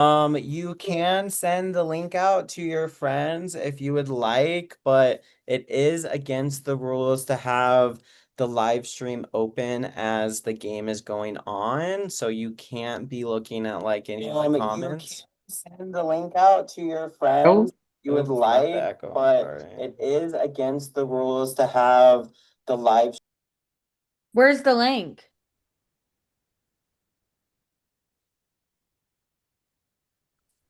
You can send the link out to your friends if you would like, but it is against the rules to have the live stream open as the game is going on, so you can't be looking at like any of the comments. You can send the link out to your Oh, friends if you would like, but it is against the rules to have the live. where's the link?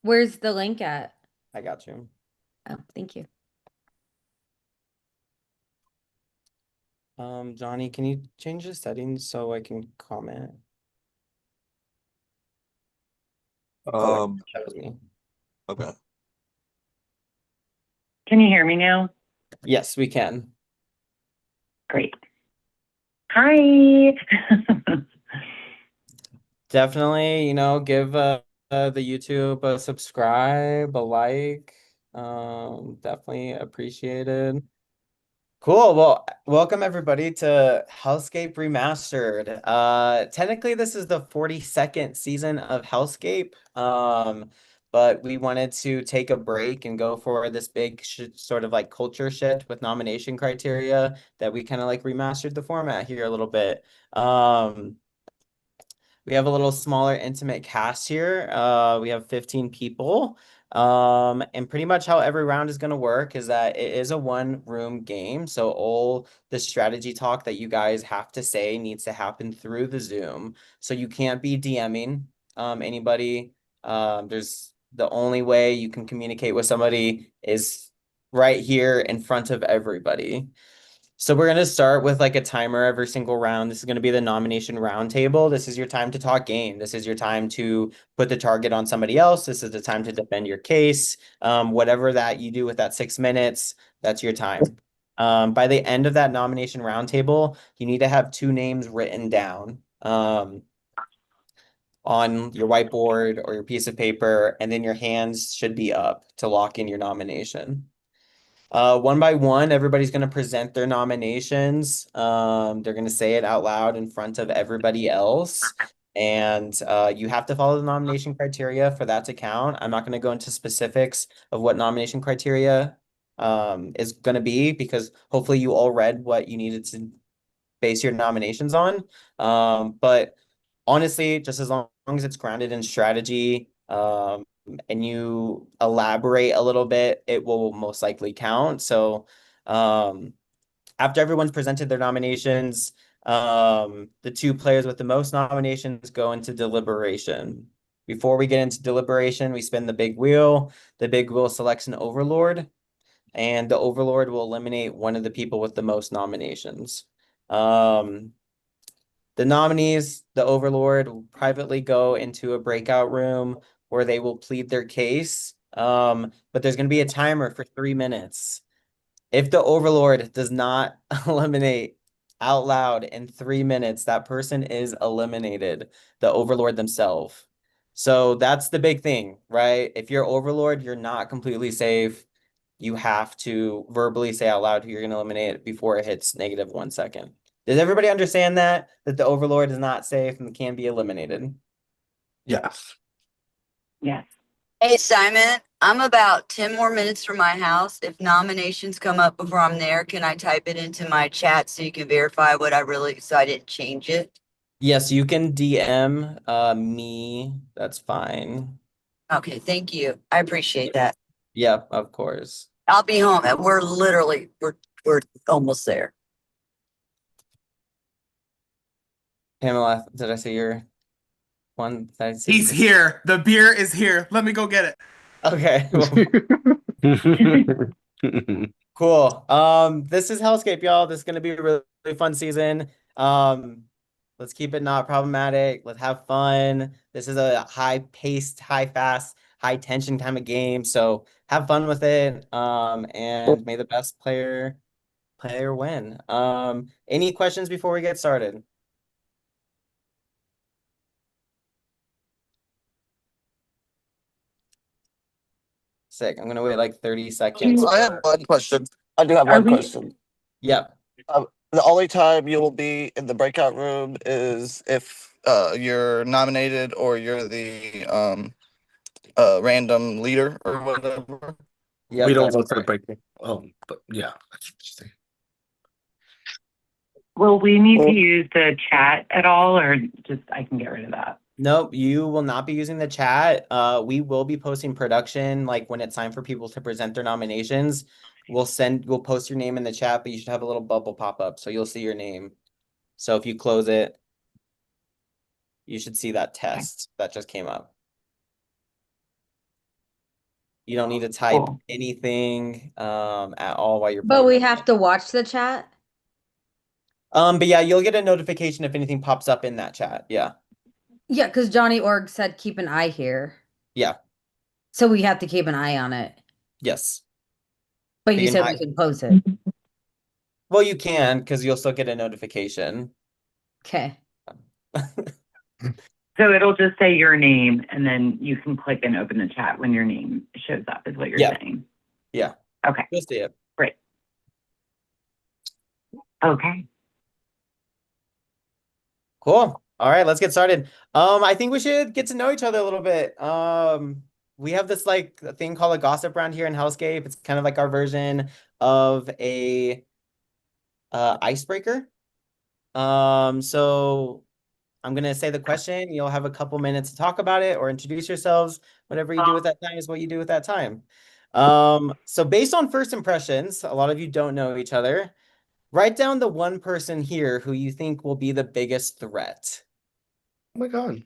Where's the link at? I got you. Oh, thank you. Johnny, can you change the settings so I can comment? Oh, wait, Um, that was me. okay. Can you hear me now? Yes, we can. Great. Hi. Definitely, give the YouTube a subscribe, a like. Definitely appreciated. Cool. Well, welcome everybody to HellScape Remastered. Technically this is the 42nd season of HellScape. But we wanted to take a break and go for this big sort of like culture shift with nomination criteria that we kind of like remastered the format here a little bit. We have a little smaller, intimate cast here. We have 15 people. And pretty much how every round is going to work is that it is a one-room game. So all the strategy talk that you guys have to say needs to happen through the Zoom. So you can't be DMing anybody. There's the only way you can communicate with somebody is right here in front of everybody. So we're going to start with like a timer every single round. This is going to be the nomination roundtable. This is your time to talk game. This is your time to put the target on somebody else. This is the time to defend your case. Whatever that you do with that 6 minutes, that's your time. By the end of that nomination roundtable, you need to have 2 names written down on your whiteboard or your piece of paper, and then your hands should be up to lock in your nomination. One by one, everybody's going to present their nominations. They're going to say it out loud in front of everybody else. And you have to follow the nomination criteria for that to count. I'm not going to go into specifics of what nomination criteria is going to be because hopefully you all read what you needed to base your nominations on. But honestly, just as long as it's grounded in strategy, and you elaborate a little bit, it will most likely count. So, after everyone's presented their nominations, the 2 players with the most nominations go into deliberation. Before we get into deliberation, we spin the big wheel. The big wheel selects an overlord, and the overlord will eliminate one of the people with the most nominations. The nominees, the overlord, will privately go into a breakout room where they will plead their case. But there's going to be a timer for 3 minutes. If the overlord does not eliminate out loud in 3 minutes, that person is eliminated, the overlord themselves. So that's the big thing, right? If you're overlord, you're not completely safe. You have to verbally say out loud who you're going to eliminate before it hits -1 second. Does everybody understand that the overlord is not safe and can be eliminated? Yes. Yes. Hey, Simon, I'm about 10 more minutes from my house. If nominations come up before I'm there, can I type it into my chat so you can verify what I really, so I didn't change it? Yes, you can DM me. That's fine. Okay, thank you. I appreciate that. Yep, of course. I'll be home and we're almost there. Pamela, did I see your one? Did I see He's here. The beer is here. Let me go get it. Okay. Cool. This is HellScape, y'all. This is gonna be a really, really fun season. Let's keep it not problematic. Let's have fun. This is a high-paced, high-fast, high-tension kind of game. So have fun with it. And may the best player win. Any questions before we get started? Sick. I'm gonna wait like 30 seconds. I have one question. I do have Are one we- question. Yep. The only time you will be in the breakout room is if you're nominated or you're the random leader or whatever. Yep, We don't that's go to the correct. break. But yeah, that's interesting. Will we need to Well- use the chat at all, or just I can get rid of that? Nope, you will not be using the chat. We will be posting production, like when it's time for people to present their nominations. We'll post your name in the chat, but you should have a little bubble pop up, so you'll see your name. So if you close it, you should see that test that just came up. You don't need to type Cool. anything at all while you're But playing. we have to watch the chat? But yeah, you'll get a notification if anything pops up in that chat. Yeah. Yeah, because Johnny Org said keep an eye here. Yeah. So we have to keep an eye on it. Yes. But But you you're said not- we can close it. Well, you can because you'll still get a notification. Okay. So it'll just say your name, and then you can click and open the chat when your name shows up, is what you're Yeah. saying. Yeah. Okay, You'll see it. great. Okay. Cool. All right, let's get started. I think we should get to know each other a little bit. We have this like thing called a gossip round here in HellScape. It's kind of like our version of a icebreaker. So I'm gonna say the question. You'll have a couple minutes to talk about it or introduce yourselves. Whatever you do with that time is what you do with that time. So based on first impressions, a lot of you don't know each other. Write down the one person here who you think will be the biggest threat. Oh my god.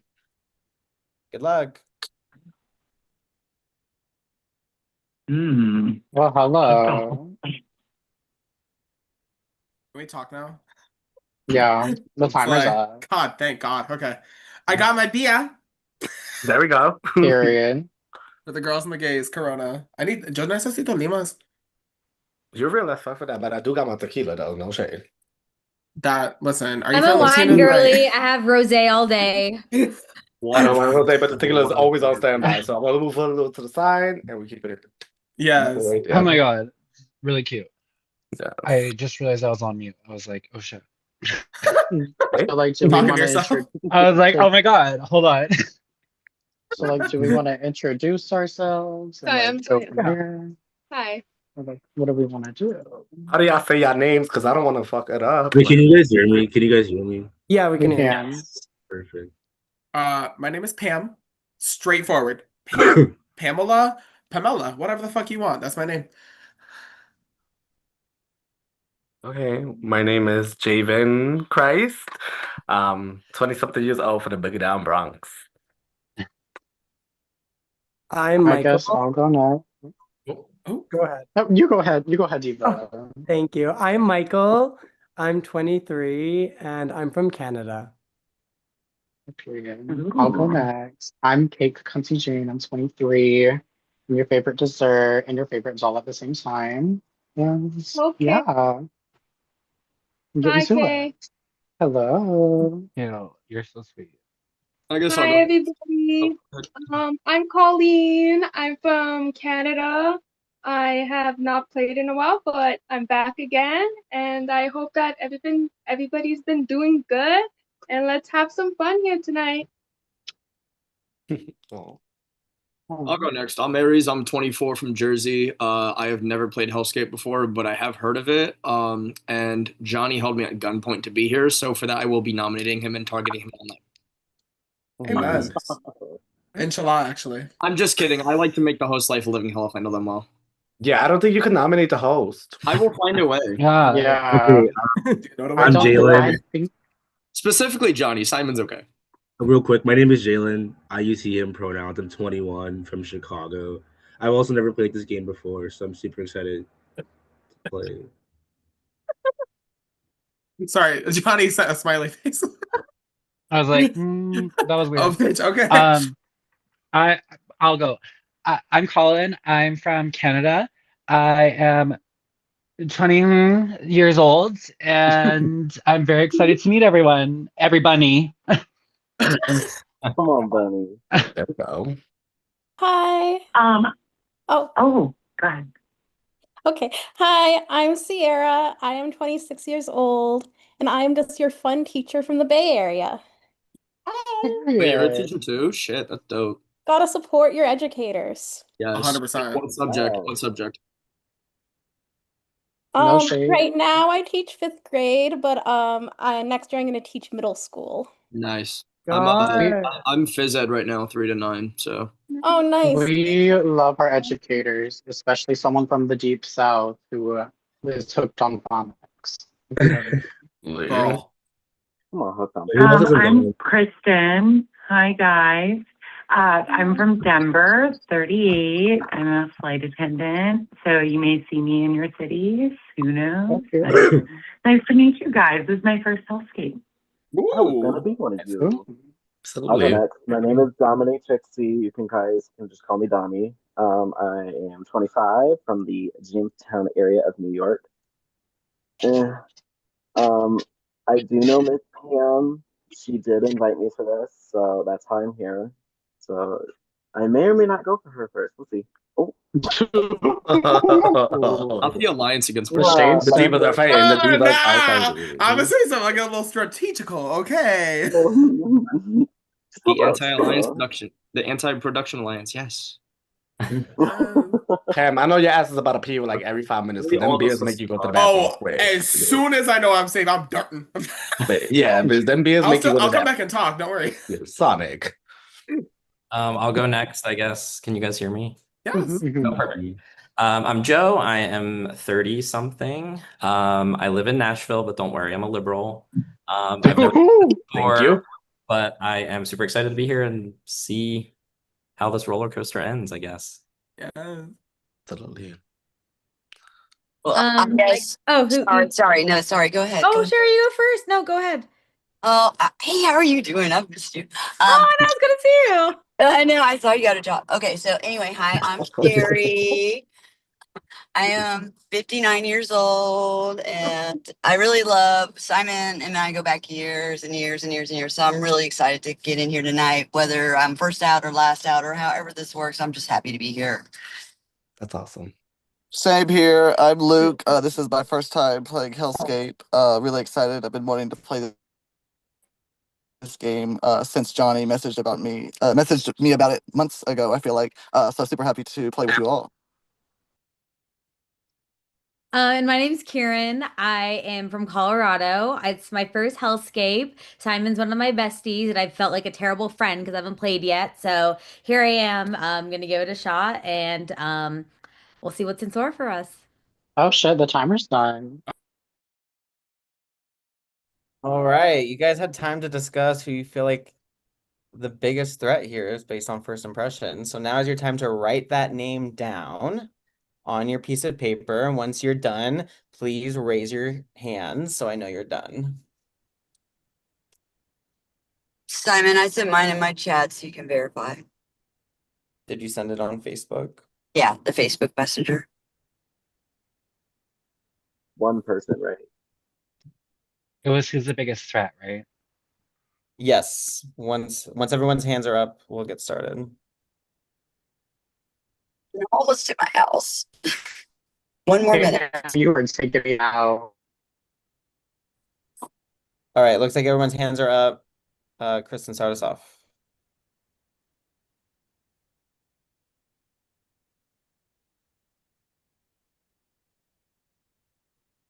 Good luck. Hmm. Well, hello. Can we talk now? Yeah, the timer's Slay. up. God, thank God. Okay. I got my beer There we go. Period. for the girls and the gays, Corona. Yo necesito limas. You're real as fuck for that, but I do got my tequila though. No shade. Listen, are you I'm a from wine Latina? girly. I have rosé all day. I don't want to say, but the tequila is always on standby, so I'm gonna move a little to the side and we keep it. Yes. Oh my god, really cute. Yeah. I just realized I was on mute. I was like, oh shit. Hey, So like, do we Talking want to to yourself? I was like, oh my god, hold on. So like, do we want to introduce ourselves and Hi, like I'm go Sonia. from here? Hi. Or, like, what do we want to do? How do y'all say y'all names? Because I don't want to fuck it up. Wait, can you guys hear me? Can you guys hear me? Yeah, we can We hear can. you. Perfect. My name is Pam. Straightforward. Pam. Pamela, whatever the fuck you want. That's my name. Okay, my name is Javen Christ. 20-something years old for the Boogie Down Bronx. I'm I guess Michael. I'll go now. Oh, Go ahead. No, you go ahead. You go ahead, Diva. Thank you. I'm Michael. I'm 23 and I'm from Canada. Period. I'll go next. I'm Cake Cunty Jane. I'm 23. I'm your favorite dessert and your favorite doll at the same time. And Okay. yeah. Get Hi, into Kay. it. Hello. You know, you're so sweet. I guess Hi, everybody. I'm Colleen. I'm from Canada. I have not played in a while, but I'm back again, and I hope that everybody's been doing good. And let's have some fun here tonight. Oh. I'll go next. I'm Aries. I'm 24 from Jersey. I have never played HellScape before, but I have heard of it. And Johnny held me at gunpoint to be here, so for that I will be nominating him and targeting him all night. amen. Inshallah, actually. I'm just kidding. I like to make the host life a living hell if I know them well. Yeah, I don't think you can nominate the host. I will find a way. Yeah. Okay, Do you know what I I'm don't think- Jalen. I think Specifically Johnny. Simon's okay. real quick, my name is Jalen. I use he, him pronouns. I'm 21 from Chicago. I've also never played this game before, so I'm super excited to play. Sorry, Johnny sent a smiley face. I was like, that was weird. Oh, bitch. Okay. I'll go. I'm Colin. I'm from Canada. I am 20 years old, and I'm very excited to meet everyone. Everybody. Come on, Bunny. There we go. Hi. Oh, go ahead. Okay. Hi, I'm Sierra. I am 26 years old, and I'm just your fun teacher from the Bay Area. Hi. Wait, you're a Period. teacher too? Shit, that's dope. Gotta support your educators. Yes. 100%. What subject? What subject? No shade. Right now I teach 5th grade, but next year I'm gonna teach middle school. Nice. God. I'm phys ed right now, 3 to 9. So Oh, nice. We love our educators, especially someone from the deep south who is hooked on phonics. Girl. Come on, hooked on. Who else is I'm involved? Kristen. Hi, guys. I'm from Denver, 38. I'm a flight attendant, so you may see me in your cities. Who knows? But nice to meet you guys. This is my first HellScape. I was gonna be one of you. I'll go next. My name is Dominic Trixie. You guys can just call me Dommy. I am 25 from the Jamestown area of New York. I do know Miss Pam. She did invite me for this, so that's how I'm here. So I may or may not go for her first. We'll see. Oh. Not the alliance against The shades. The divas are fighting. The divas are Nah, fighting. I'm gonna say something. I get a little strategical. Okay. the anti-alliance production. The anti-production alliance, yes. Pam, I know your ass is about to pee like every 5 minutes. So them beers make you go to the bathroom quick. As soon as I know I'm safe, I'm darting. But yeah, but them beers make you go to I'll the come back and talk. Don't worry. bathroom. Sonic. I'll go next, I guess. Can you guys hear me? Yes. Oh, perfect. I'm Joe. I am 30 something. I live in Nashville, but don't worry, I'm a liberal. I've never been before, Thank you. but I am super excited to be here and see how this roller coaster ends, I guess. Yeah. Totally. Well, I guess. Sorry. No, sorry. Go ahead. Oh, sure, you go first. No, go ahead. Oh, hey, how are you doing? I've missed you. Oh, and I was gonna see you. I know. I thought you got a job. Okay, so anyway, hi, I'm Sherry. I am 59 years old, and I really love Simon, and I go back years and years and years and years. So I'm really excited to get in here tonight, whether I'm first out or last out or however this works. I'm just happy to be here. That's awesome. Same here. I'm Luke. This is my first time playing HellScape. Really excited. I've been wanting to play this game since Johnny messaged me about it months ago. I feel like so super happy to play with you all. And my name's Kieran. I am from Colorado. It's my first Hellscape. Simon's one of my besties, and I felt like a terrible friend because I haven't played yet. So here I am. I'm gonna give it a shot, and we'll see what's in store for us. Oh shit, the timer's done. All right, you guys had time to discuss who you feel like the biggest threat here is based on first impression. So now is your time to write that name down on your piece of paper. And once you're done, please raise your hands so I know you're done. Simon, I sent mine in my chat so you can verify. Did you send it on Facebook? Yeah, the Facebook Messenger. One person, right? It was who's the biggest threat, right? Yes. Once everyone's hands are up, we'll get started. I'm almost to my house. One more minute. You were taking me out. All right, looks like everyone's hands are up. Kristen, start us off.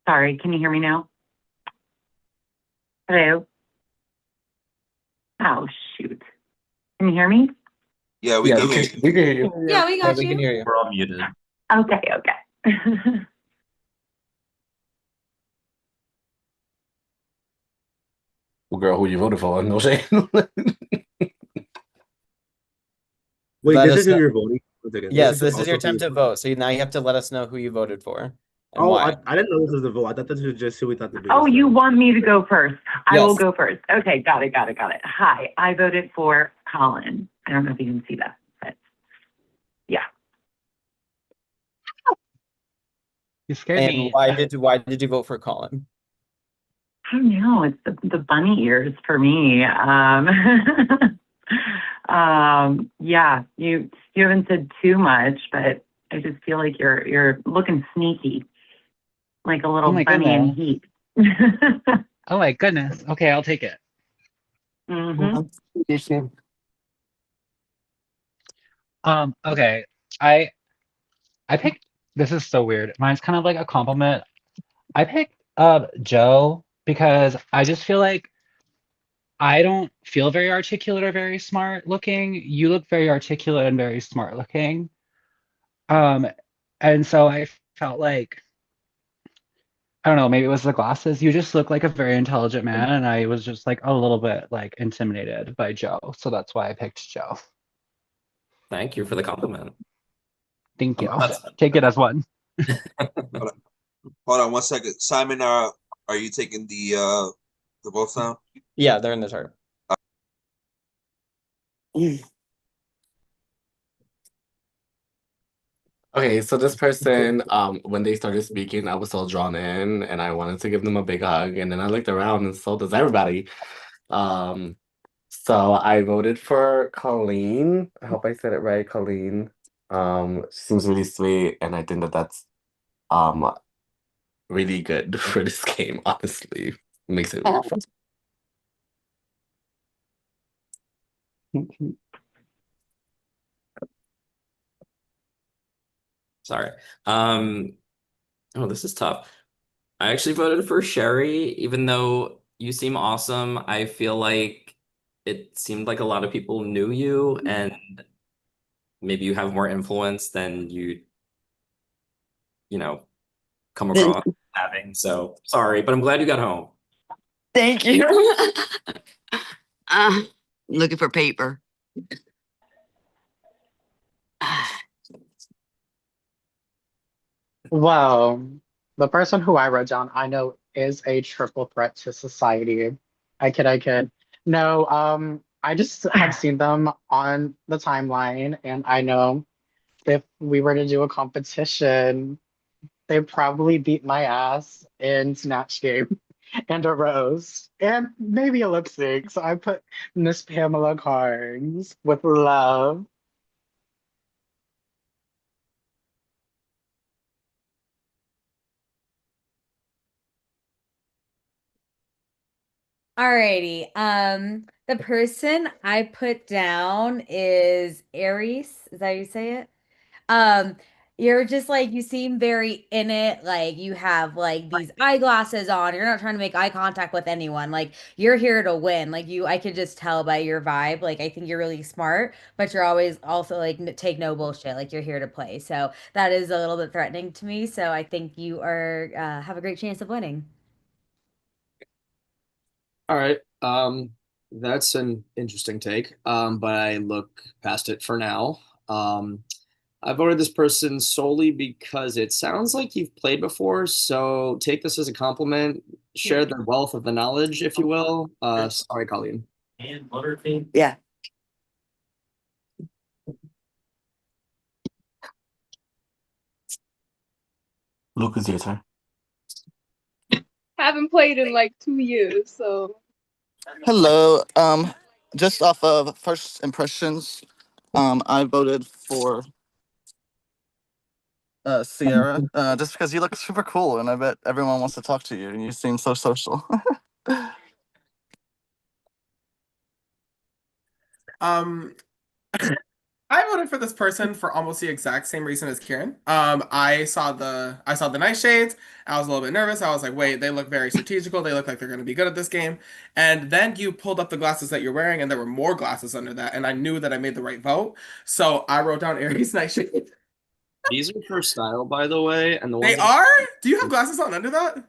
Sorry, can you hear me now? Hello? Oh, shoot. Can you hear me? Yeah, we can hear you. Yeah, we got we you. can hear you. We're all muted. Okay, okay. Well, girl, who you voted for? No shade. Wait, Let this us is who know. you're voting for? Yes, this is also your who time you- to vote. So now you have to let us know who you voted for and Oh, why. I didn't know this was the vote. I thought this was just who we thought the biggest Oh, you threat. want me to go first? I will Yes. go first. Okay, got it. Hi, I voted for Colin. I don't know if you can see that, but yeah. You scared And me. why did you vote for Colin? I don't know. It's the bunny ears for me. Yeah, you haven't said too much, but I just feel like you're looking sneaky, like a little Oh my bunny in goodness. heat. Oh my goodness. Okay, I'll take it. Mhm. Okay. I I picked this is so weird. Mine's kind of like a compliment. I picked Joe because I just feel like I don't feel very articulate or very smart looking. You look very articulate and very smart looking. Um, and so I felt like I don't know, maybe it was the glasses. You just look like a very intelligent man, and I was just like a little bit like intimidated by Joe. So that's why I picked Joe. Thank you for the compliment. Thank you. That's Take it as one. Hold on 1 second. Simon, are you taking the votes now? Yeah, they're in the chart. Okay, so this person, when they started speaking, I was so drawn in and I wanted to give them a big hug. And then I looked around and so does everybody. Um, so I voted for Colleen. I hope I said it right, Colleen. She seems really sweet, and I think that that's um really good for this game, honestly. Makes it really fun. Sorry. Oh, this is tough. I actually voted for Sherry, even though you seem awesome. I feel like it seemed like a lot of people knew you, and maybe you have more influence than you know, come across having. So sorry, but I'm glad you got home. Thank you. Looking for paper. Well, the person who I wrote down, I know is a triple threat to society. I kid. No, I just have seen them on the timeline, and I know if we were to do a competition, they'd probably beat my ass in Snatch Game and a roast, and maybe a lip sync. So I put Miss Pamela Carnes with love. Alrighty. The person I put down is Aries. Is that how you say it? Um, you're just like you seem very in it, like you have like these eyeglasses on. You're not trying to make eye contact with anyone. Like you're here to win. Like I could just tell by your vibe. Like I think you're really smart, but you're always also like take no bullshit. Like you're here to play. So that is a little bit threatening to me. So I think you are have a great chance of winning. All right. That's an interesting take. But I look past it for now. I voted this person solely because it sounds like you've played before, so take this as a compliment. Share the wealth of the knowledge, if you will. Sorry, Colleen. And Butterfield. Yeah. Luke, is your turn. Haven't played in like 2 years, so Hello. Just off of first impressions, I voted for Sierra, just because you look super cool, and I bet everyone wants to talk to you, and you seem so social. I voted for this person for almost the exact same reason as Kieran. I saw the nightshades. I was a little bit nervous. I was like, wait, they look very strategical. They look like they're going to be good at this game. And then you pulled up the glasses that you're wearing, and there were more glasses under that. And I knew that I made the right vote. So I wrote down Aries Nightshade. These are for style, by the way, and the They ones are? Do you have glasses on under that?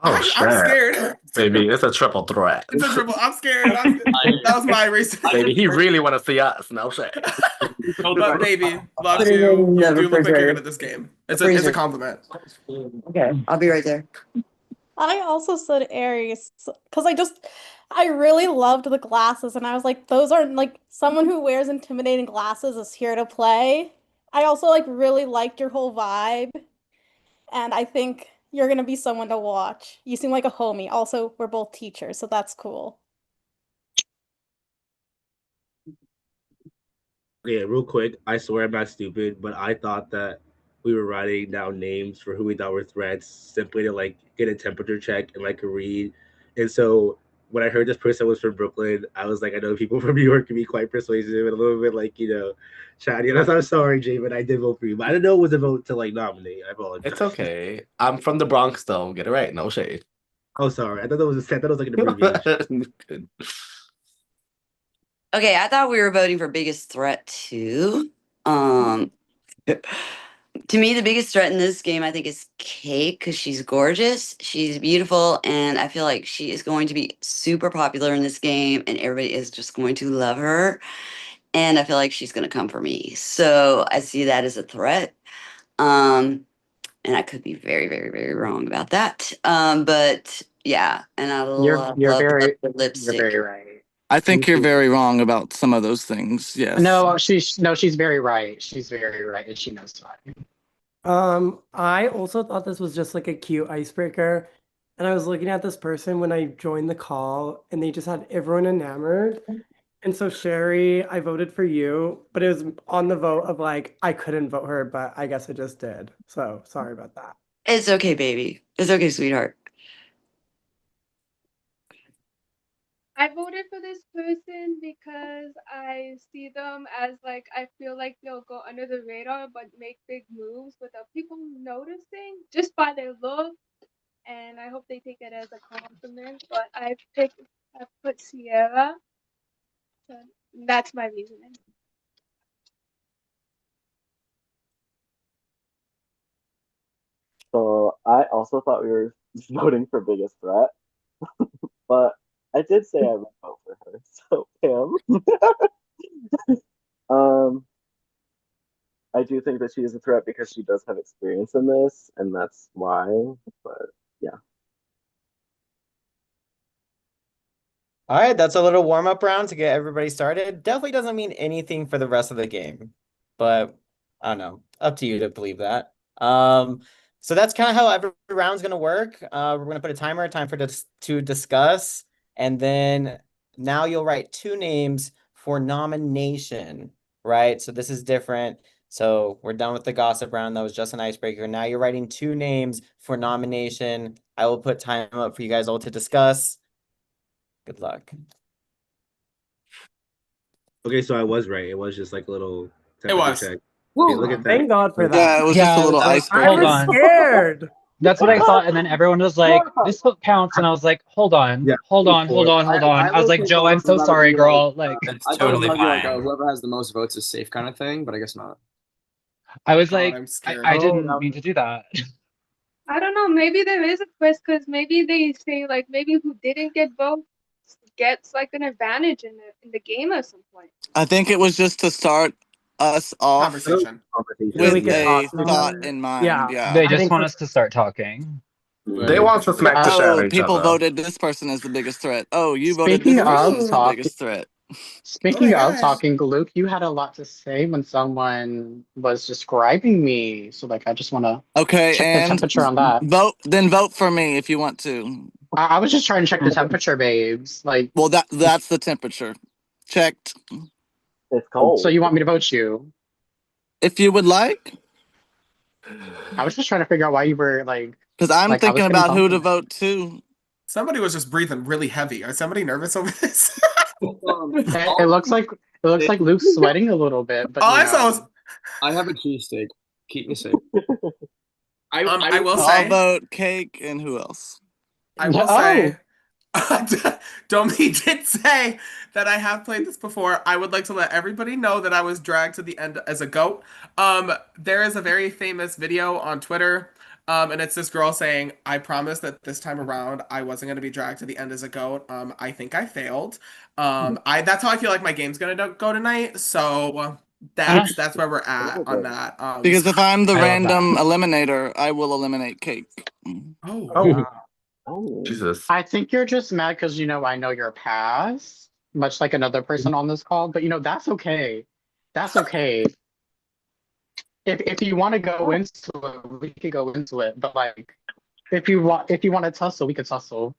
Oh, I'm shit. scared. Baby, it's a triple threat. It's a triple. I'm scared. That was my reason. Baby, he really want to see us. No shit. But baby, love you. You do look like you're good at this game. It's a compliment. Okay, I'll be right there. I also said Aries because I really loved the glasses, and I was like, those are like someone who wears intimidating glasses is here to play. I also like really liked your whole vibe, and I think you're gonna be someone to watch. You seem like a homie. Also, we're both teachers, so that's cool. Yeah, real quick, I swear I'm not stupid, but I thought that we were writing down names for who we thought were threats simply to like get a temperature check and like a read. And so when I heard this person was from Brooklyn, I was like, I know people from New York can be quite persuasive and a little bit like, chatty. And I'm sorry, Jay, but I did vote for you. But I didn't know it was a vote to like nominate. I apologize. It's okay. I'm from the Bronx, though. Get it right. No shade. Oh, sorry. I thought that was like an abbreviation. Okay, I thought we were voting for biggest threat too. To me, the biggest threat in this game, I think, is Kate because she's gorgeous, she's beautiful, and I feel like she is going to be super popular in this game, and everybody is just going to love her. And I feel like she's going to come for me, so I see that as a threat. And I could be very, very, very wrong about that. But yeah, and I love, You're love, love very the you're lipstick. very right. I think you're Thank very you. wrong about some of those things. Yes. No, she's very right. She's very right, and she knows that. I also thought this was just like a cute icebreaker. And I was looking at this person when I joined the call, and they just had everyone enamored. And so, Sherry, I voted for you, but it was on the vote of like, I couldn't vote her, but I guess I just did. So, sorry about that. It's okay, baby. It's okay, sweetheart. I voted for this person because I see them as like I feel like they'll go under the radar but make big moves without people noticing just by their look. And I hope they take it as a compliment. But I put Sierra. So that's my reasoning. So I also thought we were voting for biggest threat, but I did say I would vote for her. So Pam, I do think that she is a threat because she does have experience in this, and that's why. But yeah. All right, that's a little warm-up round to get everybody started. Definitely doesn't mean anything for the rest of the game, but I don't know. Up to you to believe that. So that's kind of how every round's gonna work. We're gonna put a timer, time for this to discuss, and then now you'll write two names for nomination, right? So this is different. So we're done with the gossip round. That was just an icebreaker. Now you're writing two names for nomination. I will put time up for you guys all to discuss. Good luck. Okay, so I was right. It was just like a little It temperature was. check. Okay, look at that. Thank God for that. Yeah, it was just a little I icebreaker. hold was on. scared. That's what I thought, and then everyone was like, "This vote counts," and I was like, "Hold on, Yeah, hold on, hold on, hold on." I was like, "Joe, I'm so sorry, girl." Like, I thought it was gonna be like whoever has the most votes is safe kind of thing, but I guess not. I was God, like, I'm scared. I didn't mean to do that. I don't know. Maybe there is a twist because maybe they say like maybe who didn't get votes gets like an advantage in the game at some point. I think it was just to start us off Conversation. with we can a talk to each thought other. in mind. Yeah. Yeah. They I just think want so. us to start talking. They want to smack the shit out Oh, of each people other. voted this person as the biggest threat. Oh, you voted this Speaking person of as the talking, biggest threat. speaking Oh my of gosh. talking, Luke, you had a lot to say when someone was describing me. So like, I just want to Okay, check the and temperature on that. vote for me if you want to. I was just trying to check the temperature, babes. Like, Well, that's the temperature. Checked. It's cold. so you want me to vote you? If you would like. I was just trying to figure out why you were like, Because I'm I was thinking getting about who to complimented. vote too. Somebody was just breathing really heavy. Is somebody nervous over this? It looks like Luke's sweating a little bit, but All you I saw know. was I have a cheesesteak. Keep me safe. I will I'll say vote Cake and who else? I will Oh. say Domi did say that I have played this before. I would like to let everybody know that I was dragged to the end as a goat. There is a very famous video on Twitter, and it's this girl saying, "I promise that this time around I wasn't going to be dragged to the end as a goat." I think I failed. That's how I feel like my game's going to go tonight. So that's where we're at on that. Because if I'm the I love that. random eliminator, I will eliminate Cake. Oh. wow. Oh. Jesus. I think you're just mad because I know your past, much like another person on this call. But that's okay. That's okay. If you want to go into it, we could go into it. But like, if you want to tussle, we could tussle.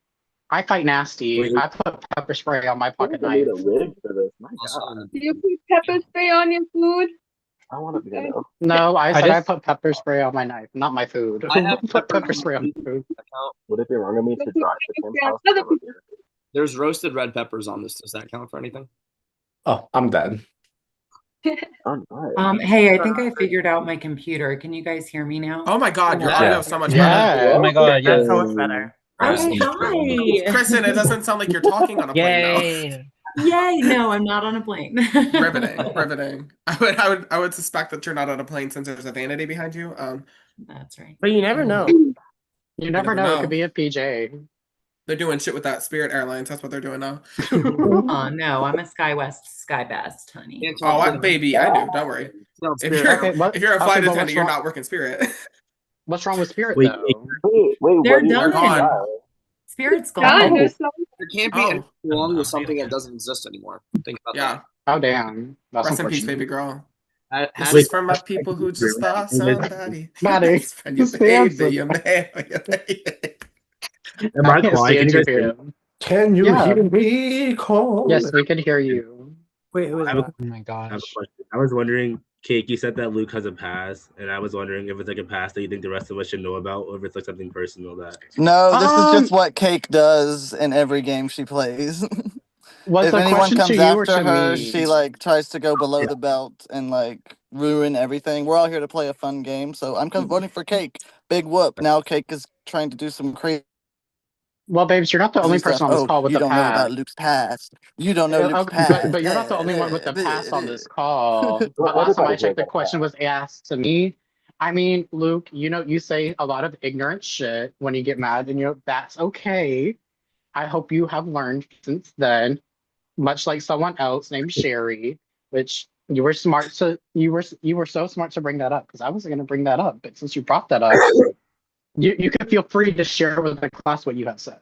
I fight nasty. Wait. I put pepper spray on my I pocket need knife. a wig for this. My God. Do you put pepper spray on your food? I want to be Okay. No, I I said I just put pepper spray on my knife, not my food. I have Put pepper spray on pepperoni my food. Would it be wrong of me But to put drive to pepper Kim's spray on house other over people's here? food. There's roasted red peppers on this. Does that count for anything? Oh, I'm dead. Hey, I think I figured out my computer. Can you guys hear me now? Oh my God, your audio is so much better. Yeah. Oh my God, yes. So much better. Okay, hi. Kristen, it doesn't sound like you're talking on a plane though. Yay. Yay, no, I'm not on a plane. Riveting. I would suspect that you're not on a plane since there's a vanity behind you. That's right. But you never know. You never know. It could be a PJ. They're doing shit with that Spirit Airlines. That's what they're doing now. Oh no, I'm a SkyWest Skybest, honey. Baby, I do. Don't worry. If you're a flight attendant, you're not working Spirit. What's wrong with Spirit Wait, though? They're what are done. you Spirit's Done. gone. There can't be anything wrong with something that doesn't exist anymore. Think about that. Oh damn. That's Rest in peace, unfortunate. baby girl. This Wait, is for my people who just lost somebody. Maddie, Best friend, your baby, your man, your baby. Am I can't quiet? Can stand you you, guys hear Pam. me? Can you Yeah. hear me call? Yes, we can hear you. Wait, who is I have that? Oh my I have a gosh. question. I was wondering, Cake, you said that Luke has a pass, and I was wondering if it's like a pass that you think the rest of us should know about, or if it's like something personal that. No, this is just what Cake does in every game she plays. Was If the anyone question to comes you or after to her, me? she like tries to go below the belt and like ruin everything. We're all here to play a fun game, so I'm voting for Cake. Big whoop. Now Cake is trying to do some crazy Well, babes, you're not the only stuff. person on this Oh, call with you a don't know pass. about Luke's past. You don't know Luke's past. But you're not the only one with the pass on this call. But last time I checked, the question was asked to me. I mean, Luke, you say a lot of ignorant shit when you get mad, and that's okay. I hope you have learned since then, much like someone else named Sherry, which you were so smart to bring that up because I wasn't going to bring that up, but since you brought that up, you can feel free to share with the class what you have said.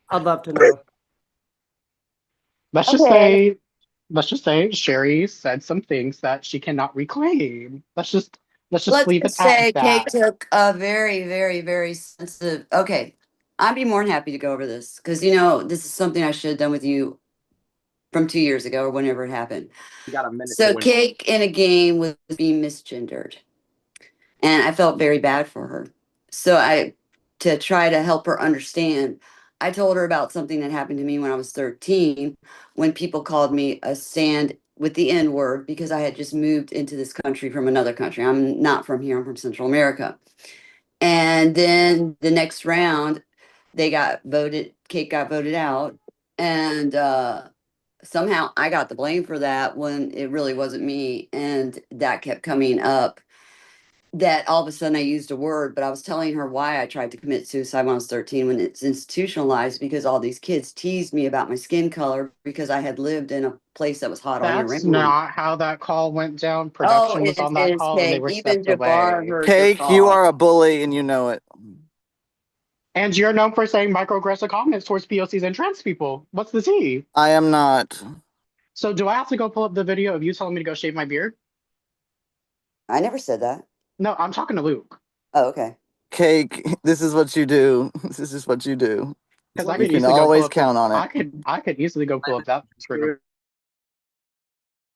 I'd love to know. Let's just say Sherry said some things that she cannot reclaim. Let's just leave it say at Kate that. took a very, very, very sensitive. Okay, I'd be more than happy to go over this because this is something I should have done with you from 2 years ago or whenever it happened. You got a minute. So Cake in a game was being misgendered, and I felt very bad for her. So to try to help her understand, I told her about something that happened to me when I was 13, when people called me a stand with the N word because I had just moved into this country from another country. I'm not from here, I'm from Central America. And then the next round, Cake got voted out. And somehow I got the blame for that when it really wasn't me. And that kept coming up, that all of a sudden I used a word, but I was telling her why I tried to commit suicide when I was 13, when it's institutionalized because all these kids teased me about my skin color because I had lived in a place that was hot all year That's round. not how that call went down. Oh, Production it was on is, that it is, call and they Cake. were Even stepped Jabbar away. heard your Cake, you call. are a bully and you know it. And you're known for saying microaggressive comments towards POCs and trans people. What's the tea? I am not. So do I have to go pull up the video of you telling me to go shave my beard? I never said that. No, I'm talking to Luke. Oh, okay. Cake, this is what you do. This is what you do. Because I You could can easily go pull always up count on it. I could easily go pull up that screen.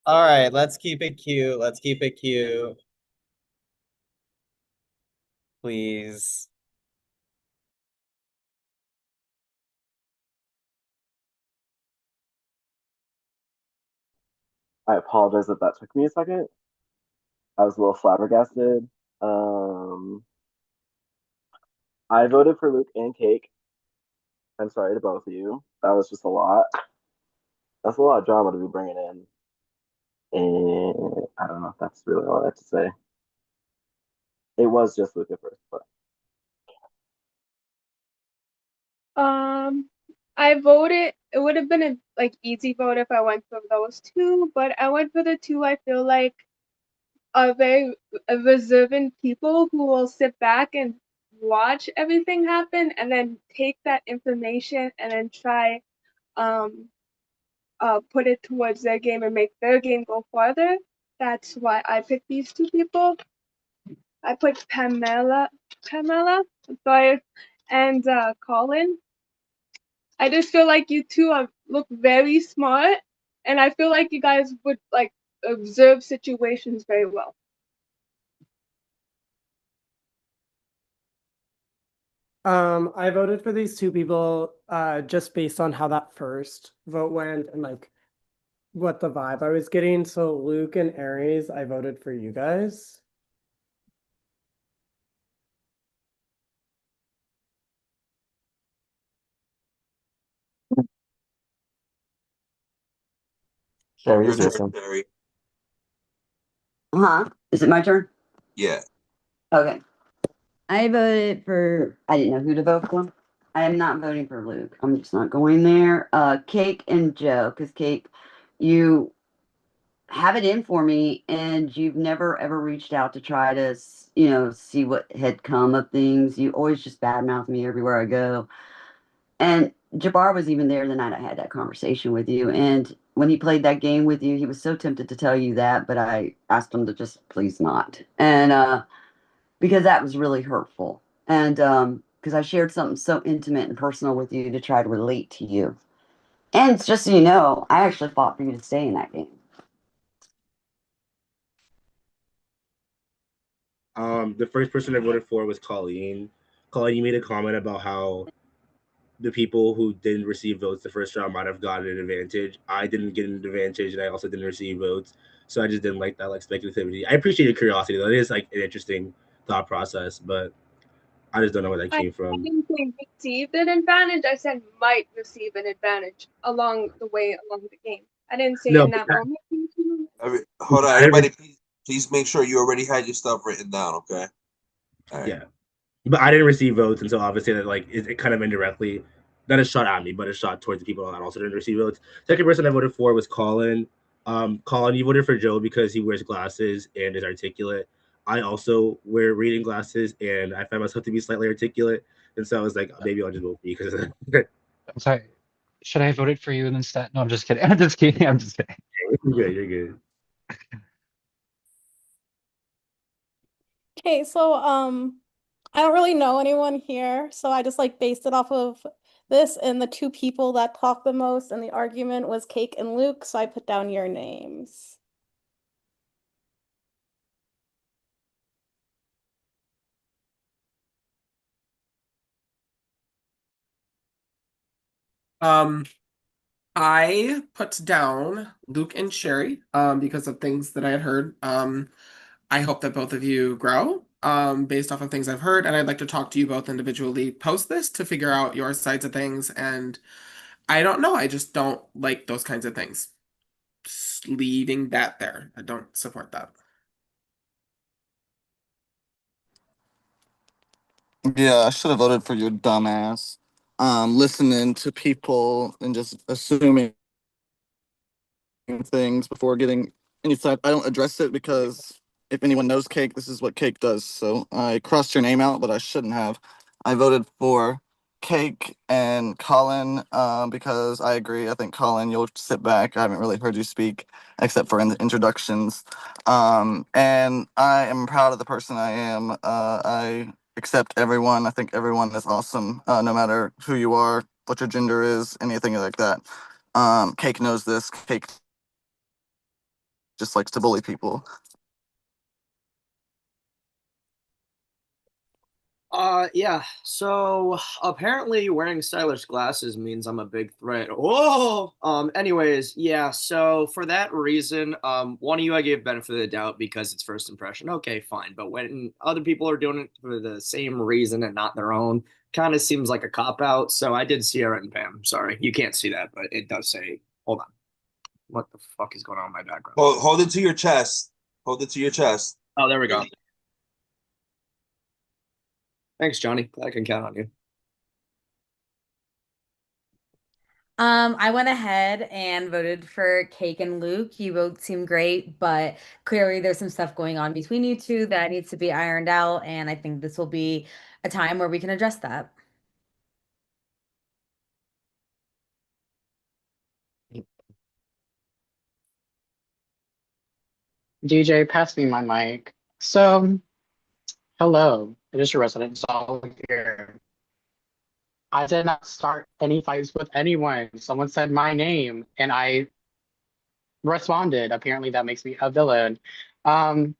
All right, let's keep it cute. Let's keep it cute. Please. I apologize if that took me a second. I was a little flabbergasted. I voted for Luke and Cake. I'm sorry to both of you. That was just a lot. That's a lot of drama to be bringing in. And I don't know if that's really all I have to say. It was just Luke at first, but I voted. It would have been a easy vote if I went for those two, but I went for the two I feel like are very reservant people who will sit back and watch everything happen and then take that information and then try put it towards their game and make their game go farther. That's why I picked these two people. I put Pamela, I'm sorry, and Colin. I just feel like you two look very smart, and I feel like you guys would observe situations very well. I voted for these two people just based on how that first vote went and like what the vibe I was getting. So Luke and Aries, I voted for you guys. Sherry's Your turn, awesome. Sherry. Huh? Is it my turn? Yeah. Okay. I voted for, I didn't know who to vote for. I am not voting for Luke. I'm just not going there. Cake and Joe, because Cake, you have it in for me, and you've never ever reached out to try to, see what had come of things. You always just badmouth me everywhere I go. And Jabbar was even there the night I had that conversation with you. And when he played that game with you, he was so tempted to tell you that, but I asked him to just please not. And because that was really hurtful. And because I shared something so intimate and personal with you to try to relate to you. And just so you know, I actually fought for you to stay in that game. The first person I voted for was Colleen. Colleen, you made a comment about how the people who didn't receive votes the first round might have gotten an advantage. I didn't get an advantage, and I also didn't receive votes, so I just didn't like that speculativity. I appreciate your curiosity though; it is like an interesting thought process, but I just don't know where that I came from. didn't say received an advantage. I said might receive an advantage along the way along the game. I didn't say No, in that moment. Hold on, I everybody. Please make sure you already had your stuff written down. Okay. All right. yeah, but I didn't receive votes, and so obviously that it kind of indirectly, not a shot at me, but a shot towards the people that also didn't receive votes. Second person I voted for was Colin. Colin, you voted for Joe because he wears glasses and is articulate. I also wear reading glasses, and I find myself to be slightly articulate, and so I was like, maybe I'll just vote for you because of that. I'm sorry. Should I have voted for you instead? No, I'm just kidding. I'm just kidding. I'm just kidding. You're good. You're good. Okay, so I don't really know anyone here, so I just like based it off of this, and the two people that talked the most and the argument was Cake and Luke, so I put down your names. Um, I put down Luke and Sherry because of things that I had heard. I hope that both of you grow based off of things I've heard, and I'd like to talk to you both individually post this to figure out your sides of things. And I don't know, I just don't like those kinds of things. Just leaving that there. I don't support that. Yeah, I should have voted for your dumbass. Listening to people and just assuming things before getting any side. I don't address it because if anyone knows Cake, this is what Cake does. So I crossed your name out, but I shouldn't have. I voted for Cake and Colin because I agree. I think Colin, you'll sit back. I haven't really heard you speak except for in the introductions. And I am proud of the person I am. I accept everyone. I think everyone is awesome, no matter who you are, what your gender is, anything like that. Cake knows this. Cake just likes to bully people. Yeah. So apparently wearing stylish glasses means I'm a big threat. Oh, anyways, yeah. So for that reason, one of you I gave benefit of the doubt because it's first impression. Okay, fine. But when other people are doing it for the same reason and not their own, kind of seems like a cop out. So I did Sierra and Pam. Sorry, you can't see that, but it does say. Hold on. What the fuck is going on in my background? Hold it to your chest. Hold it to your chest. Oh, there we go. Thanks, Johnny. I can count on you. I went ahead and voted for Cake and Luke. You both seem great, but clearly there's some stuff going on between you two that needs to be ironed out, and I think this will be a time where we can address that. DJ, pass me my mic. So, hello, it is your resident all here. I did not start any fights with anyone. Someone said my name, and I responded. Apparently, that makes me a villain. Um,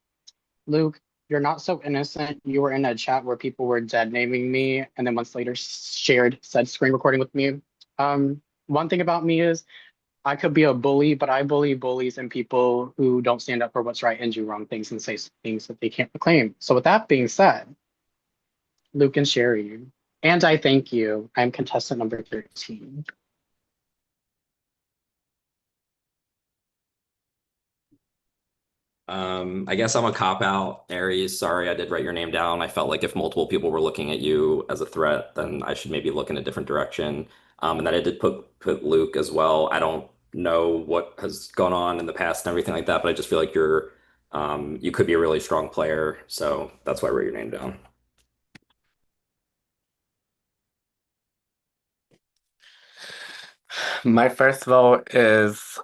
Luke, You're not so innocent. You were in a chat where people were dead naming me, and then months later shared said screen recording with me. One thing about me is I could be a bully, but I bully bullies and people who don't stand up for what's right and do wrong things and say things that they can't proclaim. So with that being said, Luke and Sherry, and I thank you. I'm contestant number 13. I guess I'm a cop out, Aries. Sorry, I did write your name down. I felt like if multiple people were looking at you as a threat, then I should maybe look in a different direction. And then I did put Luke as well. I don't know what has gone on in the past and everything like that, but I just feel like you could be a really strong player. So that's why I wrote your name down. My first vote is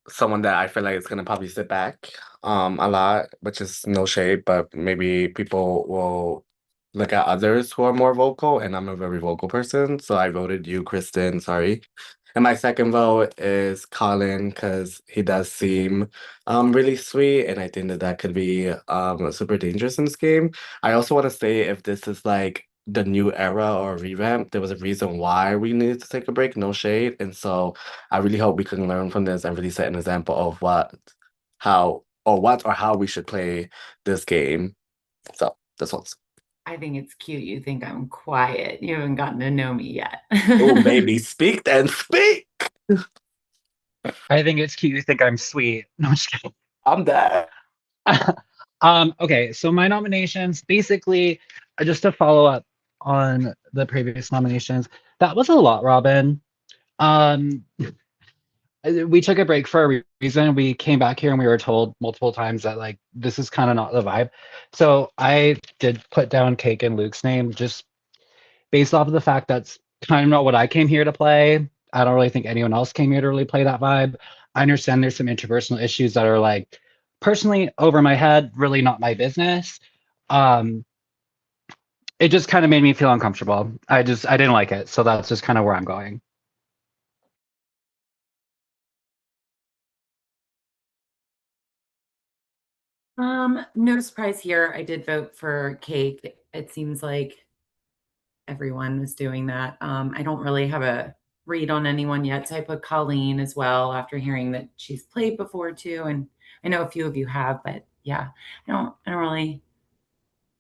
someone that I feel like is gonna probably sit back a lot, which is no shade, but maybe people will look at others who are more vocal, and I'm a very vocal person, so I voted you, Kristen, sorry. And my second vote is Colin because he does seem really sweet, and I think that that could be super dangerous in this game. I also want to say if this is like the new era or revamp, there was a reason why we needed to take a break, no shade. And so I really hope we can learn from this and really set an example of what or how we should play this game. So that's all. I think it's cute. You think I'm quiet. You haven't gotten to know me yet. Oh, baby, speak then speak. I think it's cute you think I'm sweet. No, I'm just kidding. I'm dead. Okay, so my nominations, basically, just to follow up on the previous nominations, that was a lot, Robin. Um, we took a break for a reason. We came back here and we were told multiple times that like this is kind of not the vibe. So I did put down Cake and Luke's name just based off of the fact that's kind of not what I came here to play. I don't really think anyone else came here to really play that vibe. I understand there's some interpersonal issues that are like personally over my head, really not my business. Um, it just kind of made me feel uncomfortable. I didn't like it. So that's just kind of where I'm going. No surprise here. I did vote for Cake. It seems like everyone was doing that. I don't really have a read on anyone yet, so I put Colleen as well after hearing that she's played before too, and I know a few of you have, but yeah, I don't really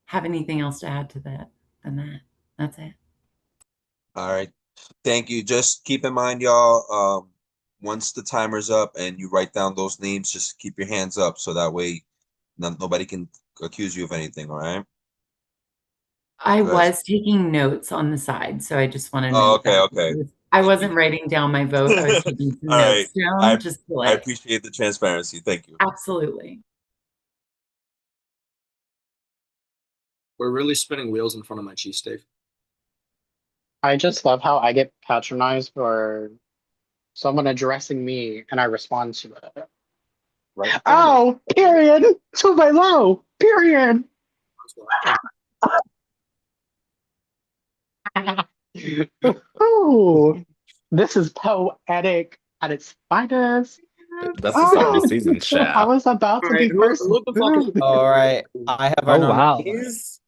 have anything else to add to that than that. That's it. All right. Thank you. Just keep in mind, y'all, once the timer's up and you write down those names, just keep your hands up so that way nobody can accuse you of anything, all right? I Guys. was taking notes on the side, so I just want to Oh, note okay, that. okay. I wasn't writing down my vote. I was taking some All right. notes down just to I like, appreciate the transparency. Thank you. absolutely. We're really spinning wheels in front of my cheesesteak. I just love how I get patronized for someone addressing me and I respond to it. Right. Oh, period. To my low. Period. Oh, this is poetic at its finest. That's the song of the season, I chat. was about to be first. All right, I have our Oh, wow. nominees.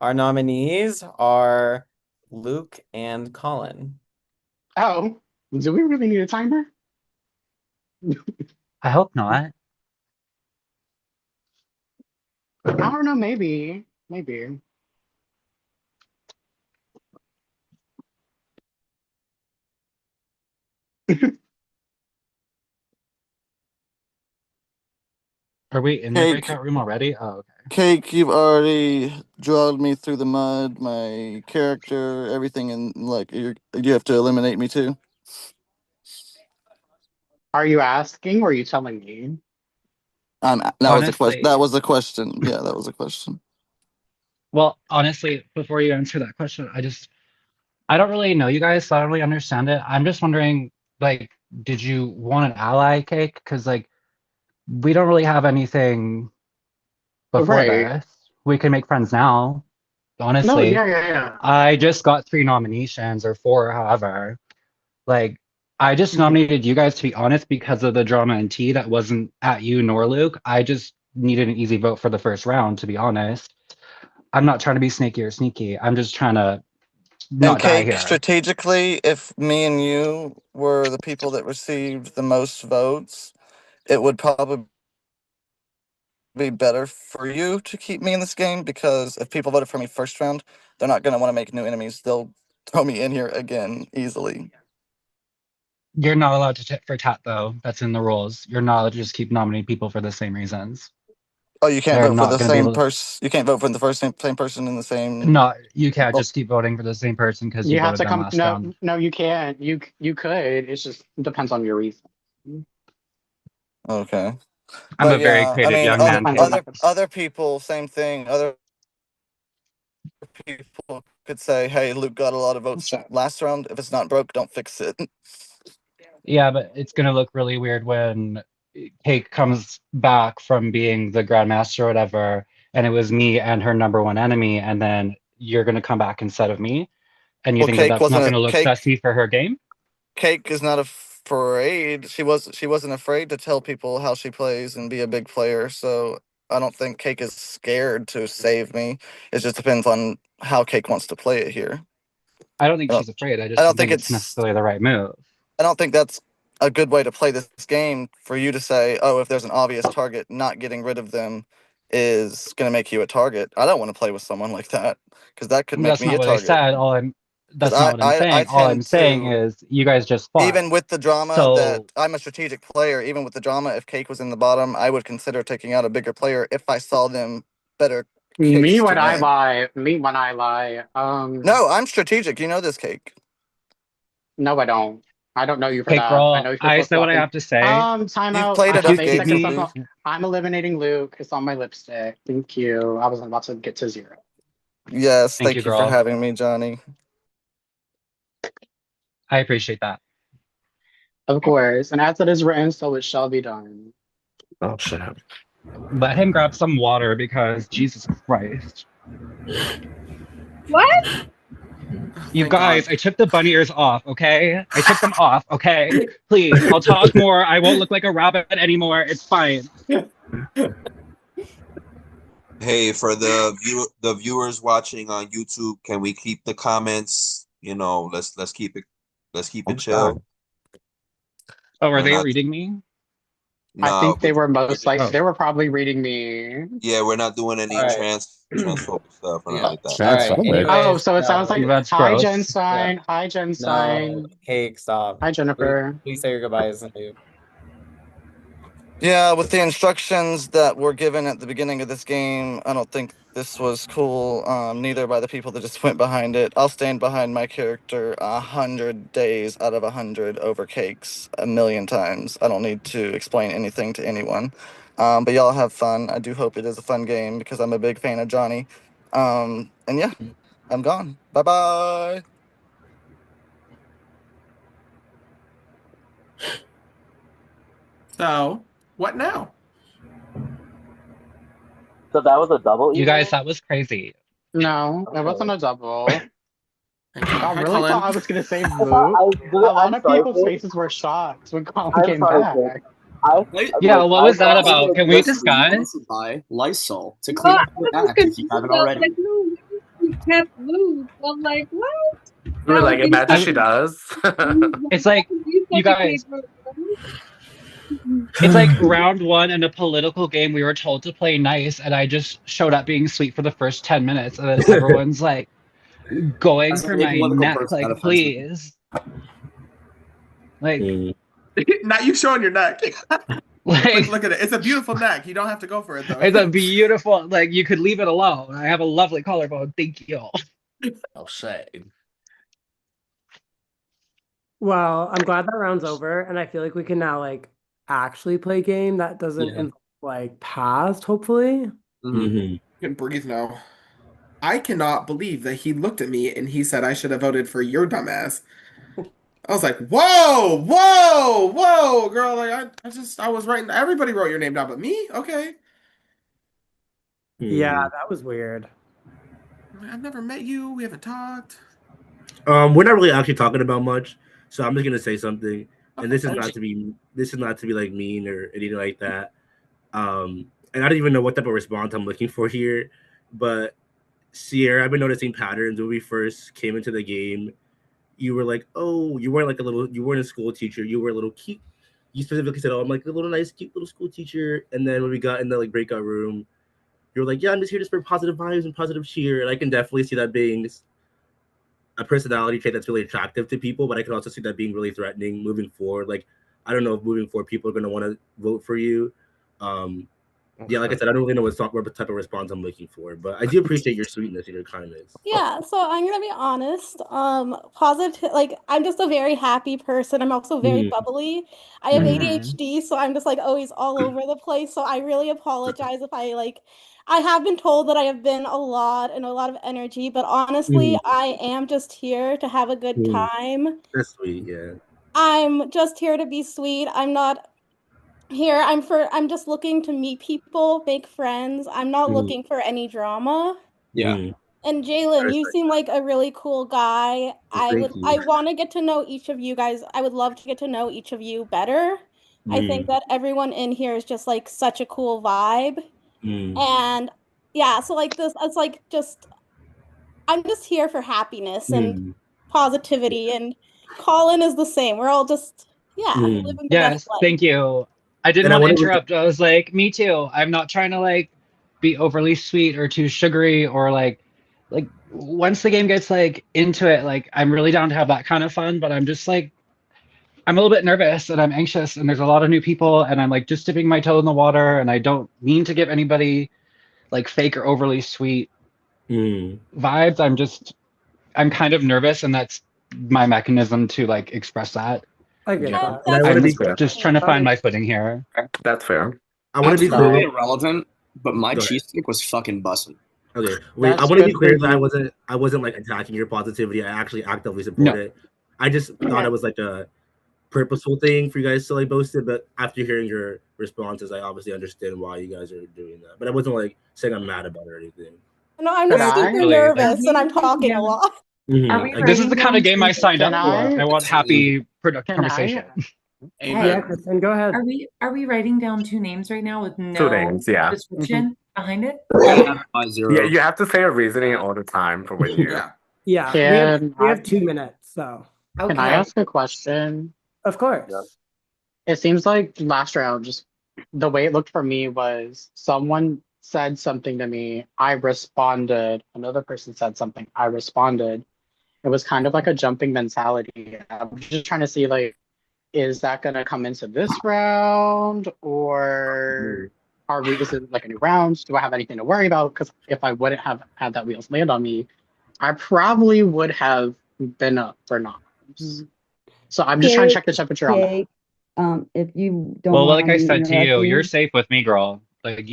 Our nominees are Luke and Colin. Oh, do we really need a timer? I hope not. I don't know, maybe. Maybe. Are we in the Cake, breakout room already? Oh, okay. Cake, you've already dragged me through the mud, my character, everything, and like you have to eliminate me too. Are you asking or are you telling me? That was a question. Honestly, That was a question. Yeah, that was a question. well, honestly, before you answer that question, I don't really know you guys, so I don't really understand it. I'm just wondering, like, did you want an ally, Cake? Because like we don't really have anything before Right. this. We can make friends now. No, Honestly, yeah. I just got 3 nominations or 4, however. Like, I just nominated you guys to be honest because of the drama and tea that wasn't at you nor Luke. I just needed an easy vote for the first round, to be honest. I'm not trying to be snaky or sneaky. I'm just trying to And not die Cake, here. strategically, if me and you were the people that received the most votes, it would probably be better for you to keep me in this game, because if people voted for me first round, they're not going to want to make new enemies. They'll throw me in here again easily. You're not allowed to tit for tat, though. That's in the rules. You're not allowed to just keep nominating people for the same reasons. Oh, you can't They're vote for not the going to be same able to. person. You can't vote for the same person in the same. No, you can't Oh, just keep voting for the same person because you You have voted to them come. last No, round. no, you can't. You could. It's just depends on your reason. okay. I'm a But very yeah, I creative mean, young man, Cake. other people, same thing. Other people could say, "Hey, Luke got a lot of votes last round. If it's not broke, don't fix it." Yeah, but it's gonna look really weird when Cake comes back from being the Grandmaster or whatever, and it was me and her number one enemy, and then you're gonna come back instead of me, and you Well, think that Cake that's not wasn't gonna a look Cake. sussy for her game? Cake is not afraid. She wasn't afraid to tell people how she plays and be a big player. So I don't think Cake is scared to save me. It just depends on how Cake wants to play it here. I don't think I don't, she's afraid. I I just don't don't think think it's it's. necessarily the right move. I don't think that's a good way to play this game for you to say, "Oh, if there's an obvious target, not getting rid of them is going to make you a target." I don't want to play with someone like that, because that could make That's me not a what I target. said. Because That's not what I'm I saying. All I'm tend saying to, is you guys just fought. even with the drama that So I'm a strategic player, even with the drama, if Cake was in the bottom, I would consider taking out a bigger player if I saw them better Me case to when I win. lie. Me when I lie. No, I'm strategic. You know this, Cake. No, I don't. I don't know you for Cake that. I Girl, know you for I flip say what I flopping. have to say. Time You've out. played I If enough you have 8 keep games, seconds me, left. please. I'm eliminating Luke. It's on my lipstick. Thank you. I was about to get to 0. Yes, thank you, thank you for girl. having me, Johnny. I appreciate that. Of course. And as it is written, so it shall be done. Oh, shut up. Let him grab some water because Jesus Christ. What? You Thank God. guys, I took the bunny ears off, okay? I took them off, okay? Please, I'll talk more. I won't look like a rabbit anymore. It's fine. Hey, for the viewers watching on YouTube, can we keep the comments? Let's keep it chill. Oh, are We're they not reading me? I no, think they were most like Oh. they were probably reading me. yeah, we're not doing any All right. transphobic stuff or nothing Yeah. like that. All right. Transphobic. Oh, Anyways, so it sounds like That's hi gross. Jen yeah. Sign. Hi Jen No, Sign. Cake, stop. Hi Jennifer. Please say your goodbyes and leave. Yeah, with the instructions that were given at the beginning of this game, I don't think this was cool. Neither by the people that just went behind it. I'll stand behind my character 100 days out of 100 over Cakes a million times. I don't need to explain anything to anyone. But y'all have fun. I do hope it is a fun game because I'm a big fan of Johnny. And yeah, I'm gone. Bye bye. So, what now? So that was a double You guys, evil? that was crazy. No, it wasn't Okay. a double. Thank you. I Hi, really thought Colin. I was gonna say I thought Luke. A lot I'm of sorry, people's kid. faces were shocked when Colin I'm came sorry, kid. back. I Yeah, what I was that thought Also, about? Can we yesterday you discuss? also buy Lysol to No, clean I up your was act if you confused. haven't I was already. like, no, we kept Luke. I'm like, what? We were That was like, being imagine I, she does. it's like, you you said the guys, paper. it's like round one in a political game. We were told to play nice, and I just showed up being sweet for the first 10 minutes, and then everyone's like going As for an my apolitical neck, person, that like, offends me. please. Like, Mm. Not you showing your neck. like, Look at it. It's a beautiful neck. You don't have to go for it though. it's a beautiful, like, you could leave it alone. I have a lovely collarbone. Thank you. Oh, shit. Well, I'm glad that round's over, and I feel like we can now like actually play a game that doesn't Yeah. involve like past, hopefully. Mm-hmm. You can breathe now. I cannot believe that he looked at me and he said I should have voted for your dumbass. I was like, whoa, whoa, whoa, girl. Like I was writing. Everybody wrote your name down, but me. Okay. Yeah, that was weird. I've never met you. We haven't talked. We're not really actually talking about much, so I'm just gonna say something. And Okay. this is not to be like mean or anything like that. and I don't even know what type of response I'm looking for here, but Sierra, I've been noticing patterns when we first came into the game. You were like, oh, you weren't a school teacher, you were a little cute. You specifically said, oh, I'm like a little nice, cute little school teacher. And then when we got in the like breakout room, you were like, yeah, I'm just here to spread positive vibes and positive cheer. And I can definitely see that being a personality trait that's really attractive to people, but I can also see that being really threatening moving forward. Like, I don't know if moving forward people are going to want to vote for you. Yeah, like I said, I don't really know what type of response I'm looking for, but I do appreciate your sweetness and your kindness. Yeah, so I'm gonna be honest. Positive, like I'm just a very happy person. I'm also very Mm. bubbly. I have Mhm. ADHD, so I'm just like always all over the place. So I really apologize if I have been told that I have been a lot and a lot of energy, but honestly, Mm. I am just here to have a good Mm. time. That's sweet, yeah. I'm just here to be sweet. I'm not here. I'm just looking to meet people, make friends. I'm not Mm. looking for any drama. Yeah. Mm. And Jalen, you seem like a really cool guy. Thank you. I want to get to know each of you guys. I would love to get to know each of you better. I think Mm. that everyone in here is just like such a cool vibe. Mm. And yeah, so like this, it's like just I'm just here for happiness and Mm. positivity. And Colin is the same. We're all just Mm. living the best Yes, life. thank you. I didn't And I want to wanted to interrupt. I was like, me too. I'm not trying to like be overly sweet or too sugary or like once the game gets like into it, like I'm really down to have that kind of fun, but I'm just like I'm a little bit nervous and I'm anxious and there's a lot of new people and I'm like just dipping my toe in the water and I don't mean to give anybody like fake or overly sweet Mm. vibes. I'm kind of nervous and that's my mechanism to like express that. I get Yeah. that. And I want to I'm be just trying to find my footing here. That's fair. I want to be Absolutely clear. irrelevant, but my Go ahead. cheese stick was fucking busting. Okay, wait. I That's want to be good for clear that you. I wasn't like attacking your positivity. I actually actively support No. it. I just thought it was like a purposeful thing for you guys to like boast it. But after hearing your responses, I obviously understand why you guys are doing that. But I wasn't like saying I'm mad about it or anything. No, I'm Can just super I? Really, like, nervous and I'm talking a lot. Are we like this is the writing kind of down game I signed Can up for. I I? want happy, productive Can conversation. I? Yeah, Amen. Kristen, go ahead. Are we writing down two names right now with Two no names, yeah. description behind it? Yeah, you have to say a reasoning all the time for when you. Yeah. Yeah, Can we I, have 2 minutes, so can I Okay. ask a question? of course. It seems like last round, just the way it looked for me was someone said something to me, I responded. Another person said something, I responded. It was kind of like a jumping mentality. I'm just trying to see like, is that gonna come into this round or is it like a new round? Do I have anything to worry about? Because if I wouldn't have had that wheels land on me, I probably would have been up for noms. So I'm just trying to check the temperature on that. Cake, if you don't Well, like mind I me said to you, you're interrupting, safe with me, girl. Like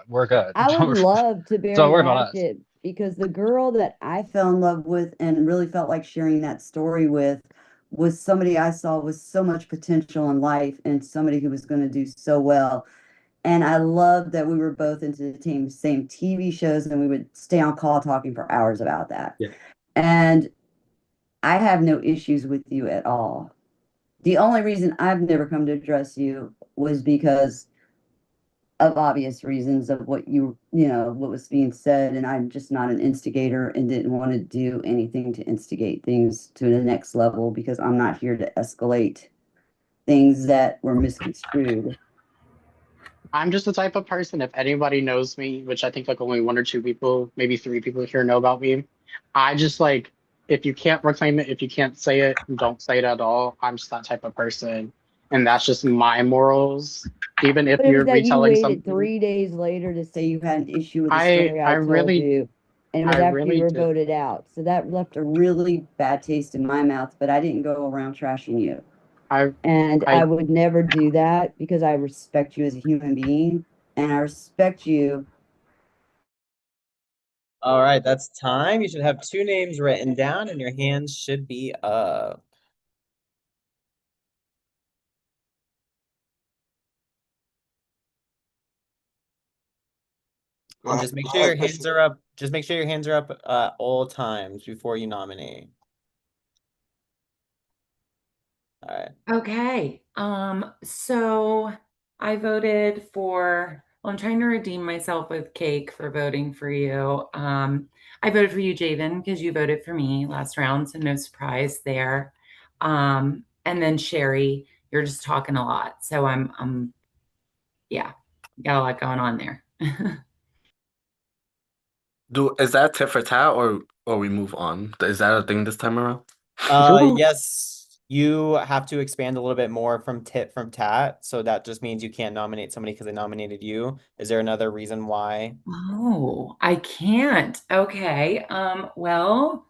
we're good. I would love to Don't Barry worry about Match us. it because the girl that I fell in love with and really felt like sharing that story with was somebody I saw with so much potential in life and somebody who was going to do so well. And I loved that we were both into the same TV shows and we would stay on call talking for hours about that. Yeah. And I have no issues with you at all. The only reason I've never come to address you was because of obvious reasons of what what was being said, and I'm just not an instigator and didn't want to do anything to instigate things to the next level because I'm not here to escalate things that were misconstrued. I'm just the type of person, if anybody knows me, which I think like only one or two people, maybe three people here know about me, I just like, if you can't reclaim it, if you can't say it, don't say it at all. I'm just that type of person. And that's just my morals. Even if But it was you're that you retelling waited something, 3 days later to say you had an issue with the story I I told really, you, and it was I after you really were did. voted out. So that left a really bad taste in my mouth, but I didn't go around trashing you. And I I would never do that because I respect you as a human being and I respect you. All right, that's time. You should have two names written down and your hands should be up. And just make sure your hands are up. Just make sure your hands are up at all times before you nominate. All right. Okay. So I voted for Well, I'm trying to redeem myself with Cake for voting for you. I voted for you, Javen, because you voted for me last round, so no surprise there. And then Sherry, you're just talking a lot, so yeah, got a lot going on there. Is that tit for tat or we move on? Is that a thing this time around? Yes, you have to expand a little bit more from tit from tat. So that just means you can't nominate somebody because they nominated you. Is there another reason why? Oh, I can't. Okay. Well,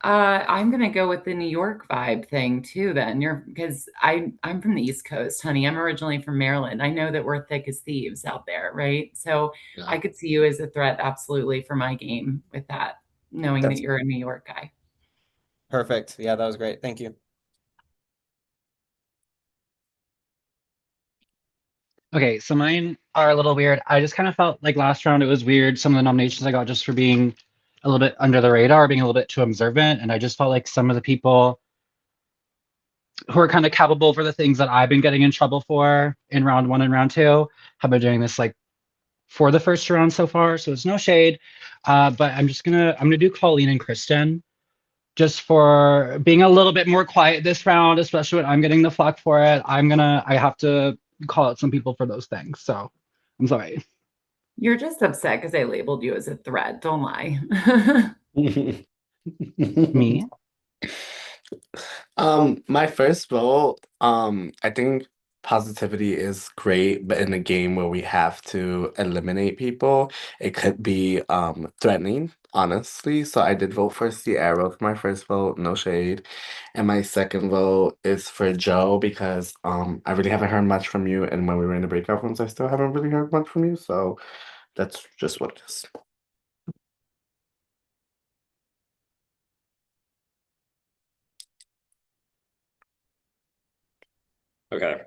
I'm gonna go with the New York vibe thing too then. Because I'm from the East Coast, honey. I'm originally from Maryland. I know that we're thick as thieves out there, right? So Yeah. I could see you as a threat absolutely for my game with that, knowing that That's you're a New York guy. perfect. Yeah, that was great. Thank you. Okay, so mine are a little weird. I just kind of felt like last round it was weird. Some of the nominations I got just for being a little bit under the radar, being a little bit too observant. And I just felt like some of the people who are kind of capable for the things that I've been getting in trouble for in round one and round two have been doing this like for the first round so far. So it's no shade. But I'm gonna do Colleen and Kristen just for being a little bit more quiet this round, especially when I'm getting the flack for it. I have to call out some people for those things. So I'm sorry. You're just upset because I labeled you as a threat. Don't lie. Me? My first vote, I think positivity is great, but in a game where we have to eliminate people, it could be threatening, honestly. So I did vote for Sierra for my first vote, no shade. And my second vote is for Joe because I really haven't heard much from you, and when we were in the breakout rooms, I still haven't really heard much from you. So that's just what it is. Okay.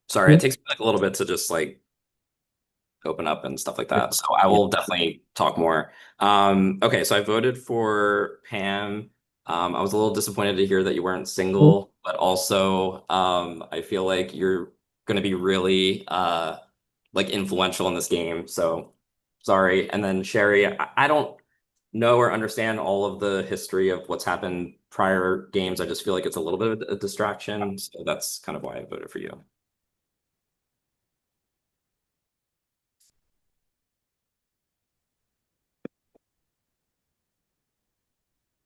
Sorry, it takes me like a little bit to just like open up and stuff like that. So I will definitely talk more. Okay, so I voted for Pam. I was a little disappointed to hear that you weren't single, but also I feel like you're going to be really like influential in this game. So sorry. And then Sherry, I don't know or understand all of the history of what's happened prior games. I just feel like it's a little bit of a distraction. So that's kind of why I voted for you.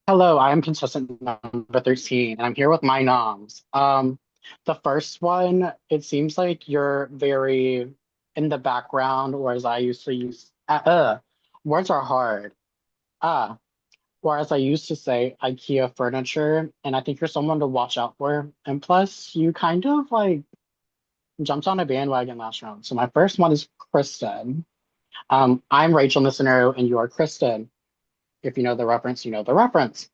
Hello, I am contestant number 13, and I'm here with my noms. The first one, it seems like you're very in the background, or as I used to use, words are hard. Ah, or as I used to say, IKEA furniture, and I think you're someone to watch out for. And plus, you kind of like jumped on a bandwagon last round. So my first one is Kristen. I'm Rachel in the scenario, and you are Kristen. If you know the reference, you know the reference.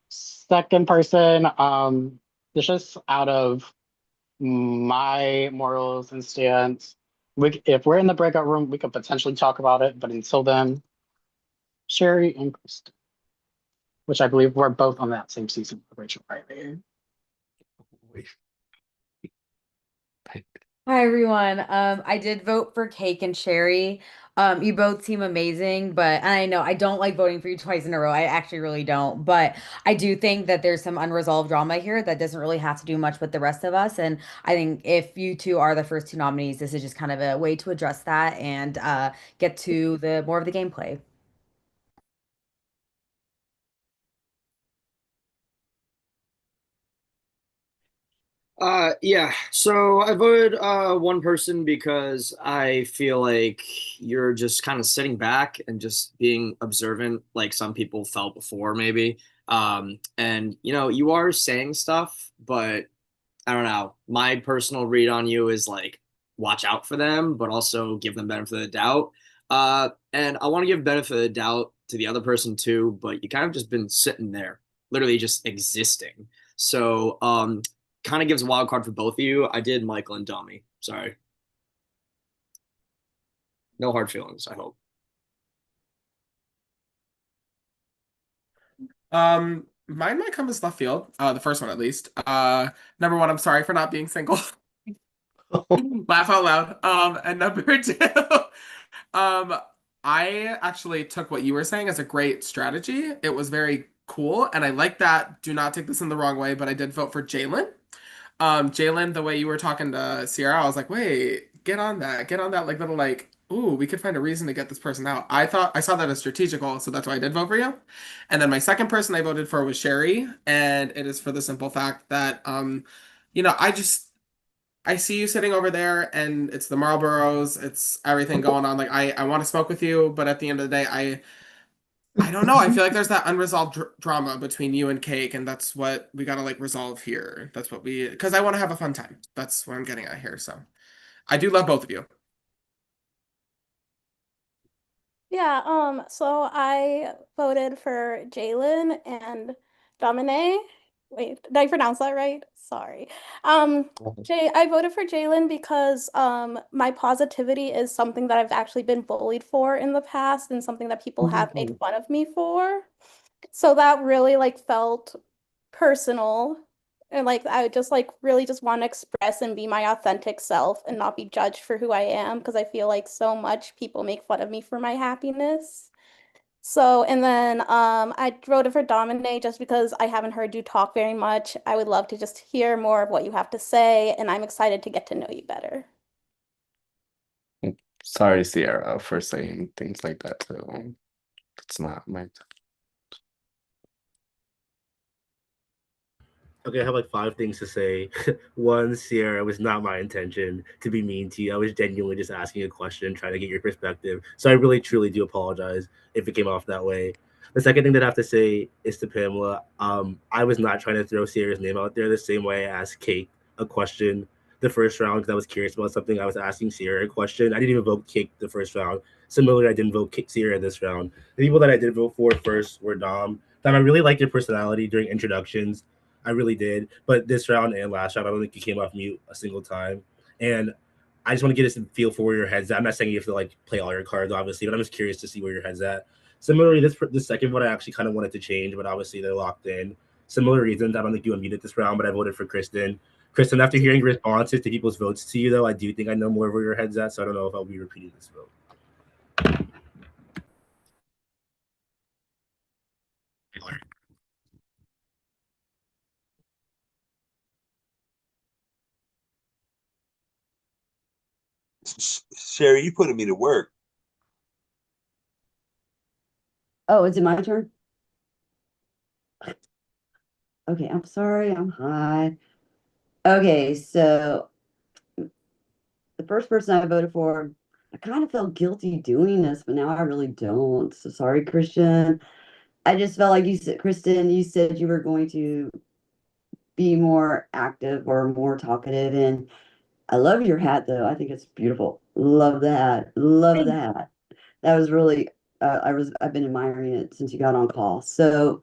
Second person, it's just out of my morals and stance. If we're in the breakout room, we could potentially talk about it, but until then, Sherry and Kristen, which I believe we're both on that same season of Rachel Riley. Hi everyone. I did vote for Cake and Sherry. You both seem amazing, but and I know I don't like voting for you twice in a row. I actually really don't. But I do think that there's some unresolved drama here that doesn't really have to do much with the rest of us. And I think if you two are the first two nominees, this is just kind of a way to address that and get to the more of the gameplay. Yeah. So I voted one person because I feel like you're just kind of sitting back and just being observant, like some people felt before, maybe. And you know, you are saying stuff, but I don't know. My personal read on you is like watch out for them, but also give them benefit of the doubt. And I want to give benefit of the doubt to the other person too, but you kind of just been sitting there, literally just existing. So kind of gives a wild card for both of you. I did Michael and Dummy. Sorry. No hard feelings, I hope. Mine might come as left field. The first one at least. Number one, I'm sorry for not being single. Laugh out loud. And number two, um, I actually took what you were saying as a great strategy. It was very cool, and I like that. Do not take this in the wrong way, but I did vote for Jalen. Jalen, the way you were talking to Sierra, I was like, wait, get on that, like little like, ooh, we could find a reason to get this person out. I saw that as strategical, so that's why I did vote for you. And then my second person I voted for was Sherry, and it is for the simple fact that, I see you sitting over there, and it's the Marlboros, it's everything going on. Like I want to smoke with you, but at the end of the day, I don't know. I feel like there's that unresolved drama between you and Cake, and that's what we gotta like resolve here. That's what because I want to have a fun time. That's what I'm getting at here. So I do love both of you. Yeah, so I voted for Jalen and Domine. Wait, did I pronounce that right? Sorry. I voted for Jalen because my positivity is something that I've actually been bullied for in the past and something that people have made fun of me for. So that really like felt personal. And like I just like really just want to express and be my authentic self and not be judged for who I am because I feel like so much people make fun of me for my happiness. So, and then I voted for Dominic just because I haven't heard you talk very much. I would love to just hear more of what you have to say, and I'm excited to get to know you better. Sorry, Sierra, for saying things like that too. It's not my. Okay, I have like 5 things to say. One, Sierra, it was not my intention to be mean to you. I was genuinely just asking a question, trying to get your perspective. So I really, truly do apologize if it came off that way. The second thing that I have to say is to Pamela. I was not trying to throw Sierra's name out there the same way I asked Kate a question the first round because I was curious about something. I was asking Sierra a question. I didn't even vote Kate the first round. Similarly, I didn't vote Sierra this round. The people that I did vote for first were Dom. Dom, I really liked your personality during introductions. I really did. But this round and last round, I don't think you came off mute a single time. And I just want to get a feel for where your head's at. I'm not saying you have to like play all your cards, obviously, but I'm just curious to see where your head's at. Similarly, this second one I actually kind of wanted to change, but obviously they're locked in. Similar reasons. I don't think you unmuted this round, but I voted for Kristen. Kristen, after hearing responses to people's votes to you, though, I do think I know more where your head's at, so I don't know if I'll be repeating this vote. Sherry, you putting me to work. Oh, is it my turn? Okay, I'm sorry, I'm high. Okay, so the first person I voted for, I kind of felt guilty doing this, but now I really don't. So sorry, Christian. I just felt like you said, Kristen, you said you were going to be more active or more talkative. And I love your hat, though. I think it's beautiful. Love the hat. Love the hat. That was really, I've been admiring it since you got on call. So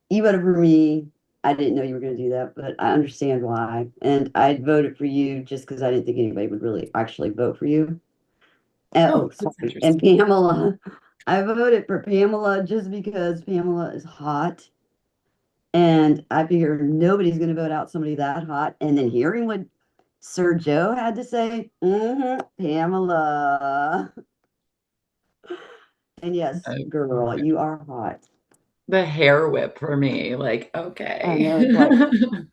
you voted for me. I didn't know you were going to do that, but I understand why. And I voted for you just because I didn't think anybody would really actually vote for you. Oh, sorry. And Pamela, I voted for Pamela just because Pamela is hot. And I figure nobody's going to vote out somebody that hot. And then hearing what Sir Joe had to say, Pamela. And yes, girl, you are hot. The hair whip for me, like, okay. I know it's like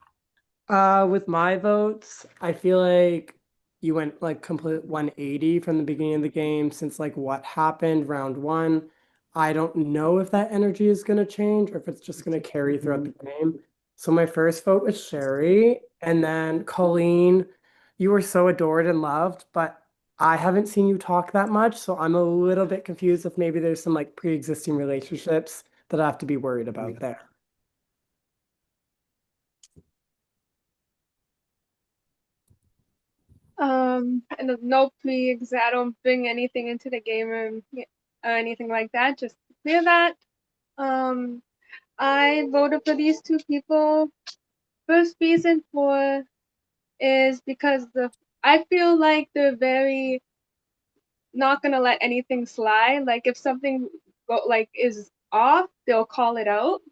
With my votes, I feel like you went like complete 180 from the beginning of the game since like what happened round one. I don't know if that energy is going to change or if it's just going to carry throughout the game. So my first vote was Sherry, and then Colleen, you were so adored and loved, but I haven't seen you talk that much, so I'm a little bit confused if maybe there's some like pre-existing relationships that I have to be worried about there. And no, please, I don't bring anything into the game or anything like that. Just to clear that. I voted for these two people. First reason for is because I feel like they're very not gonna let anything slide. Like if something is off, they'll call it out,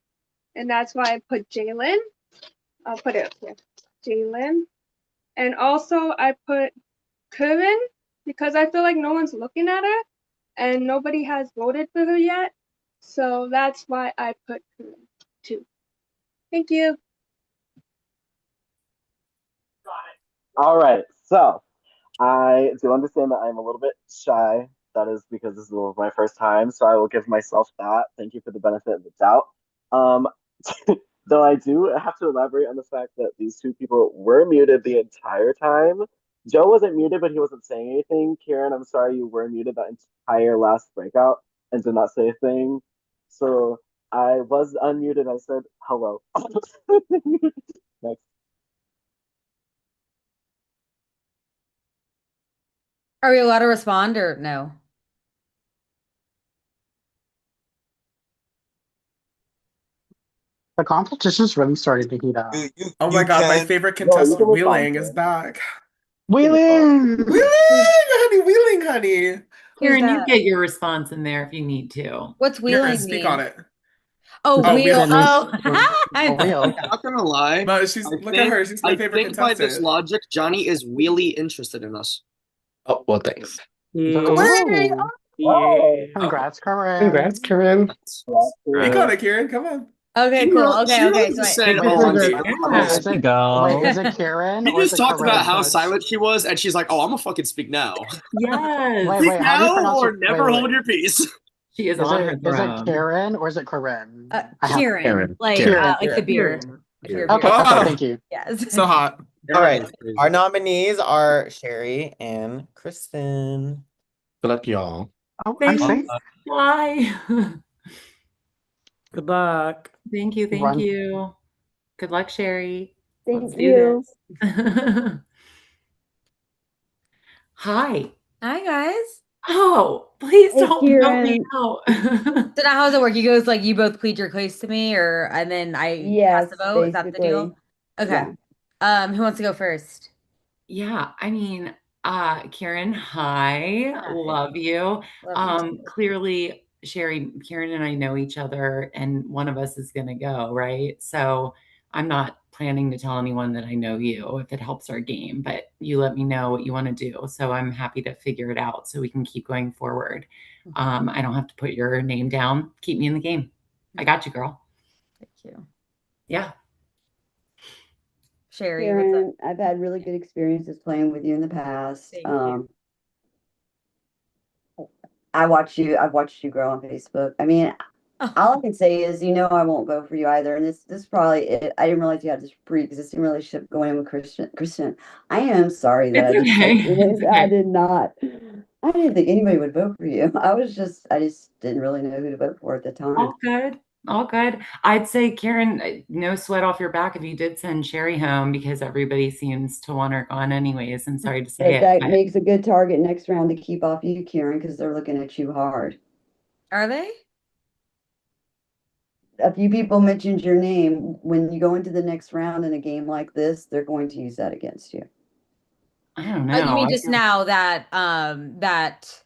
and that's why I put Jalen. I'll put it up here, Jalen. And also I put Kevin because I feel like no one's looking at her and nobody has voted for her yet. So that's why I put Kevin too. Thank you. All right, so I do understand that I'm a little bit shy. That is because this is my first time, so I will give myself that. Thank you for the benefit of the doubt. Um, though I do have to elaborate on the fact that these two people were muted the entire time. Joe wasn't muted, but he wasn't saying anything. Kieran, I'm sorry you were muted that entire last breakout and did not say a thing. So I was unmuted. I said hello. Next. Are we allowed to respond or no? The competition's really starting to heat up. Oh my God, my favorite contestant, Wheeling, is back. Wheeling! Wheeling, honey, Wheeling, honey. Kieran, you get your response in there if you need to. What's Kieran, wheeling speak mean? on it. Oh, Oh, wheel. wheel. Oh, I'm not gonna lie. But she's look at her. She's my favorite I think by this contestant. logic, Johnny is really interested in us. Oh, well, thanks. Ooh. Oh. Congrats, Corinne. Congrats, Kieran. Speak on it, Kieran. Come on. Okay, cool. Okay. So said, wait, "Oh, I'm Is silent." it Kieran? He or is just it talked about Corinne? how silent she was, and she's like, "Oh, I'm gonna fucking speak now." Yes. Speak how do you now pronounce or it? never hold your peace. She is Is on it, her is throne. it Karen or is it Corinne? Kieran, like Kieran. like the beer. Okay, Beer. okay, thank you. Yes. So hot. All right. Our nominees are Sherry and Kristen. Good luck, y'all. Oh, Thanks. Bye. Good luck. Thank you. Thank Run. you. Good luck, Sherry. Let's Thank do you. this. Hi. Hi guys. Oh, please Hey, don't vote me Kieran. out. So now how does it work? You guys like you both plead your case to me, or and then I Yes, cast a vote. Is that the deal? basically. Okay. Yeah. Who wants to go first? Yeah, I mean, Kieran, hi. Love you. Love you too. Clearly, Sherry, Kieran and I know each other, and one of us is gonna go, right? So I'm not planning to tell anyone that I know you if it helps our game, but you let me know what you want to do. So I'm happy to figure it out so we can keep going forward. I don't have to put your name down. Keep me in the game. I got you, girl. Thank you. Yeah. Sherry, what's up? Karen, I've had really good experiences playing with you in the past. Thank you. I've watched you grow on Facebook. I mean, all I can say is, I won't vote for you either. And this is probably it. I didn't realize you had this pre-existing relationship going on with Christian. I am sorry that It's I just okay. it. It's I okay. did not. I didn't think anybody would vote for you. I just didn't really know who to vote for at the time. All good. All good. I'd say, Karen, no sweat off your back if you did send Sherry home because everybody seems to want her gone anyways. I'm sorry to say But it. that but- makes a good target next round to keep off you, Karen, because they're looking at you hard. Are they? A few people mentioned your name. When you go into the next round in a game like this, they're going to use that against you. I don't You know. mean I just feel- now that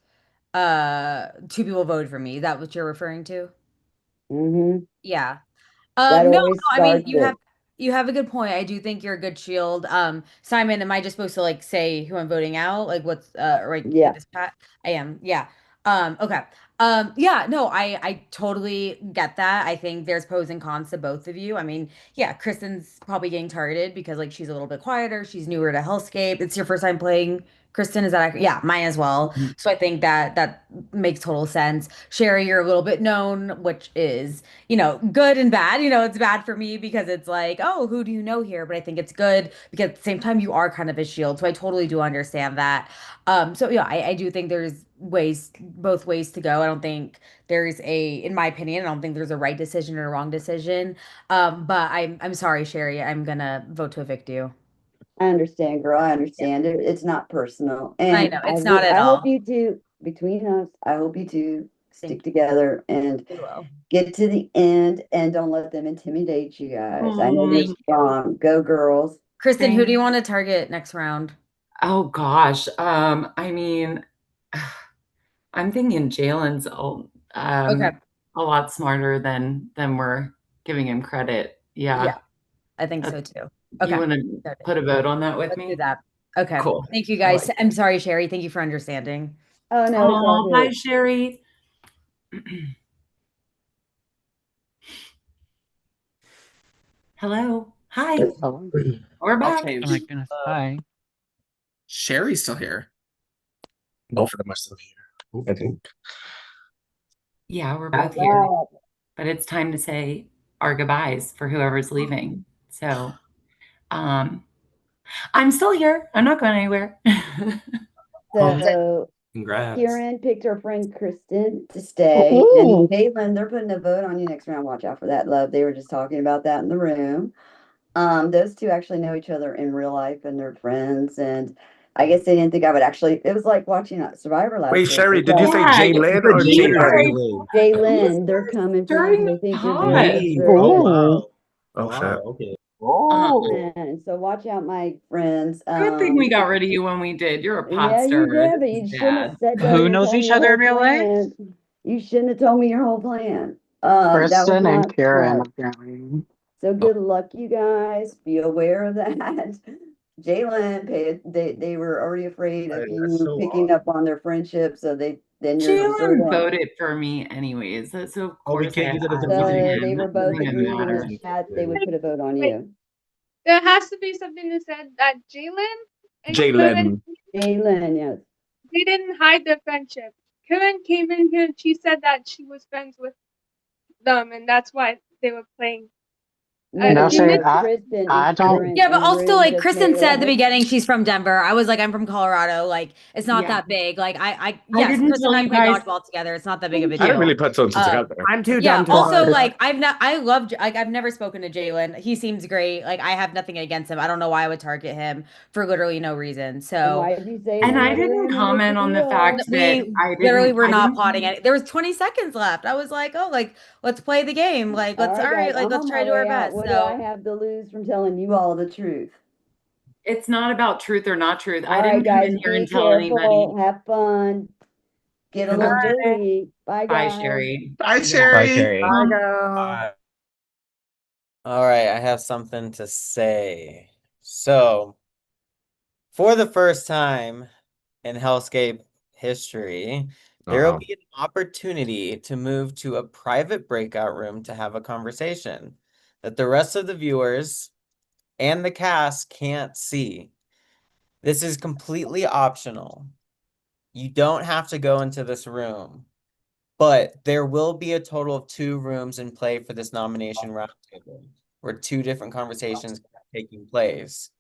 two people voted for me? Is that what you're referring to? Mm-hmm. Yeah. That No, always I mean starts it. you have a good point. I do think you're a good shield. Simon, am I just supposed to like say who I'm voting out? Like what's right Yeah. this pat? I am. Yeah. Okay. Yeah, no, I totally get that. I think there's pros and cons to both of you. I mean, yeah, Kristen's probably getting targeted because like she's a little bit quieter. She's newer to Hellscape. It's your first time playing. Kristen, is that accurate? Yeah, mine as well. So I think that makes total sense. Sherry, you're a little bit known, which is, good and bad. It's bad for me because it's like, oh, who do you know here? But I think it's good because at the same time, you are kind of a shield. So I totally do understand that. So yeah, I do think there's both ways to go. I don't think there's in my opinion, I don't think there's a right decision or a wrong decision. But I'm sorry, Sherry, I'm gonna vote to evict you. I understand, girl. I understand. It's not personal. I And know it's not at I hope all. you two, between us, I hope you two Thank stick together and We will. get to the end and don't let them intimidate you guys. I know you're Thank you. strong. Go, girls. Kristen, who do you want to target next round? Oh gosh. I mean, I'm thinking Jalen's Okay. a lot smarter than we're giving him credit. Yeah. Yeah, I think so too. Okay. You want to put a vote on that with Let's me? do that. Okay. Cool. Thank you guys. I'm sorry, Sherry. Thank you for understanding. Oh no, it's all Oh, bye, good. Sherry. Hello. Hi. We're I'll back. change. Oh my goodness. Hi. Sherry's still here. Both of them are still here, I think. Yeah, we're both here. But it's time to say our goodbyes for whoever's leaving. So, I'm still here. I'm not going anywhere. So Congrats. Kieran picked her friend Kristen to stay. Ooh. And Caitlin, they're putting a vote on you next round. Watch out for that, love. They were just talking about that in the room. Those two actually know each other in real life and they're friends. And I guess they didn't think I would actually. It was like watching Survivor last Wait, week. Sherry, It's did you like, say Yeah, Jay you Lynn said or Jay Jay Lynn. Jalen, they're coming for you. During They the think you're pod. doing this Oh right. wow. Oh, Wow. shit. Okay. And so watch out, my friends. Good thing we got rid of you when we did. You're a Yeah, you podster. did, but This you is shouldn't have bad. said that Who and knows told me each your other whole in real life? plan. You shouldn't have told me your whole plan. That was Kristen not and Karen, smart. apparently. So good luck, you guys. Be aware of that. Jalen, they were already afraid of That's you so picking odd. up on their friendship, so then you're sort Jalen of. voted for me anyways. So of Oh, we course I can't use it as a voted reason. So him. they were That doesn't both even agreed in the matter. chat they would put a vote on Wait, you. there has to be something that said that Jalen and Jay Karen, Lynn. Jalen, yes. they didn't hide their friendship. Karen came in here and she said that she was friends with them, and that's why they were playing. No, You missed. Kristen I and don't. Karen Yeah, but in the also room like just Kristen made said at the it. beginning, she's from Denver. I was like, I'm from Colorado. Like, it's not Yeah. that big. Like, I yes, didn't Kristen tell and I you play guys. dodgeball together. It's not that big of a I didn't deal. really put two and two together. I'm too Yeah. dumb to Also, watch. like, I've never spoken to Jalen. He seems great. Like, I have nothing against him. I don't know why I would target him for literally no reason. And So why did you say And that I in the didn't room and what's comment on the deal? fact that we literally were I not didn't plotting it. There was 20 seconds left. I was like, oh, like, let's play the game. Like, All right, guys, like, I'm let's on try my to do our way out. best. What do I So, have to lose from telling you all the truth? It's not about truth or not truth. All I right, didn't come guys, in here be and tell anybody. careful. Have fun. Get a Good little night. dirty. Bye, Bye, guys. Sherry. Bye, Yeah. Sherry. Bye, Sherry. I go. All right, I have something to say. So, for the first time in HellScape history, there will Uh-oh. be an opportunity to move to a private breakout room to have a conversation that the rest of the viewers and the cast can't see. This is completely optional. You don't have to go into this room, but there will be a total of 2 rooms in play for this nomination roundtable, where 2 different conversations are taking place.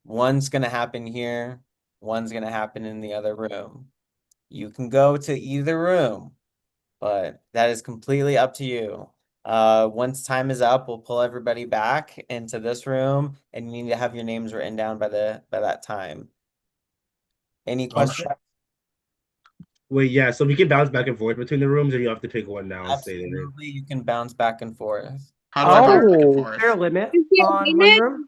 One's going to happen here, one's going to happen in the other room. You can go to either room, but that is completely up to you. Once time is up, we'll pull everybody back into this room, and you need to have your names written down by that time. Any questions? Wait, yeah. So we can bounce back and forth between the rooms, or you have to pick one now and stay there. Absolutely, you can bounce back and forth. How do I bounce back and Is forth? there a limit Is there a on one limit? room?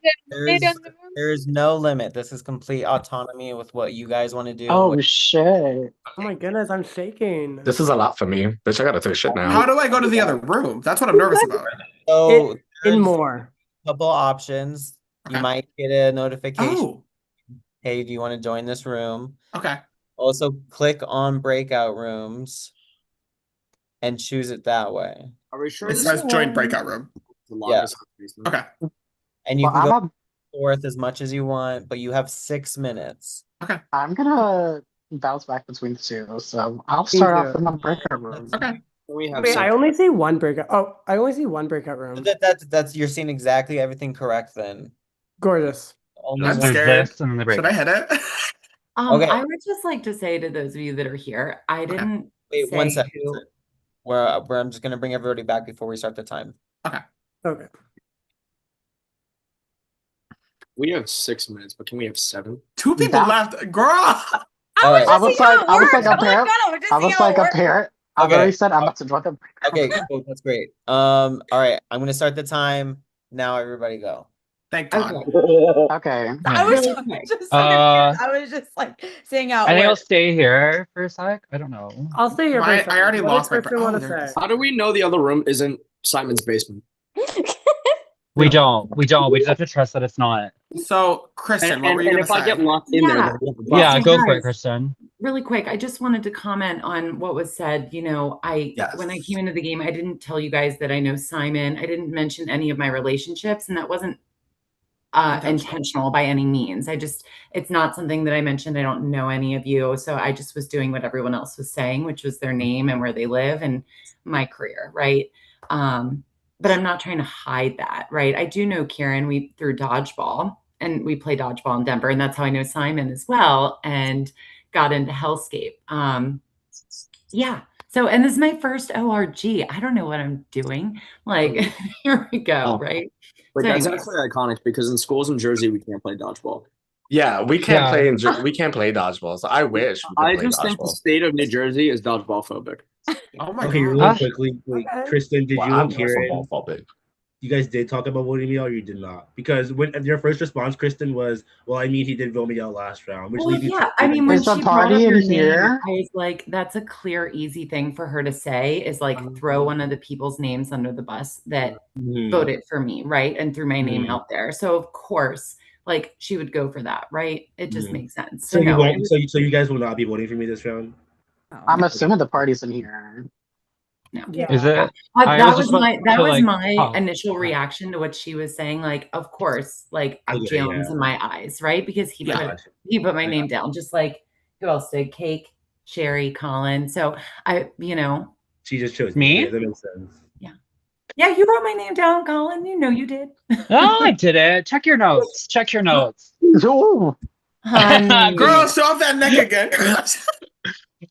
There is no limit. This is complete autonomy with what you guys want to do. Oh shit! Oh my goodness, I'm shaking. This is a lot for me. Bitch, I gotta take a shit now. How do I go to the other room? That's what I'm nervous about. So In there's more. a couple options. You Okay. might get a notification. Oh, Hey, do you want to join this room? okay. Also, click on breakout rooms and choose it that way. Are we sure It this says is join breakout room. the Yeah. longest basement? Okay. And you Well, can I'm go forth as much as you want, but you have 6 minutes. Okay. I'm gonna bounce back between the two, so I'll Me start off too. in the breakout room. Okay. We have Wait, some. I only see one breakout. Oh, I only see one breakout room. That's you're seeing exactly everything correct then. Gorgeous. Only I'm one. scared. this and then the Should I breakout. hit it? Okay. I would just like to say to those of you that are here, I didn't Wait, say 1 second. who. Where I'm just gonna bring everybody back before we start the time. Okay. Okay. We have 6 minutes, but can we have 7? 2 people left. Girl. All right. I was like a parent. I was like a parent. I've Okay. already said I'm about to join the breakout Okay, room. cool. That's great. All right. I'm gonna start the time now. Everybody go. Thank God. Okay. I was Really just quick. so confused. I was just like saying out I think I'll word. stay here for a sec. I don't know. I'll stay here for a I second. already What lost does my. Kristen Oh, want to there it say? is. How do we know the other room isn't Simon's basement? We don't. We don't. We just have to trust that it's not. So, Kristen, what were you and gonna if I say? get locked in there, Yeah. then we have a Yeah, buff. go for it, guys. Kristen. Really quick, I just wanted to comment on what was said. You know, when I came into the game, I didn't tell you guys that I know Simon. I didn't mention any of my relationships, and that wasn't intentional by any means. It's not something that I mentioned. I don't know any of you. So I just was doing what everyone else was saying, which was their name and where they live and my career, right? But I'm not trying to hide that, right? I do know Kieran. We threw dodgeball and we play dodgeball in Denver, and that's how I know Simon as well and got into HellScape. Yeah. So, and this is my first ORG. I don't know what I'm doing. Like, here we go, right? But So that's anyways. actually iconic because in schools in Jersey we can't play dodgeball. Yeah, we can't play we can't play dodgeball. So I wish we could I play just think the dodgeball. state of New Jersey is dodgeball phobic. Oh my Okay, god. really quickly, wait, Kristen, did Well, you I'm and also Kieran, homophobic. you guys did talk about voting me out, or you did not? Because when your first response, Kristen, was, "Well, I mean, he did vote me out last round," which Well, leads me yeah. to I mean, when Is the she brought up party in your name, here? I was like, that's a clear, easy thing for her to say is like throw one of the people's names under the bus that voted for me, right? And threw my name out there. So of course, like she would go for that, right? It just makes sense. So you no, won't. So you guys will not be voting for me this round. I'm assuming the party's in here. No. Is it? That was my oh, initial reation to what she was saying. Like, of course, like I get it, Jalen's yeah. in my eyes, right? Because he Yeah. put my name down, just like who else did? Cake, Sherry, Colin. So She just chose me. Yeah, that makes sense. Yeah, you wrote my name down, Colin. You know you did. No, I didn't. Check your notes. Check your notes. Honey. Girl, show off that neck again.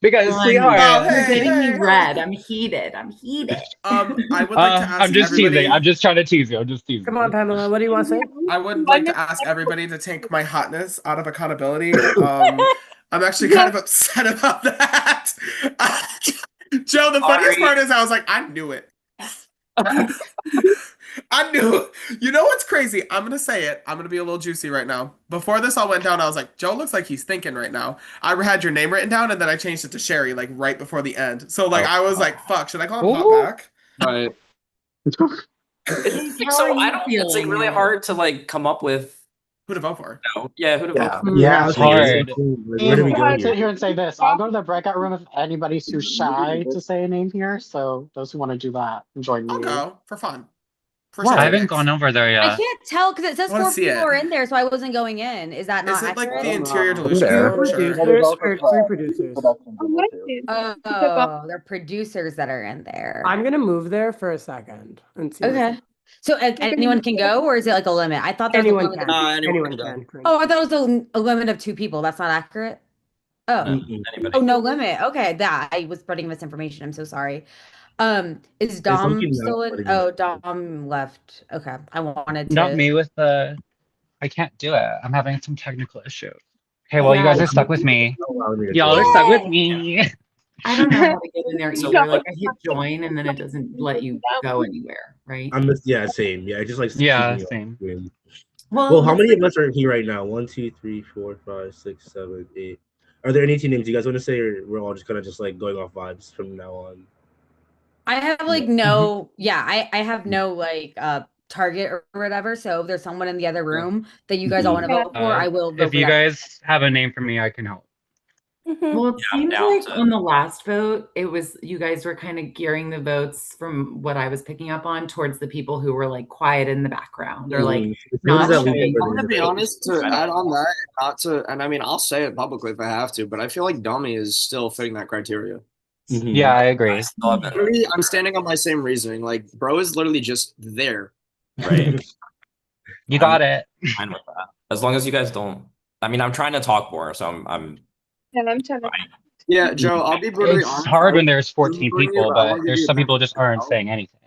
Because sweetheart. Oh, You're hey, getting me hey, red. I'm heated. I would like to ask I'm just everybody. teasing. I'm just trying to tease you. I'm just teasing. Come on, Pamela. What do you want to say? I would like to ask everybody to take my hotness out of accountability. I'm actually kind of upset about that. Joe, the funniest part is I was like, I knew it. I knew it. You know what's crazy? I'm gonna say it. I'm gonna be a little juicy right now. Before this all went down, I was like, Joe looks like he's thinking right now. I had your name written down, and then I changed it to Sherry, like right before the end. So like I was like, fuck, should I call him Hot back? Right. It's like really hard to like come up with who to vote for. Yeah, who to vote for. Yeah, it's hard. Where do we go I'll sit here? here and say this. I'll go to the breakout room if anybody's too shy to say a name here. So those who want to do that, join me. I'll go for fun. I haven't gone over there I yet. can't tell because it says Wanna 4 see people it. are in there, so I wasn't going in. Is that not Is it like accurate? the interior delusion? There zone? are Sure. producers, three producers. Oh, they're producers that are in there. I'm gonna move there for a second and see. Okay. So anyone can go, or is it like a limit? I thought there was a Anyone limit. can. Anyone can. Oh, I thought it was a limit of 2 people. That's not accurate. Oh, oh, no limit. Okay, that I was spreading misinformation. I'm so sorry. Is Dom something still else in? spreading Oh, Dom left. Okay, I wanted to. Not me with the. I can't do it. I'm having some technical issue. Okay, well, you guys are stuck with me. Y'all are stuck with me. I don't know how to get in there So either. what- Like I hit join and then it doesn't let you go anywhere, right? Yeah, same. Yeah, I just like Yeah, keeping same. it on. Well, Well, how let's many of us are here right now? 1, 2, 3, 4, 5, 6, 7, 8. Are there any team names you guys want to say, or we're all just kind of just like going off vibes from now on? I have like no, yeah, I have no like target or whatever. So if there's someone in the other room that you guys all want to vote for, I will vote If for you that. guys have a name for me, I can help. Well, it I'm seems down like to- on the last vote, it was you guys were kind of gearing the votes from what I was picking up on towards the people who were like quiet in the background or like not showing. I'm gonna be honest to add on that, not to, and I mean I'll say it publicly if I have to, but I feel like Dummy is still fitting that criteria. Yeah, I agree. Literally, I'm standing on my same reasoning. Like, bro is literally just there. Right. You got it. Fine with that. As long as you guys don't. I mean, I'm trying to talk more, so I'm And I'm trying to. Yeah, Joe, I'll be brutally It's honest. hard I when would there's 14 bring you, people, but I but wanna give there's you some a people benefit just aren't saying anything.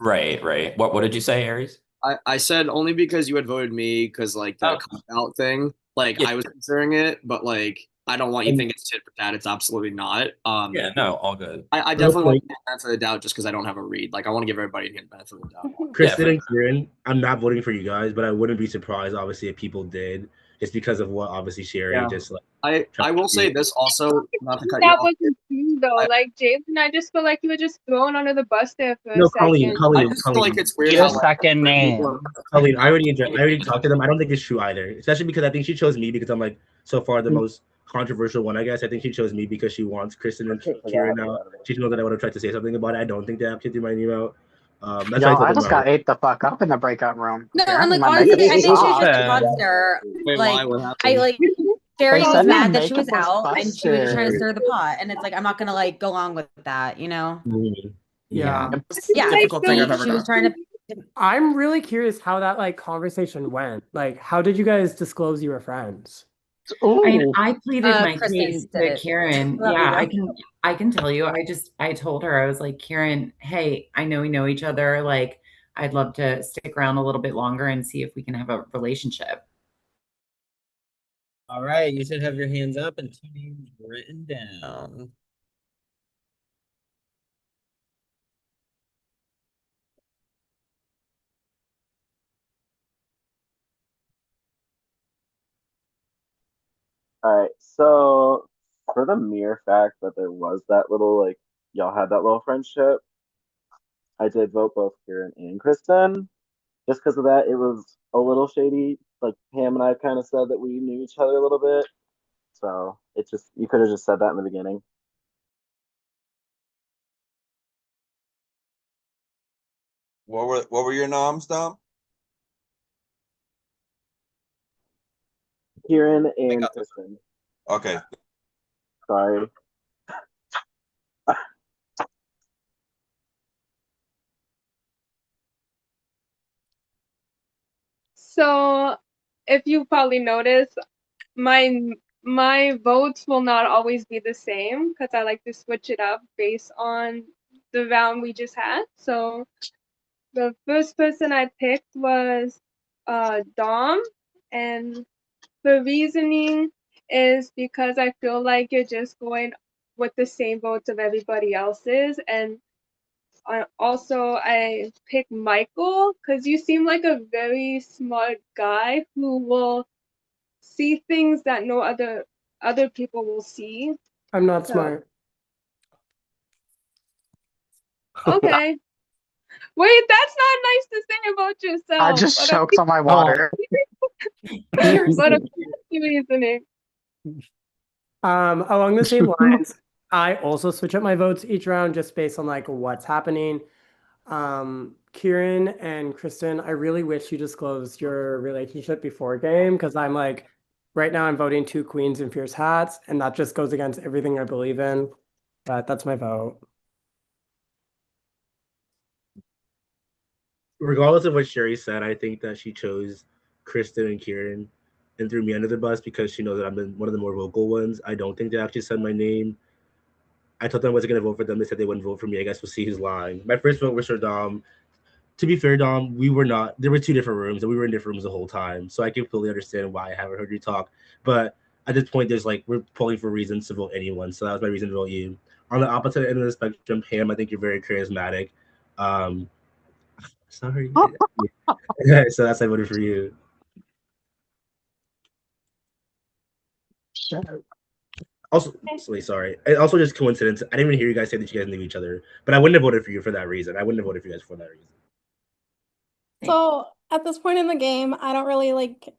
right. What did you say, Aries? I said only because you had voted me because like that cop out thing. Like I was considering it, but like I don't want you thinking it's tit for tat. It's absolutely not. Yeah, no, all good. I definitely want to get the benefit of the doubt just because I don't have a read. Like I want to give everybody the benefit of the doubt. Kristen and Kieran, I'm not voting for you guys, but I wouldn't be surprised, obviously, if people did. just because of what obviously Sherry just like. I will say this also, not to cut you That off. wasn't true though. Like Jason, I just feel like you were just thrown under the bus there for a No, second. I just feel like it's weird Need a how second name. Colleen, I already talked to them. I don't think it's true either, especially because I think she chose me because I'm like so far the most controversial one. I guess I think she chose me because she wants Kristen and Kieran now. She knows that I would have tried to say something about it. I don't think they actually threw my name out. That's why I Yo, told I them just no. got ate the fuck up in the breakout room. No, I'm Apparently like, my honestly, makeup I think she was just a sucked. fraudster. Wait, Like, why? What happened? I like Sherry They was said my mad that she makeup was was out and she was just trying to busted. stir the pot. And it's like, I'm not gonna like go along with that, you know? Yeah. Yeah. Difficult thing I've ever She was done. trying to I'm really curious how that like conversation went. Like, how did you guys disclose you were friends? I pleaded my Kristen case did to it. Karen. Love you, Yeah, though. I can tell you. I told her, I was like, Karen, hey, I know we know each other. Like, I'd love to stick around a little bit longer and see if we can have a relationship. All right, you should have your hands up and 2 names written down. All right, so for the mere fact that there was that little like y'all had that little friendship, I did vote both Kieran and Kristen. Just because of that, it was a little shady. Like Pam and I kind of said that we knew each other a little bit, so it just you could have just said that in the beginning. What were your noms, Dom? Kieran and Kristen. Okay. Sorry. So, if you probably noticed, my votes will not always be the same because I like to switch it up based on the round we just had. So, the first person I picked was Dom, and the reasoning is because I feel like you're just going with the same votes of everybody else's, and I picked Michael because you seem like a very smart guy who will see things that no other people will see. I'm not So, smart. okay. Wait, that's not nice to say about yourself. I just but choked on my water. but a reasoning. Along the same lines, I also switch up my votes each round just based on like what's happening. Kieran and Kristen, I really wish you disclosed your relationship before game because I'm like, right now I'm voting 2 queens and fierce hats, and that just goes against everything I believe in. But that's my vote. Regardless of what Sherry said, I think that she chose Kristen and Kieran and threw me under the bus because she knows that I'm one of the more vocal ones. I don't think they actually said my name. I told them I wasn't going to vote for them. They said they wouldn't vote for me. I guess we'll see who's lying. My first vote was for Dom. To be fair, Dom, we were not. There were 2 different rooms, and we were in different rooms the whole time. So I can fully understand why I haven't heard you talk. But at this point, there's like we're pulling for reasons to vote anyone. So that was my reason to vote you. On the opposite end of the spectrum, Pam, I think you're very charismatic. Sorry. So that's why I voted for you. Also, sorry. Also, just coincidence. I didn't even hear you guys say that you guys knew each other, but I wouldn't have voted for you for that reason. I wouldn't have voted for you guys for that reason. So at this point in the game, I don't really like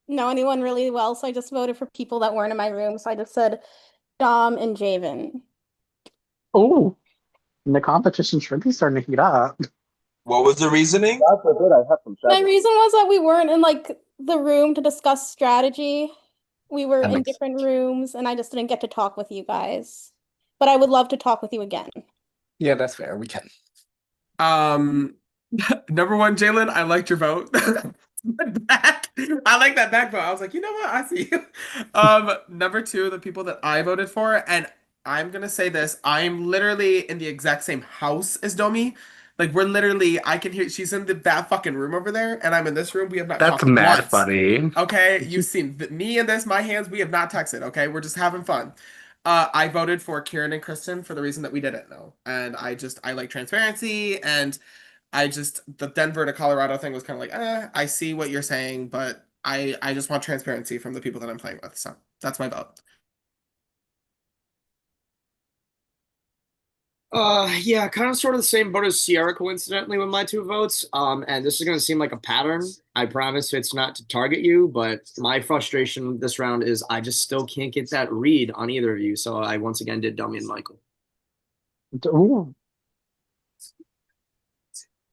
know anyone really well, so I just voted for people that weren't in my room. So I just said Dom and Javen. Oh, the competition should be starting to heat up. What was the reasoning? God forbid I have some My reason was that we weren't in like the room to discuss strategy. We were in different rooms, and I just didn't get to talk with you guys. But I would love to talk with you again. Yeah, that's fair. We can. Number one, Jalen, I liked your vote. Back. I like that back vote. I was like, you know what? I see you. Number two, the people that I voted for, and I'm gonna say this, I'm literally in the exact same house as Domi. Like we're literally, I can hear she's in that fucking room over there, and I'm in this room. We have not That's talked mad once. funny. Okay, you've seen me in this, my hands. We have not texted. Okay, we're just having fun. I voted for Kieran and Kristen for the reason that we didn't know, and I like transparency, and the Denver to Colorado thing was kind of like, I see what you're saying, but I just want transparency from the people that I'm playing with. So that's my vote. Yeah, kind of sort of the same boat as Sierra, coincidentally, with my two votes. And this is going to seem like a pattern. I promise it's not to target you, but my frustration this round is I just still can't get that read on either of you. So I once again did Dummy and Michael. Ooh.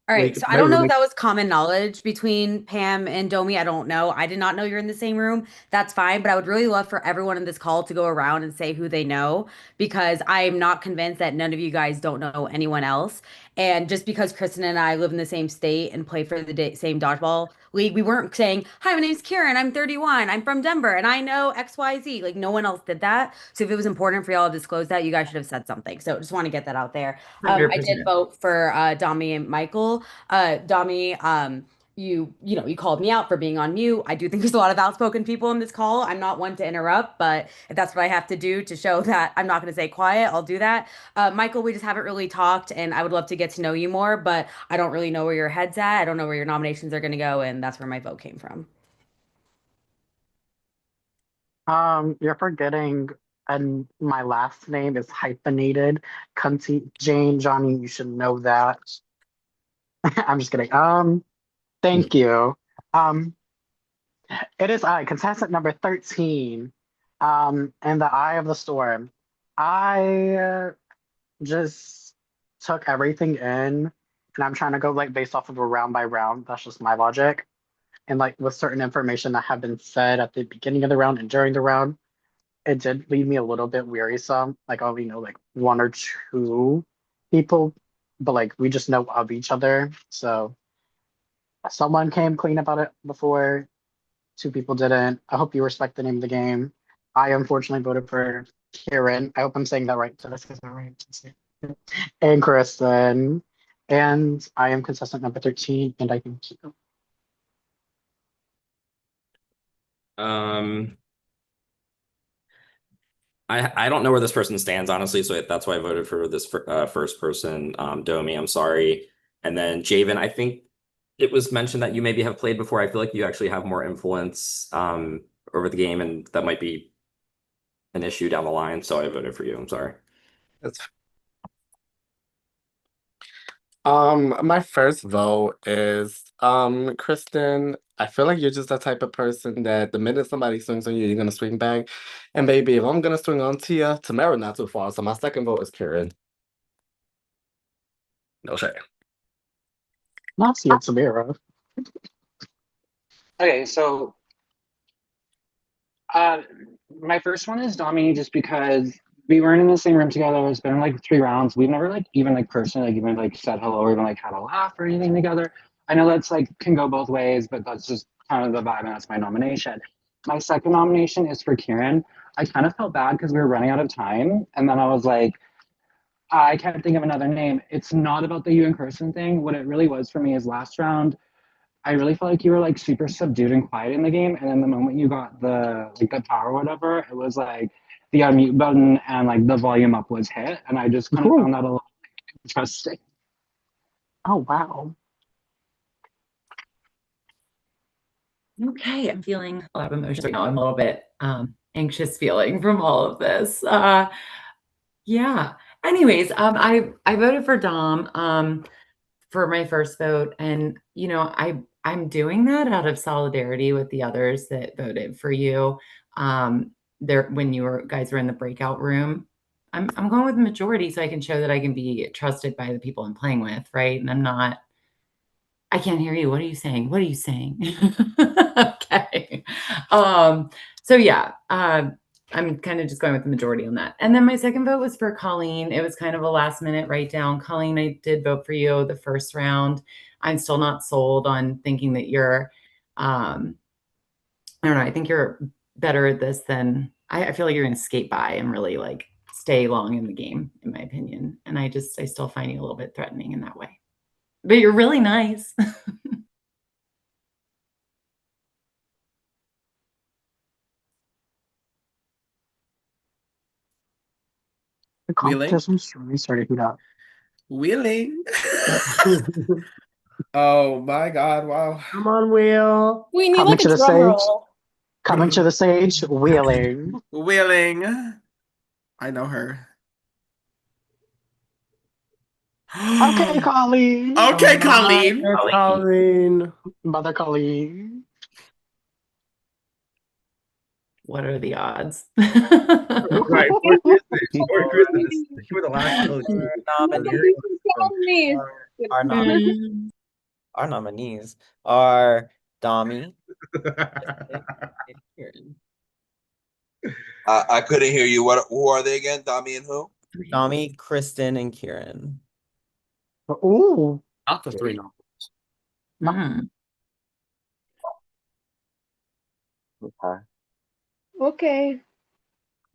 All right, Like so I my don't know if roommate. that was common knowledge between Pam and Domi. I don't know. I did not know you're in the same room. That's fine, but I would really love for everyone in this call to go around and say who they know because I'm not convinced that none of you guys don't know anyone else. And just because Kristen and I live in the same state and play for the same dodgeball league, we weren't saying, "Hi, my name's Kieran. I'm 31. I'm from Denver, and I know XYZ." Like no one else did that. So if it was important for y'all to disclose that, you guys should have said something. So just want to get that out there. I did 100%. vote for Domi and Michael. Dami, you called me out for being on mute. I do think there's a lot of outspoken people in this call. I'm not one to interrupt, but if that's what I have to do to show that I'm not going to stay quiet, I'll do that. Michael, we just haven't really talked, and I would love to get to know you more, but I don't really know where your head's at. I don't know where your nominations are going to go, and that's where my vote came from. You're forgetting, and my last name is hyphenated. Cunty Jane, Johnny, you should know that. I'm just kidding. Thank you. Um, it is I, contestant number 13. In the eye of the storm. I just took everything in, and I'm trying to go like based off of a round by round. That's just my logic. And like with certain information that have been said at the beginning of the round and during the round, it did leave me a little bit wearisome. Like I only know like one or two people, but like we just know of each other. So someone came clean about it before, two people didn't. I hope you respect the name of the game. I unfortunately voted for Kieran. I hope I'm saying that right. Did I say that right? And Kristen. And I am contestant number 13, and I thank you. Um, I don't know where this person stands, honestly, so that's why I voted for this first person, Domi. I'm sorry. And then Javen, I think it was mentioned that you maybe have played before. I feel like you actually have more influence over the game, and that might be an issue down the line. So I voted for you. I'm sorry. That's my first vote is Kristen. I feel like you're just the type of person that the minute somebody swings on you, you're gonna swing back. And baby, if I'm gonna swing on Tia, Tamara not too far. So my second vote is Kieran. No shade. Not see it, Samira. Okay, so uh, my first one is Dominique, just because we weren't in the same room together. It's been like 3 rounds. We've never like even like personally like even like said hello or even like had a laugh or anything together. I know that's like can go both ways, but that's just kind of the vibe, and that's my nomination. My second nomination is for Kieran. I kind of felt bad because we were running out of time, and then I was like, I can't think of another name. It's not about the you in person thing. What it really was for me is last round. I really felt like you were like super subdued and quiet in the game, and then the moment you got the like the power or whatever, it was like the unmute button and like the volume up was hit, and I just kind of found that a little interesting. Oh wow. Okay, I'm feeling a lot of emotions right now. I'm a little bit anxious feeling from all of this. Yeah. Anyways, I voted for Dom for my first vote, and I'm doing that out of solidarity with the others that voted for you. There when guys were in the breakout room. I'm going with the majority so I can show that I can be trusted by the people I'm playing with, right? And I can't hear you. What are you saying? What are you saying? Okay. So yeah, I'm kind of just going with the majority on that. And then my second vote was for Colleen. It was kind of a last minute write down. Colleen, I did vote for you the first round. I'm still not sold on thinking that you're, I don't know. I think you're better at this than I feel like you're going to skate by and really like stay long in the game, in my opinion. And I still find you a little bit threatening in that way. But you're really nice. The competition's really started to heat up. Wheeling. Oh my God! Wow. Come on, Will. We need Coming like a to the drum stage. roll. Coming to the stage. Wheeling. Wheeling. I know her. Okay, Colleen. Okay, Come on, Colleen. it's Colleen. Mother Colleen. What are the odds? Right, for Christmas. For Christmas. For the last Nominees, me. our nominees, our nominees are Dami, Kristen, and Kieran. I couldn't hear you. What? Who are they again? Dami and who? Dami, Kristen, and Kieran. Ooh. Not the three Mm. Okay. Okay.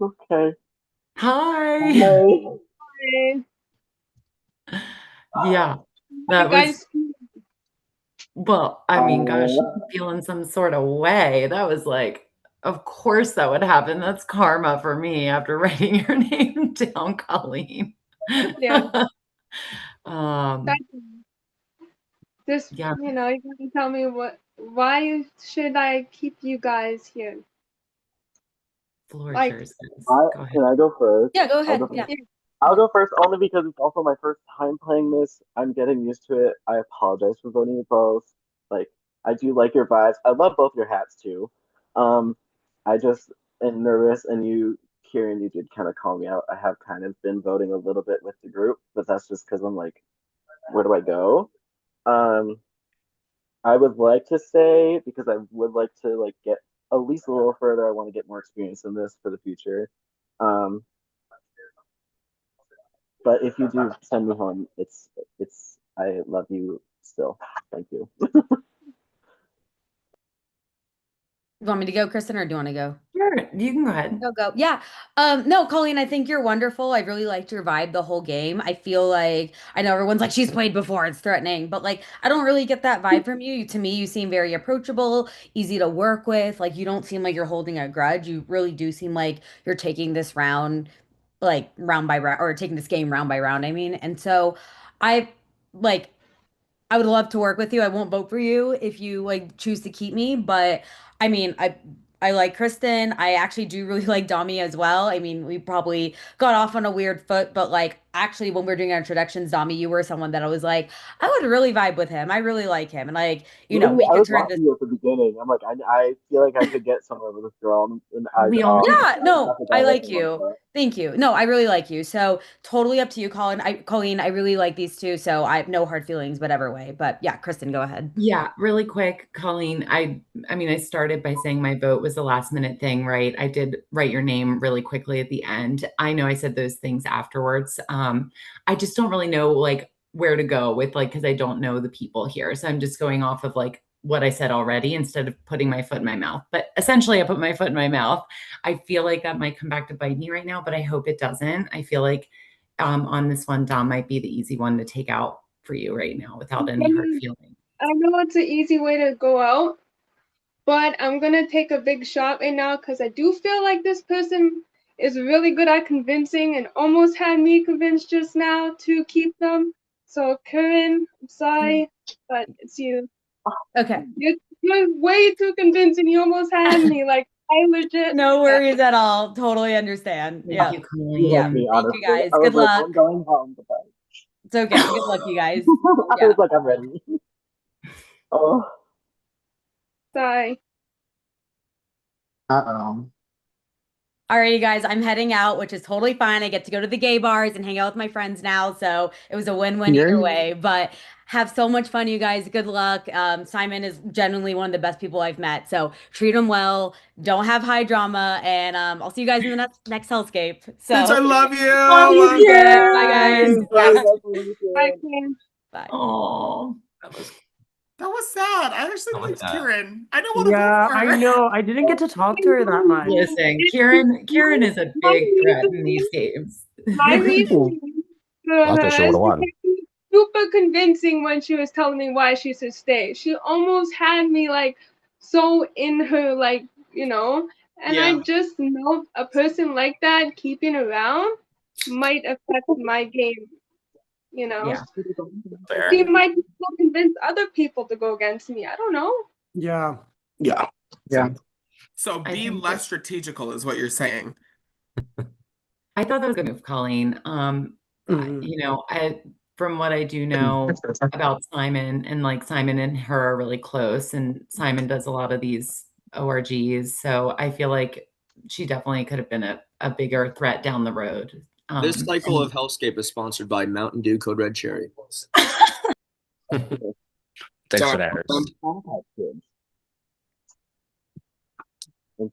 Okay. Hi. Hi. Yeah, that was, well, I mean, gosh, feeling some sort of way. That was like, of course that would happen. That's karma for me after writing your name down, Colleen. Yeah. Um, Just, yeah, you know, you can tell me why should I keep you guys here? floor Like, yours. I, Go ahead. can I go first? Yeah, go I'll ahead. go Yeah. first. I'll go first only because it's also my first time playing this. I'm getting used to it. I apologize for voting you both. Like, I do like your vibes. I love both your hats too. Um, I just am nervous, and you, Kieran, you did kind of call me out. I have kind of been voting a little bit with the group, but that's just because I'm like, where do I go? Um, I would like to stay because I would like to like get at least a little further. I want to get more experience in this for the future. Um, but if you do send me home, it's I love you still. Thank you. You want me to go, Kristen, or do you want to go? Sure, you can go ahead. Go. Yeah. No, Colleen, I think you're wonderful. I really liked your vibe the whole game. I feel like I know everyone's like, she's played before, it's threatening, but like I don't really get that vibe from you. To me, you seem very approachable, easy to work with. Like you don't seem like you're holding a grudge. You really do seem like you're taking this round like round by round or taking this game round by round, I mean. And so I like I would love to work with you. I won't vote for you if you like choose to keep me, but I mean, I like Kristen. I actually do really like Dami as well. I mean, we probably got off on a weird foot, but like actually when we are doing our introductions, Dami, you were someone that I was like, I would really vibe with him. I really like him. And like, you know, Literally, we I could was turn this. watching you at the beginning. I'm like, I feel like I could get somewhere with this girl, and We all do. Yeah, no, nothing I I like wasn't on you. that. Thank you. No, I really like you. So totally up to you, Colleen, I really like these two. So I have no hard feelings, whatever way. But yeah, Kristen, go ahead. Yeah, really quick, Colleen. I mean, I started by saying my vote was a last minute thing, right? I did write your name really quickly at the end. I know I said those things afterwards. I just don't really know like where to go with like because I don't know the people here. So I'm just going off of like what I said already instead of putting my foot in my mouth. But essentially I put my foot in my mouth. I feel like that might come back to bite me right now, but I hope it doesn't. I feel like on this one, Dom might be the easy one to take out for you right now without any hard feelings. I know it's an easy way to go out, but I'm gonna take a big shot right now because I do feel like this person is really good at convincing and almost had me convinced just now to keep them. So Karen, I'm sorry, but it's you. Okay. You're way too convincing. You almost had me. Like I legit. No worries at all. Totally understand. Thank Yeah. you, You Yeah. with me, Thank honestly. you guys. I was Good like, luck. I'm going home. Goodbye. It's okay. Good luck, you guys. I Yeah. was like, I'm ready. Oh. Sorry. Uh-oh. Alrighty, guys, I'm heading out, which is totally fine. I get to go to the gay bars and hang out with my friends now, so it was a win-win either way. But have so much fun, you guys. Good luck. Simon is genuinely one of the best people I've met, so treat him well. Don't have high drama, and I'll see you guys in the next Hellscape. So Bitch, I love you. love you, Love Kieran. Bye, guys. Bye, Karen. Bye. Oh, That was sad. I actually like liked that. Kieran. I don't want to vote Yeah, for I her. know. I didn't get to talk to her that much. listen, Kieran is a big threat in these games. My reason for I thought she her would is have won. because she was super convincing when she was telling me why she should stay. She almost had me like so in her, like, you know, and Yeah. I just know a person like that keeping around might affect my game. You know, Yeah. she might still convince other people to go against me. I don't know. Yeah. Yeah. So be less strategical is what you're saying. I thought that was a good move, Colleen. You know, from what I do know about Simon, and like Simon and her are really close, and Simon does a lot of these ORGs, so I feel like she definitely could have been a bigger threat down the road. This cycle and- of HellScape is sponsored by Mountain Dew Code Red Cherry. Thanks for Sorry. that.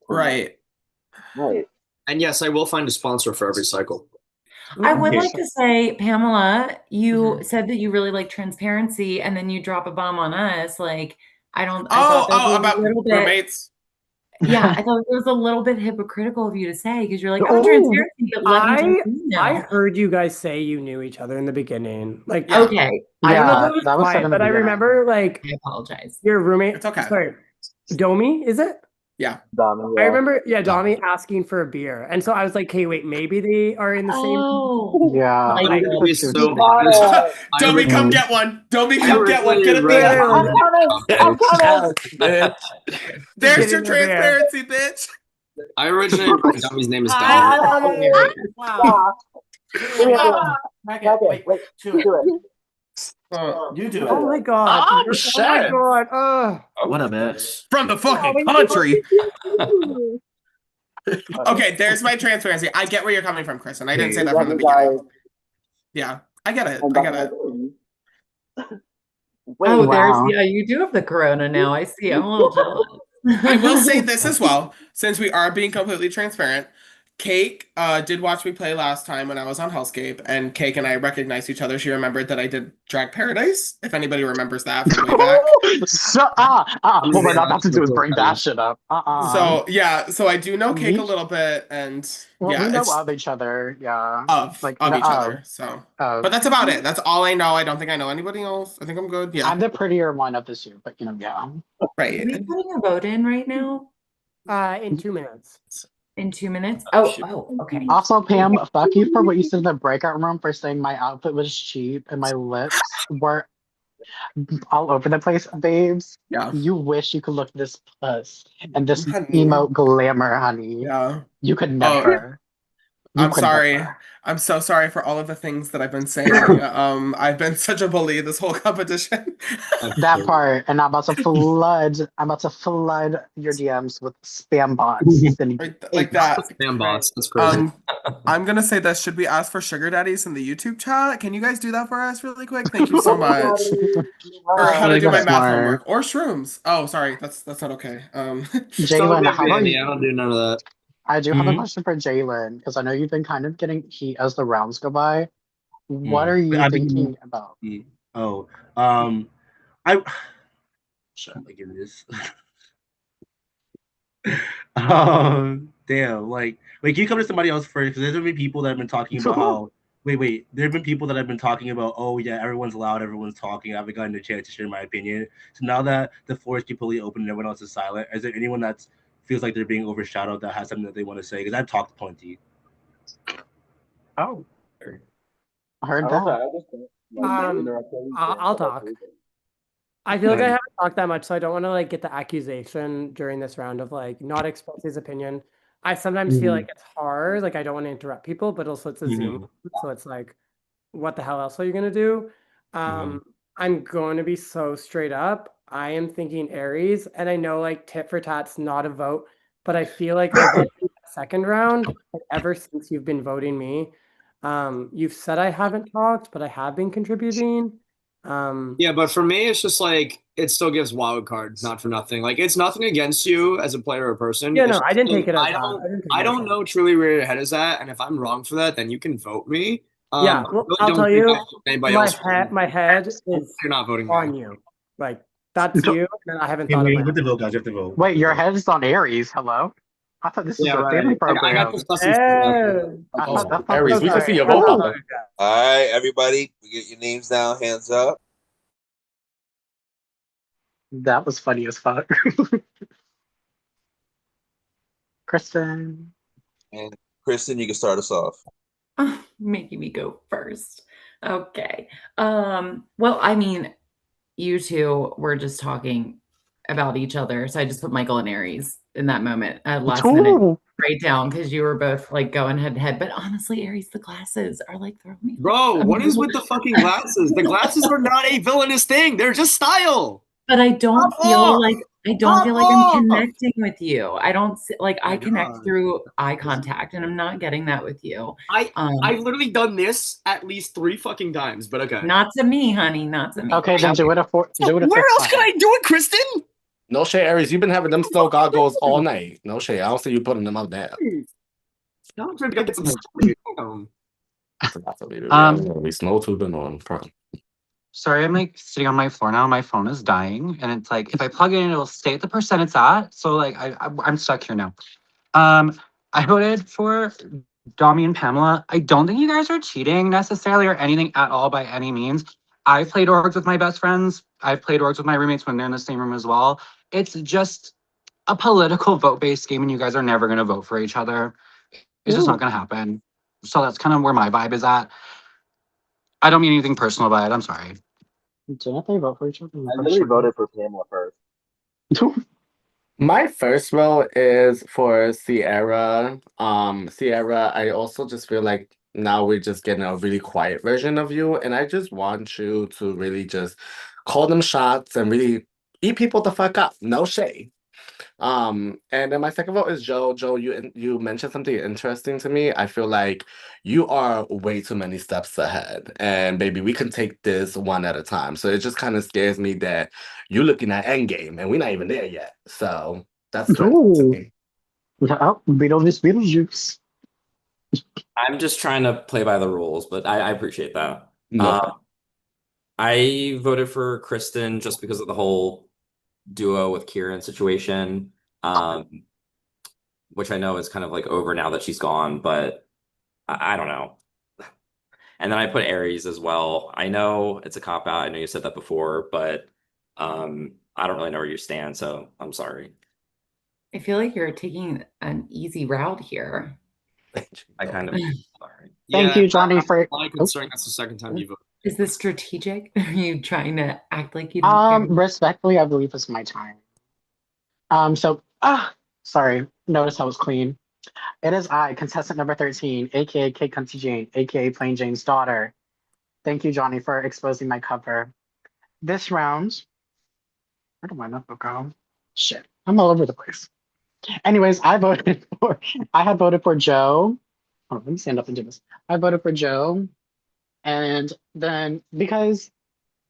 Right. Right. And yes, I will find a sponsor for every cycle. I would like to say, Pamela, you Mm-hmm. said that you really like transparency, and then you drop a bomb on us. Like, I thought that Oh, was about a little bit. roommates. Yeah, I thought it was a little bit hypocritical of you to say, because you're like, oh, transparency, but let me jump in now. I heard you guys say you knew each other in the beginning. Like, Okay. I don't know if Yeah, it was that was said quiet, in the but I beginning. remember like I apologize. your roommate. It's okay. Sorry, Domi, is it? Yeah. I remember, Domi asking for a beer, and so I was like, "Okay, wait, maybe they are in the same." Oh, Yeah, But, I like, think Don't be that's so true. Domi, come get one. Domi, I come get one. Get a originally beer. I'm coming. There's Get your in the beer. transparency, bitch. I originally wrote Dummy's name is I Donnie. know. Stop. Give me a beer. Wait, do it. You do it. Oh my god! Oh, Oh my shit. god! What a bitch. From the fucking country. Okay, there's my transparency. I get where you're coming from, Chris, and I didn't say that from the beginning. Yeah, I get it. I get it. Oh, Wow. yeah, you do have the corona now. I see. I'm a little jealous. I will say this as well, since we are being completely transparent. Cake did watch me play last time when I was on HellScape, and Cake and I recognized each other. She remembered that I did Drag Paradise, if anybody remembers that from way back. What we're not about to do is bring that shit up. So yeah, so I do know Cake a little bit, and Well, yeah, we know it's of each other. Yeah, of like each of. other. So, but that's about it. That's all I know. I don't think I know anybody else. I think I'm good. Yeah, I'm the prettier one of this year, but you know, yeah. Are right. we putting a vote in right now? In 2 minutes. In 2 minutes? Oh, okay. Also, Pam, fuck you for what you said in the breakout room for saying my outfit was cheap and my lips were all over the place, babes. Yeah. You wish you could look this puss and this Honey. emo glamour, honey. Yeah. You could never. I'm sorry. I'm so sorry for all of the things that I've been saying. I've been such a bully this whole competition. That part, and I'm about to flood your DMs with spam bots. Like that. Spam bots. That's crazy. I'm gonna say this. Should we ask for sugar daddies in the YouTube chat? Can you guys do that for us really quick? Thank you so much. Or how to do my math homework. Or shrooms. Oh, sorry. That's not okay. Jalen, how about I don't do none of that. I do have a question for Jalen, because I know you've been kind of getting heat as the rounds go by. What are you thinking about? I shut up, my goodness. Damn, like can you come to somebody else first? Because there's been people that have been talking about how wait, there have been people that have been talking about, oh yeah, everyone's loud, everyone's talking. I haven't gotten a chance to share my opinion. So now that the floor is completely open and everyone else is silent, is there anyone that feels like they're being overshadowed that has something that they want to say? Because I've talked plenty. Oh, I heard that. I'll talk. I feel like I haven't talked that much, so I don't want to like get the accusation during this round of like not express his opinion. I sometimes feel like it's hard, like I don't want to interrupt people, but also it's a Zoom, so it's like, what the hell else are you gonna do? I'm going to be so straight up. I am thinking Aries, and I know like tit for tat's not a vote, but I feel like over the second round, like, ever since you've been voting me, you've said I haven't talked, but I have been contributing. Yeah, but for me, it's just like it still gives wild cards, not for nothing. Like it's nothing against you as a player or person. Yeah, It's no, I didn't just, take it as I that. don't. I don't know truly where your head is at, and if I'm wrong for that, then you can vote me. Yeah, I well, really I'll don't tell think you, I should anybody else. my head is You're not voting on me. you. Like that's you, and I haven't thought You about have to vote, guys. You have to vote. Wait, your head is on Aries. Hello? I thought this was a family program. I got this custom. Aries, we can see your vote. All right, everybody, we get your names down. Hands up. That was funny as fuck. Kristen. And Kristen, you can start us off. Making me go first. Okay. Well, I mean, you two were just talking about each other, so I just put Michael and Aries in that moment, last minute Ooh. breakdown because you were both like going head to head. But honestly, Aries, the glasses are like throwing me. Bro, what is with the fucking glasses? The glasses are not a villainous thing. They're just style. But I don't Pop feel off! like Pop I'm off! connecting with you. I don't like My I connect God. through eye contact, and I'm not getting that with you. I've literally done this at least 3 fucking times, but okay. Not to me, honey. Not to me. Okay, then do it a Where fifth else can time. I do it, Kristen? No shade, Aries. You've been having them snow goggles all night. No shade. I don't see you putting them out there. Now I'm trying to get some We snow tubing on. Sorry, I'm like sitting on my floor now. My phone is dying, and it's like if I plug it in, it'll stay at the percent it's at. So like I'm stuck here now. I voted for Dami and Pamela. I don't think you guys are cheating necessarily or anything at all by any means. I've played orgs with my best friends. I've played orgs with my roommates when they're in the same room as well. It's just a political vote-based game, and you guys are never gonna vote for each other. It's just not gonna happen. So that's kind of where my vibe is at. I don't mean anything personal by it. I'm sorry. Didn't they vote for each other? I literally voted for Pamela first. My first vote is for Sierra. Sierra, I also just feel like now we're just getting a really quiet version of you, and I just want you to really just call them shots and really eat people the fuck up. No shade. And then my second vote is Joe. Joe, you mentioned something interesting to me. I feel like you are way too many steps ahead, and baby, we can take this one at a time. So it just kind of scares me that you're looking at endgame, and we're not even there yet. So that's threatening to me. Oh, Beetlejuice. I'm just trying to play by the rules, but I appreciate that. No. I voted for Kristen just because of the whole duo with Kieran situation, which I know is kind of like over now that she's gone, but I don't know. And then I put Aries as well. I know it's a cop out. I know you said that before, but I don't really know where you stand, so I'm sorry. I feel like you're taking an easy route here. I kind of sorry. Thank you, Johnny, for considering that's the second time you voted. Is this strategic? Are you trying to act like you don't care? Respectfully, I believe it's my time. Sorry. Notice I was clean. It is I, contestant number 13, aka Kate Cunty Jane, aka Plain Jane's daughter. Thank you, Johnny, for exposing my cover. This round, where did my notebook go? Shit, I'm all over the place. Anyways, I had voted for Joe. Oh, let me stand up and do this. I voted for Joe. And then because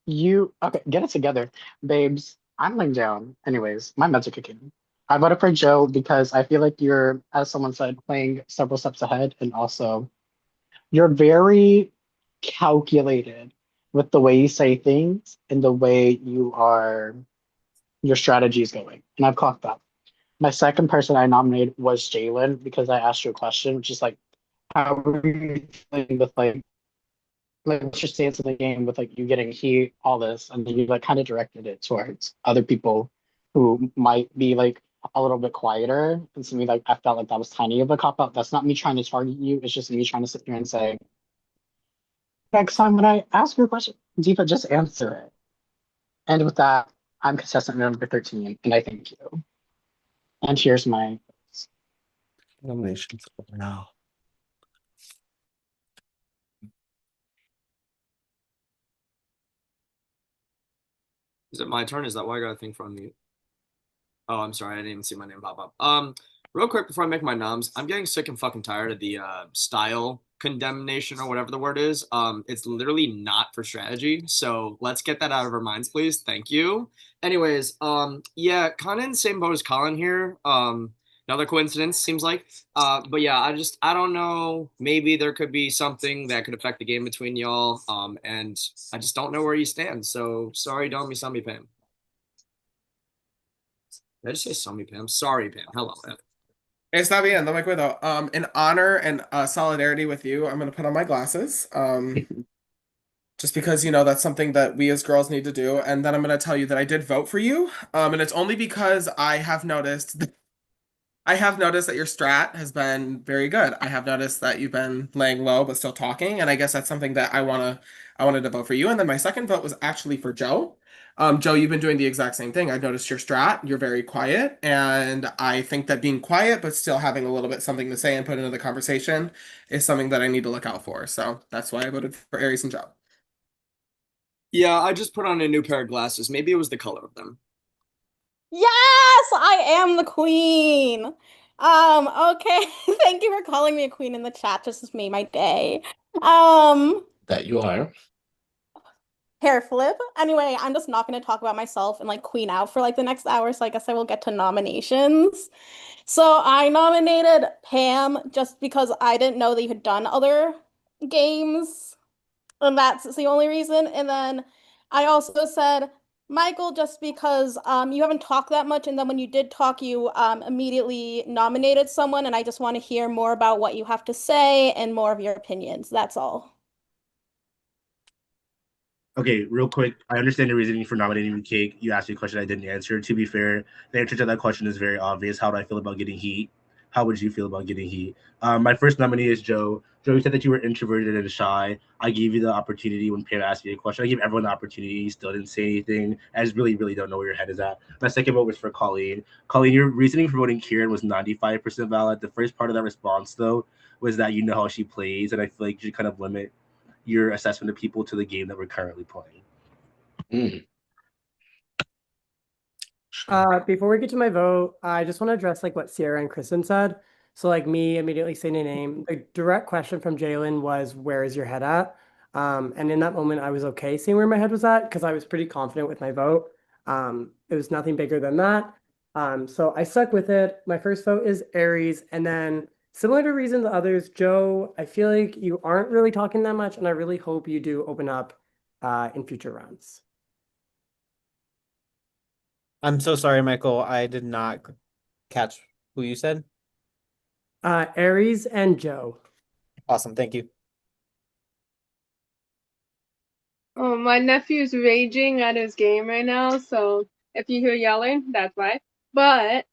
okay, get it together, babes. I'm laying down. Anyways, my meds are kicking. I voted for Joe because I feel like you're, as someone said, playing several steps ahead, and also you're very calculated with the way you say things and the way your strategy is going. And I've clocked that. My second person I nominated was Jalen because I asked you a question, which is like, how are you feeling with like what's your stance in the game with like you getting heat, all this, and then you like kind of directed it towards other people who might be like a little bit quieter. And to me, like I felt like that was tiny of a cop out. That's not me trying to target you. It's just me trying to sit here and say, next time when I ask you a question, Deepa, just answer it. And with that, I'm contestant number 13, and I thank you. And here's my nominations now. Is it my turn? Is that why I got a thing from you? Oh, I'm sorry. I didn't even see my name pop up. Real quick before I make my noms, I'm getting sick and fucking tired of the style condemnation or whatever the word is. It's literally not for strategy. So let's get that out of our minds, please. Thank you. Anyways, yeah, kind of in the same boat as Colin here. Another coincidence seems like. But yeah, I don't know. Maybe there could be something that could affect the game between y'all. And I just don't know where you stand. So sorry, don't be Sammy Pam. Did I just say Sammy Pam? Sorry, Pam. Hello, Pam. Está bien, no me cuido. In honor and solidarity with you, I'm gonna put on my glasses. Just because, that's something that we as girls need to do. And then I'm gonna tell you that I did vote for you. And it's only because I have noticed that I have noticed that your strat has been very good. I have noticed that you've been laying low but still talking, and I guess that's something that I wanted to vote for you. And then my second vote was actually for Joe. Joe, you've been doing the exact same thing. I've noticed your strat. You're very quiet, and I think that being quiet but still having a little bit something to say and put into the conversation is something that I need to look out for. So that's why I voted for Aries and Joe. Yeah, I just put on a new pair of glasses. Maybe it was the color of them. Yes, I am the queen. Okay. Thank you for calling me a queen in the chat. This has made my day. That you are. Hair flip. Anyway, I'm just not going to talk about myself and like queen out for like the next hour, so I guess I will get to nominations. So I nominated Pam just because I didn't know that you had done other games, and that's the only reason. And then I also said Michael just because you haven't talked that much, and then when you did talk, you immediately nominated someone, and I just want to hear more about what you have to say and more of your opinions. That's all. Okay, real quick, I understand the reasoning for nominating me, Cake. You asked me a question I didn't answer. To be fair, the answer to that question is very obvious. How do I feel about getting heat? How would you feel about getting heat? My first nominee is Joe. Joe, you said that you were introverted and shy. I gave you the opportunity when Pam asked me a question. I gave everyone the opportunity. You still didn't say anything. I just really, really don't know where your head is at. My second vote was for Colleen. Colleen, your reasoning for voting Kieran was 95% valid. The first part of that response, though, was that you know how she plays, and I feel like you should kind of limit your assessment of people to the game that we're currently playing. Before we get to my vote, I just want to address like what Sierra and Kristen said. So like me immediately saying a name, the direct question from Jalen was, "Where is your head at?" And in that moment, I was okay seeing where my head was at because I was pretty confident with my vote. It was nothing bigger than that. So I stuck with it. My first vote is Aries, and then similar to reasons others, Joe, I feel like you aren't really talking that much, and I really hope you do open up in future rounds. I'm so sorry, Michael. I did not catch who you said. Aries and Joe. Awesome. Thank you. Oh, my nephew's raging at his game right now, so if you hear yelling, that's why. But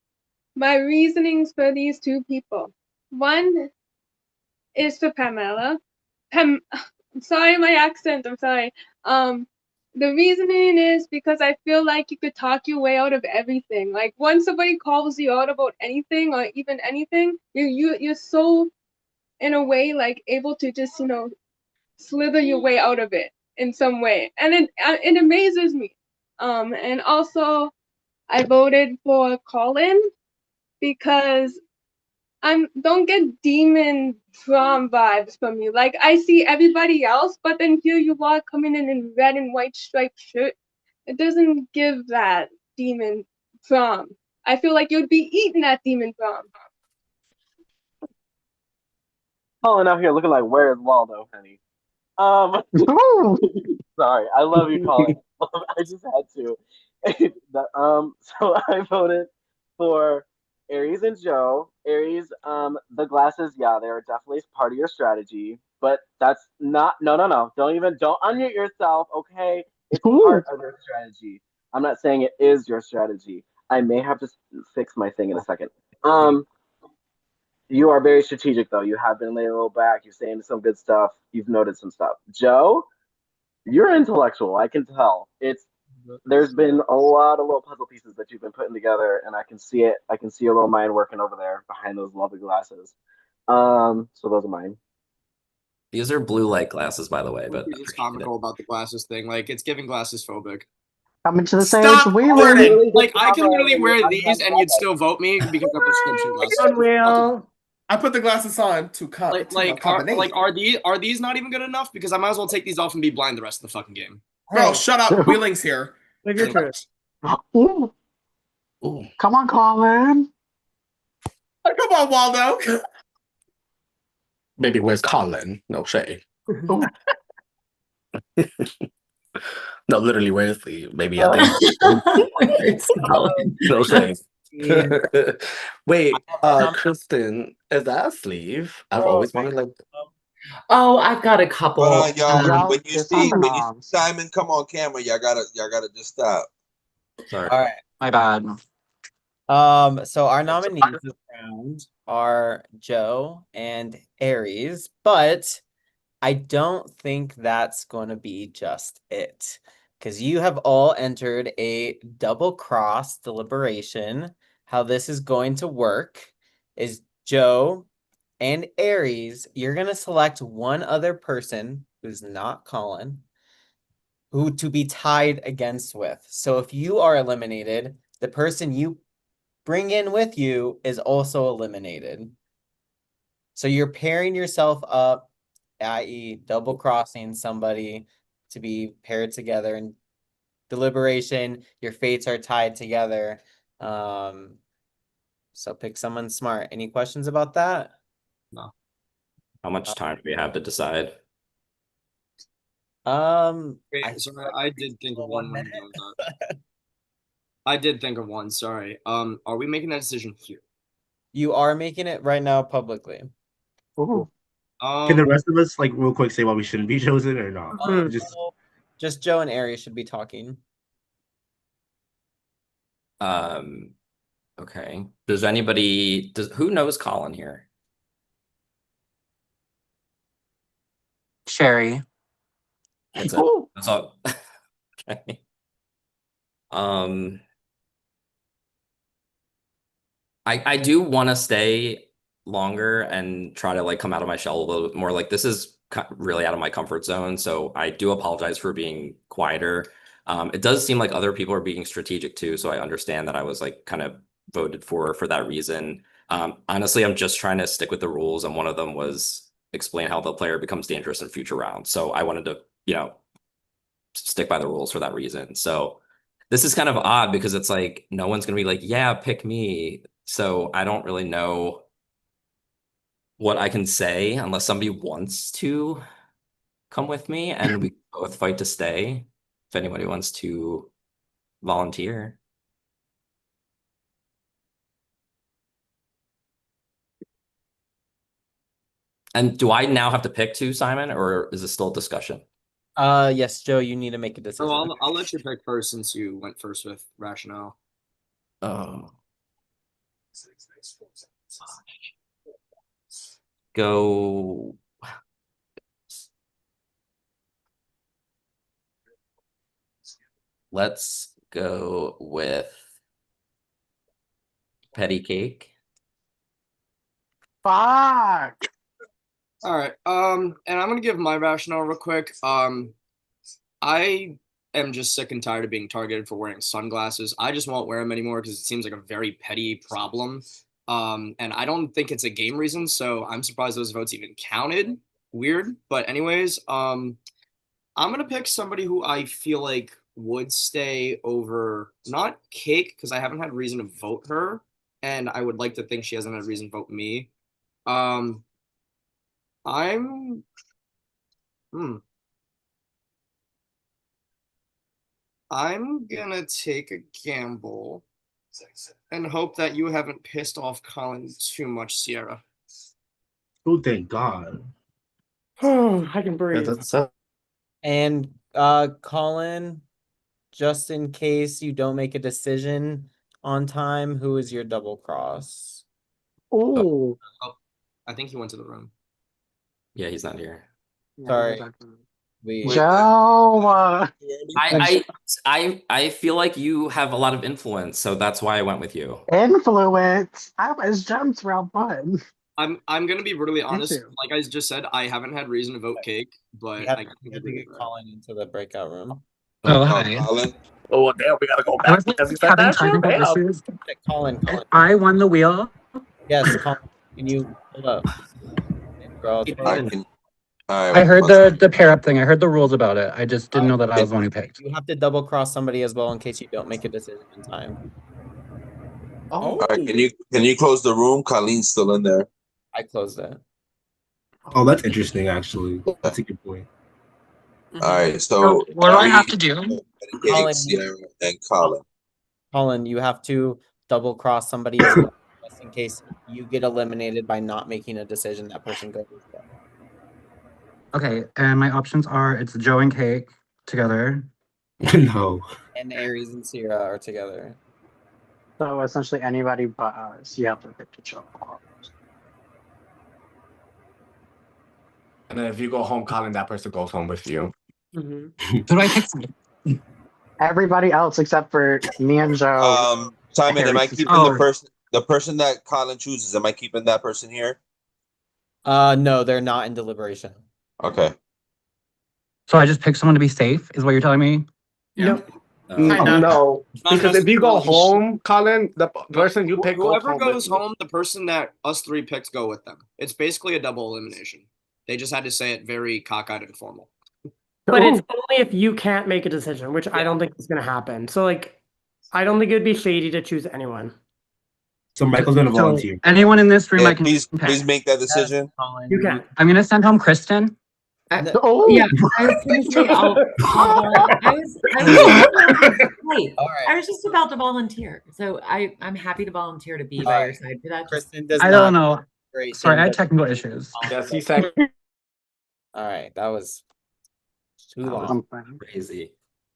my reasonings for these two people. One is for Pamela. I'm sorry, my accent, I'm sorry. The reasoning is because I feel like you could talk your way out of everything. Like once somebody calls you out about anything or even anything, you're so in a way like able to just, you know, slither your way out of it in some way. And it amazes me. And also I voted for Colin because don't get demon prom vibes from you. Like I see everybody else, but then here you are coming in red and white striped shirt. It doesn't give that demon prom. I feel like you'd be eating that demon prom. Colin out here looking like where's Waldo, honey? Sorry, I love you, Colin. I just had to. So I voted for Aries and Joe. Aries, the glasses, yeah, they are definitely part of your strategy, but that's not. No. Don't unmute yourself, okay? It's part of your strategy. I'm not saying it is your strategy. I may have to fix my thing in a second. You are very strategic, though. You have been laying a little back. You're saying some good stuff. You've noted some stuff. Joe, you're intellectual. I can tell. There's been a lot of little puzzle pieces that you've been putting together, and I can see it. I can see your little mind working over there behind those lovely glasses. So those are mine. These are blue light glasses, by the way, but It's comical about the glasses thing. Like it's giving glasses phobic. Coming to the Stop stage, we flirting. Like I can literally wear these and you'd still vote me because of prescription glasses. Unreal. I put the glasses on to are these not even good enough? Because I might as well take these off and be blind the rest of the fucking game. Bro, shut up. Wheeling's here. Live your truth. Ooh. Come on, Colin. Come on, Waldo. Baby, where's Colin? No shade. No, literally, where's the baby? I think. No shade. Wait, Kristen, is that a sleeve? I've always wanted like. Oh, I've got a couple. Y'all, when you see Simon come on camera, y'all gotta just stop. Sorry. All right. My bad. So our nominees this round are Joe and Aries, but I don't think that's going to be just it. Because you have all entered a double cross deliberation. How this is going to work is Joe and Aries, you're going to select one other person who's not Colin, who to be tied against with. So if you are eliminated, the person you bring in with you is also eliminated. So you're pairing yourself up, i.e., double crossing somebody to be paired together in deliberation. Your fates are tied together. So pick someone smart. Any questions about that? No. How much time do we have to decide? Wait, sorry, I did think of one when I'm doing that. I did think of one, sorry. Are we making that decision here? You are making it right now publicly. Can the rest of us, like, real quick, say why we shouldn't be chosen or not? Just Joe and Aries should be talking. Okay. Does anybody who knows Colin here? Sherry. That's it. That's all. Okay. I do want to stay longer and try to like come out of my shell a little bit more. Like this is really out of my comfort zone, so I do apologize for being quieter. It does seem like other people are being strategic too, so I understand that I was like kind of voted for that reason. Honestly, I'm just trying to stick with the rules, and one of them was explain how the player becomes dangerous in future rounds. So I wanted to, stick by the rules for that reason. So this is kind of odd because it's like no one's gonna be like, yeah, pick me. So I don't really know what I can say unless somebody wants to come with me and we both fight to stay. If anybody wants to volunteer. And do I now have to pick two, Simon, or is this still a discussion? Yes, Joe, you need to make a decision. Oh, I'll let you pick first since you went first with rationale. Oh. Go. Let's go with Petty Cake. Fuck. All right. And I'm gonna give my rationale real quick. I am just sick and tired of being targeted for wearing sunglasses. I just won't wear them anymore because it seems like a very petty problem. And I don't think it's a game reason, so I'm surprised those votes even counted. Weird. But anyways, I'm gonna pick somebody who I feel like would stay over not Cake, because I haven't had reason to vote her, and I would like to think she hasn't had reason to vote me. Um, I'm I'm gonna take a gamble and hope that you haven't pissed off Colin too much, Sierra. Oh, thank God. I can breathe. And Colin, just in case you don't make a decision on time, who is your double cross? Oh. I think he went to the room. Yeah, he's not here. Sorry. Joe. I feel like you have a lot of influence, so that's why I went with you. Influence. I was jumped round one. I'm gonna be brutally honest. too. Like I just said, I haven't had reason to vote Cake, but You have I to can't agree get with that. Colin into the breakout room. Oh, hi. Colin? Oh, damn, we gotta go I back was because he said having that shit. technical Damn. issues. Colin. I won the wheel. Yes, Colin. Can you hold up? I heard the pair up thing. I heard the rules about it. I just didn't know that I was the one who picked. You have to double cross somebody as well in case you don't make a decision in time. All right, can you close the room? Colleen's still in there. I closed it. Oh, that's interesting, actually. That's a good point. All right, so what do I have to do? Cake, Sierra, and Colin. Colin, you have to double cross somebody as well, just in case you get eliminated by not making a decision. That person goes as well. Okay, and my options are it's Joe and Cake together. No. And Aries and Sierra are together. So essentially anybody but us, you have to pick to show. And then if you go home, Colin, that person goes home with you. Who do I pick? Everybody else except for me and Joe. Simon, am I Harry's- keeping the person that Colin chooses? Am I keeping that person here? No, they're not in deliberation. Okay. So I just pick someone to be safe, is what you're telling me? Nope. No, because if you go necessarily- home, Colin, the person you pick goes Whoever home goes with you. home, the person that us three picked go with them. It's basically a double elimination. They just had to say it very cockeyed and formal. But it's only if you can't make a decision, which I don't think is going to happen. So, like, I don't think it would be shady to choose anyone. So Michael's gonna volunteer. Anyone in this room Yeah, I can please make that decision. You can. I'm gonna send home Kristen. Yeah, I was gonna say I was just about to volunteer. So I'm happy to volunteer to be by your side for that. Kristen does I not don't know. great Sorry, I had thing, but- technical issues. Yes, he said. All right, that was too That was long. Crazy.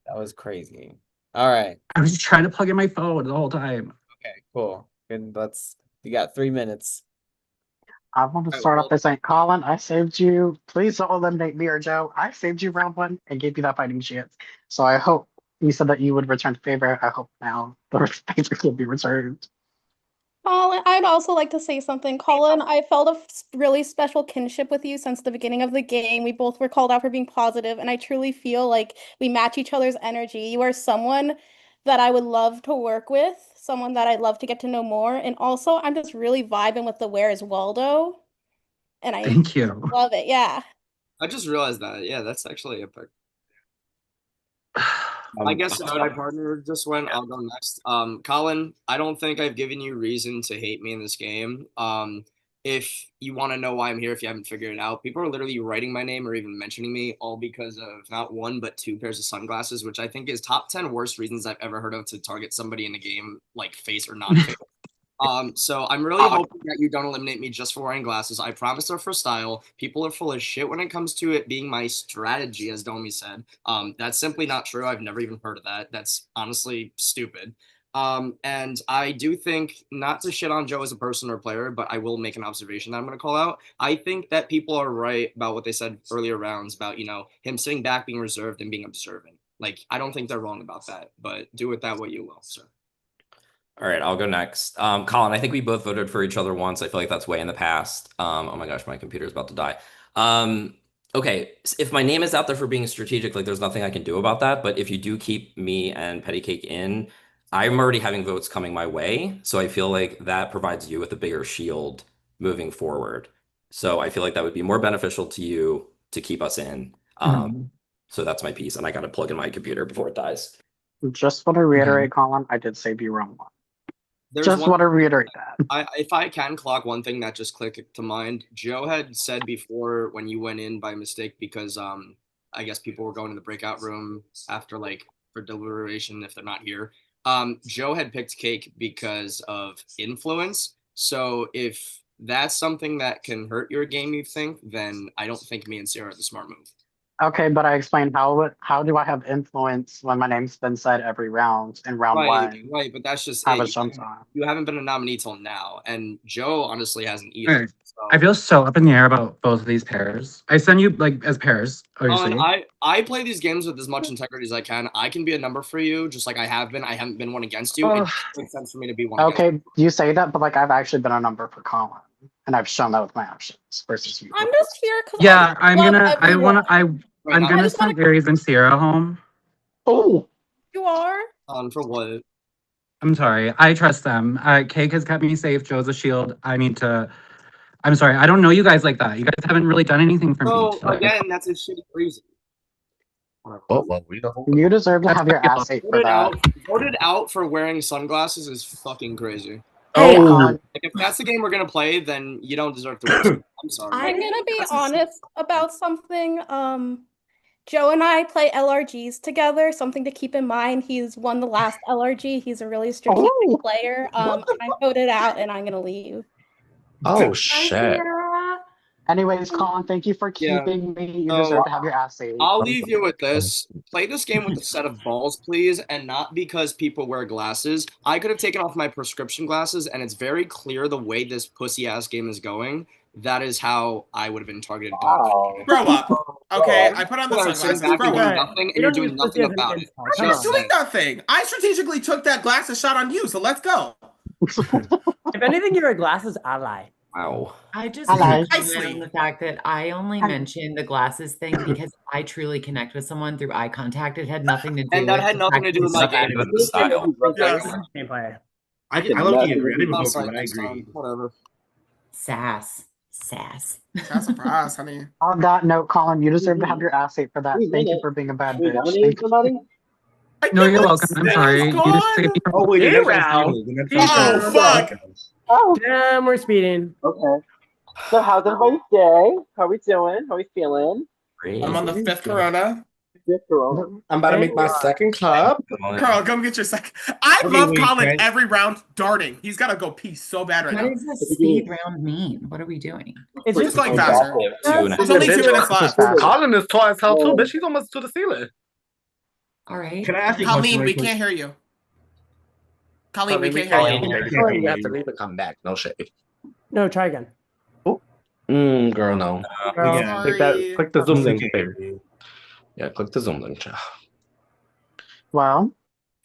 That was crazy. All right. I was trying to plug in my phone the whole time. Okay, cool. And you got 3 minutes. I want to start off by saying, Colin, I saved you. Please don't eliminate me or Joe. I saved you round one and gave you that fighting chance. So I hope you said that you would return the favor. I hope now the favor can be returned. Colin, I'd also like to say something. Colin, I felt a really special kinship with you since the beginning of the game. We both were called out for being positive, and I truly feel like we match each other's energy. You are someone that I would love to work with, someone that I'd love to get to know more. And also, I'm just really vibing with the Where is Waldo? And I Thank you. love it. Yeah. I just realized that. Yeah, that's actually epic. I guess my partner just went. I'll go next. Colin, I don't think I've given you reason to hate me in this game. If you want to know why I'm here, if you haven't figured it out, people are literally writing my name or even mentioning me, all because of not one but two pairs of sunglasses, which I think is top 10 worst reasons I've ever heard of to target somebody in a game, like face or not face. So I'm really hoping that you don't eliminate me just for wearing glasses. I promise they're for style. People are full of shit when it comes to it being my strategy, as Domi said. That's simply not true. I've never even heard of that. That's honestly stupid. And I do think, not to shit on Joe as a person or player, but I will make an observation that I'm going to call out. I think that people are right about what they said earlier rounds about, him sitting back, being reserved, and being observant. Like, I don't think they're wrong about that, but do with that what you will, sir. All right, I'll go next. Colin, I think we both voted for each other once. I feel like that's way in the past. Oh my gosh, my computer's about to die. Okay, if my name is out there for being strategic, like there's nothing I can do about that. But if you do keep me and Petty Cake in, I'm already having votes coming my way. So I feel like that provides you with a bigger shield moving forward. So I feel like that would be more beneficial to you to keep us in. So that's my piece. And I got to plug in my computer before it dies. Just want to reiterate, Colin, I did save you round one. Just want to reiterate that. If I can clock one thing that just clicked to mind, Joe had said before when you went in by mistake because I guess people were going to the breakout room after for deliberation if they're not here. Joe had picked Cake because of influence. So if that's something that can hurt your game, you think, then I don't think me and Sarah are the smart move. Okay, but I explained how do I have influence when my name's been said every round in round one? Right, but that's just Have it. a sometime. You haven't been a nominee till now, and Joe honestly hasn't either. Alright. I feel so up in the air about both of these pairs. I send you as pairs, obviously. I play these games with as much integrity as I can. I can be a number for you, just like I have been. I haven't been one against you. It makes sense for me to be one. Okay, you say that, but I've actually been a number for Colin, and I've shown that with my actions versus you. I'm just here because Yeah, I'm gonna send Aries and Sierra home. Oh, you are? For what? I'm sorry. I trust them. Cake has kept me safe. Joe's a shield. I'm sorry. I don't know you guys like that. You guys haven't really done anything for me. So again, that's a shitty reason. Oh, well, we don't. You deserve to have your ass ate for that. Voted out for wearing sunglasses is fucking crazy. Hey, if that's the game we're gonna play, then you don't deserve to win. I'm sorry. I'm gonna be honest about something. Joe and I play LRGs together. Something to keep in mind. He's won the last LRG. He's a really strategic player. I voted out, and I'm gonna leave. Oh shit! Anyways, Colin, thank you for Yeah. keeping me. You So, deserve to have your ass ate. I'll leave you with this. Play this game with a set of balls, please, and not because people wear glasses. I could have taken off my prescription glasses, and it's very clear the way this pussy ass game is going. That is how I would have been targeted. Wow. Grow up. Okay, I put on the Well, I'm sitting sunglasses. back and Grow doing up. nothing, and you're doing nothing about it. I'm not doing nothing. I strategically took that glasses shot on you, so let's go. If anything, you're a glasses ally. Wow. I just I want to lied. comment on the fact that I only mentioned the glasses thing because I truly connect with someone through eye contact. It had nothing to do And that with had the nothing fact to do with that my it's game. not- With the style. Yes. I low-key agree. I didn't I'll vote for say it, but I next agree. time. Whatever. Sass. Sass. That's a surprise, honey. On that note, Colin, you deserve to have your ass ate for that. Thank you for being a bad bitch. nominated somebody? No, you're welcome. I'm sorry. You just saved me from Oh wait, the next one's Zero. Steelers. The next Oh, one's fuck. Oh, Damn, we're speeding. okay. So how's everybody's day? How are we doing? How are we feeling? I'm on the 5th Corona. Fifth Corona. I'm about to make my second cup. Carl, come get your second. I Okay, love wait, Colin right? every round darting. He's got to go pee so bad right What now. does this speed round mean? What are we doing? It's We're just going faster. Two and a There's only 2 minutes left. Colin is tall as hell too, bitch. She's almost to the ceiling. All right. Can I ask you a question Colleen, really we quick? can't hear you. Colleen, Colin, we can't hear you. you have to leave and come back. No shade. No, try again. Girl, no. Girl. Yeah. Click that. Click the Zoom link, Okay. baby. Yeah, click the Zoom link, child. Well,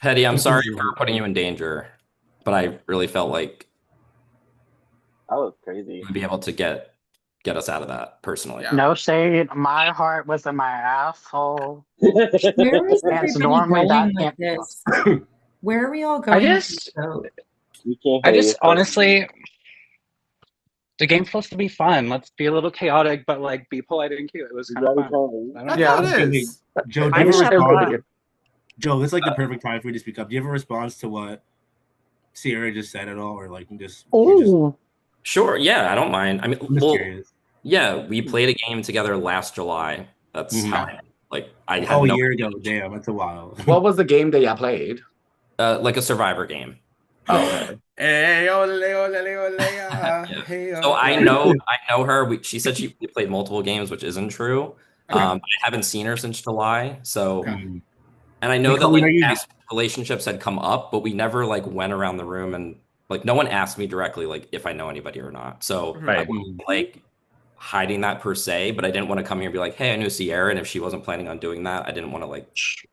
Hetty, I'm sorry for putting you in danger, but I really felt like That was crazy. you'd be able to get us out of that personally. Yeah. no shade. My heart was in my asshole. Where is It's everybody normally going that with can't. this? Where are we all going? I with just, this vote? We can't I hear just you. honestly, the game's supposed to be fun. Let's be a little chaotic, but like be polite and cute. It was kind of fun. I don't That's know. how it Okay, wait. is. Joe, do I you have a just have a response? lot. Joe, it's like the perfect time for you to speak up. Do you have a response to what Sierra just said at all, or like just? Oh, Sure, yeah, I don't mind. I mean, I'm just well, curious. yeah, we played a game together last July. That's Mhm. how I had Oh, a no year ago. Damn, that's a while. What was the game that y'all played? like a Survivor game. Oh, okay. Hey, ole, ole, ole, ah. Yeah. Hey, So ole. I know her. She said she played multiple games, which isn't true. I haven't seen her since July. So, and I know Wait, that Colleen, like are you- past relationships had come up, but we never like went around the room and like no one asked me directly like if I know anybody or not. So I Right. wasn't like hiding that per se, but I didn't want to come here and be like, hey, I knew Sierra, and if she wasn't planning on doing that, I didn't want to like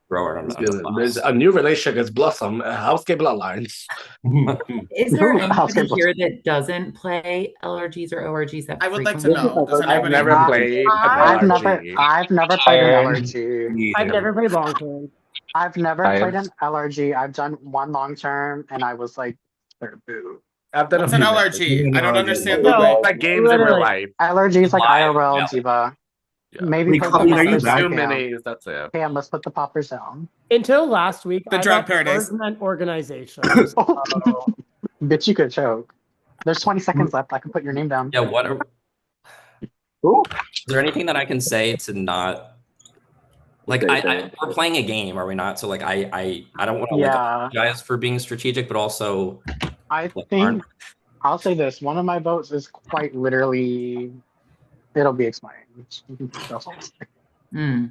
throw her under the There's bus. a new relationship has blossomed. HellScape bloodlines. Is there I'll anybody skip- here that doesn't play LRGs or ORGs that I would like to frequently- know. Does I've anybody? never played an I've LRG. never played an LRG. I've never played long term. I've never I've- played an LRG. I've done one long term, and I was like, boo. I've done What's a an few LRG? I don't understand the No. way. like games in real Literally. life. LRG is like Live, IRL yeah. Diva. Yeah. Maybe Wait, put the Colleen, are you poppers back? down. Two Cam. minis, that's it. Cam, let's put the poppers down. Until last week, The I drag thought paradise. words meant organization. Bitch, you could choke. There's 20 seconds left. I can put your name down. Yeah, what are is there anything that I can say to not like we're playing a game, are we not? So like I don't want to like Yeah. apologize for being strategic, but also I like, think I'll say this. One of my votes is quite literally, it'll be explained. That's all. Hmm.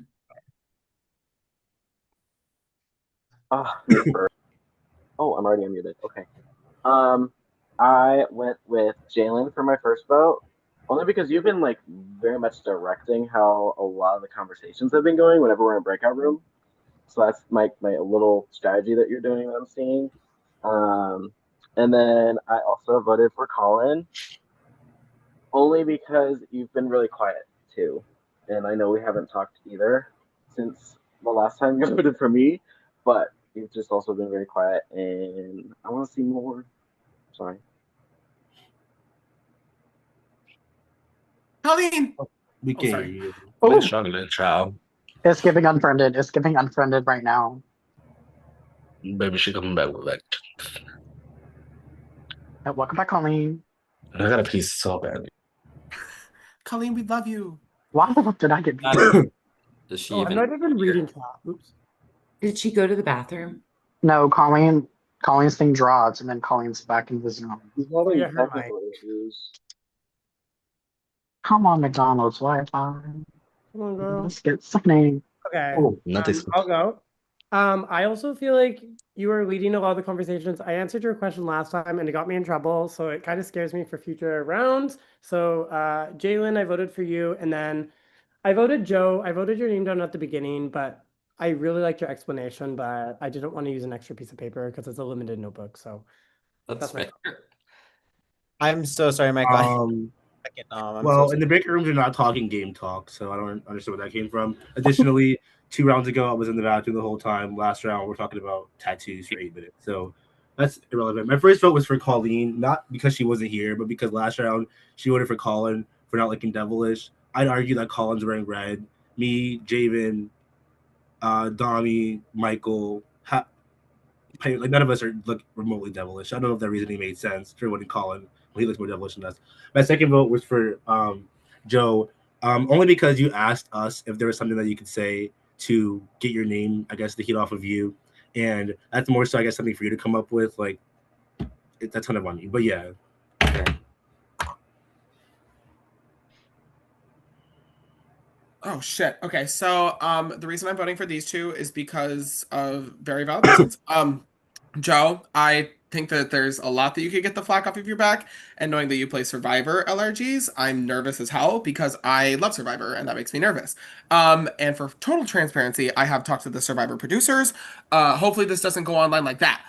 Oh, I'm already unmuted. Okay. I went with Jalen for my first vote, only because you've been like very much directing how a lot of the conversations have been going whenever we're in a breakout room. So that's my little strategy that you're doing that I'm seeing. And then I also voted for Colin, only because you've been really quiet too, and I know we haven't talked either since the last time you voted for me, but you've just also been very quiet, and I want to see more. Sorry. Colleen. We can hear sorry. you. Oh. Been struggling, child. It's giving unfriended. It's giving unfriended right now. Baby, she coming back with that. Welcome back, Colleen. I got a piece so badly. Colleen, we love you. Why the fuck did I get does she Oh, I'm even not even reading chat. Oops. Did she go to the bathroom? No, Colleen's thing dropped, and then Colleen's back in the Zoom. He's having Yeah, her technical issues. Come on, McDonald's Wi-Fi. Come on, girl. Let's get something. Okay. Oh, not this one. I'll go. I also feel like you were leading a lot of the conversations. I answered your question last time and it got me in trouble, so it kind of scares me for future rounds. So, Jalen, I voted for you, and then I voted Joe. I voted your name down at the beginning, but I really liked your explanation, but I didn't want to use an extra piece of paper because it's a limited notebook. So That's my fair. I'm so sorry, Michael. I'm Well, so in the break rooms, you're not talking game talk, so I don't understand where that came from. Additionally, 2 rounds ago, I was in the bathroom the whole time. Last round, we're talking about tattoos for 8 minutes, so that's irrelevant. My first vote was for Colleen, not because she wasn't here, but because last round she voted for Colin for not liking Devilish. I'd argue that Colin's wearing red. Me, Javen, Donnie, Michael, like none of us are look remotely devilish. I don't know if that reasoning made sense for when Colin he looks more devilish than us. My second vote was for Joe, only because you asked us if there was something that you could say to get your name, I guess, the heat off of you, and that's more so I guess something for you to come up with. Like that's kind of on you, but yeah. Oh shit. Okay, so the reason I'm voting for these two is because of very valid reasons. Joe, I think that there's a lot that you could get the flack off of your back, and knowing that you play Survivor LRGs, I'm nervous as hell because I love Survivor and that makes me nervous. And for total transparency, I have talked to the Survivor producers. Hopefully this doesn't go online like that.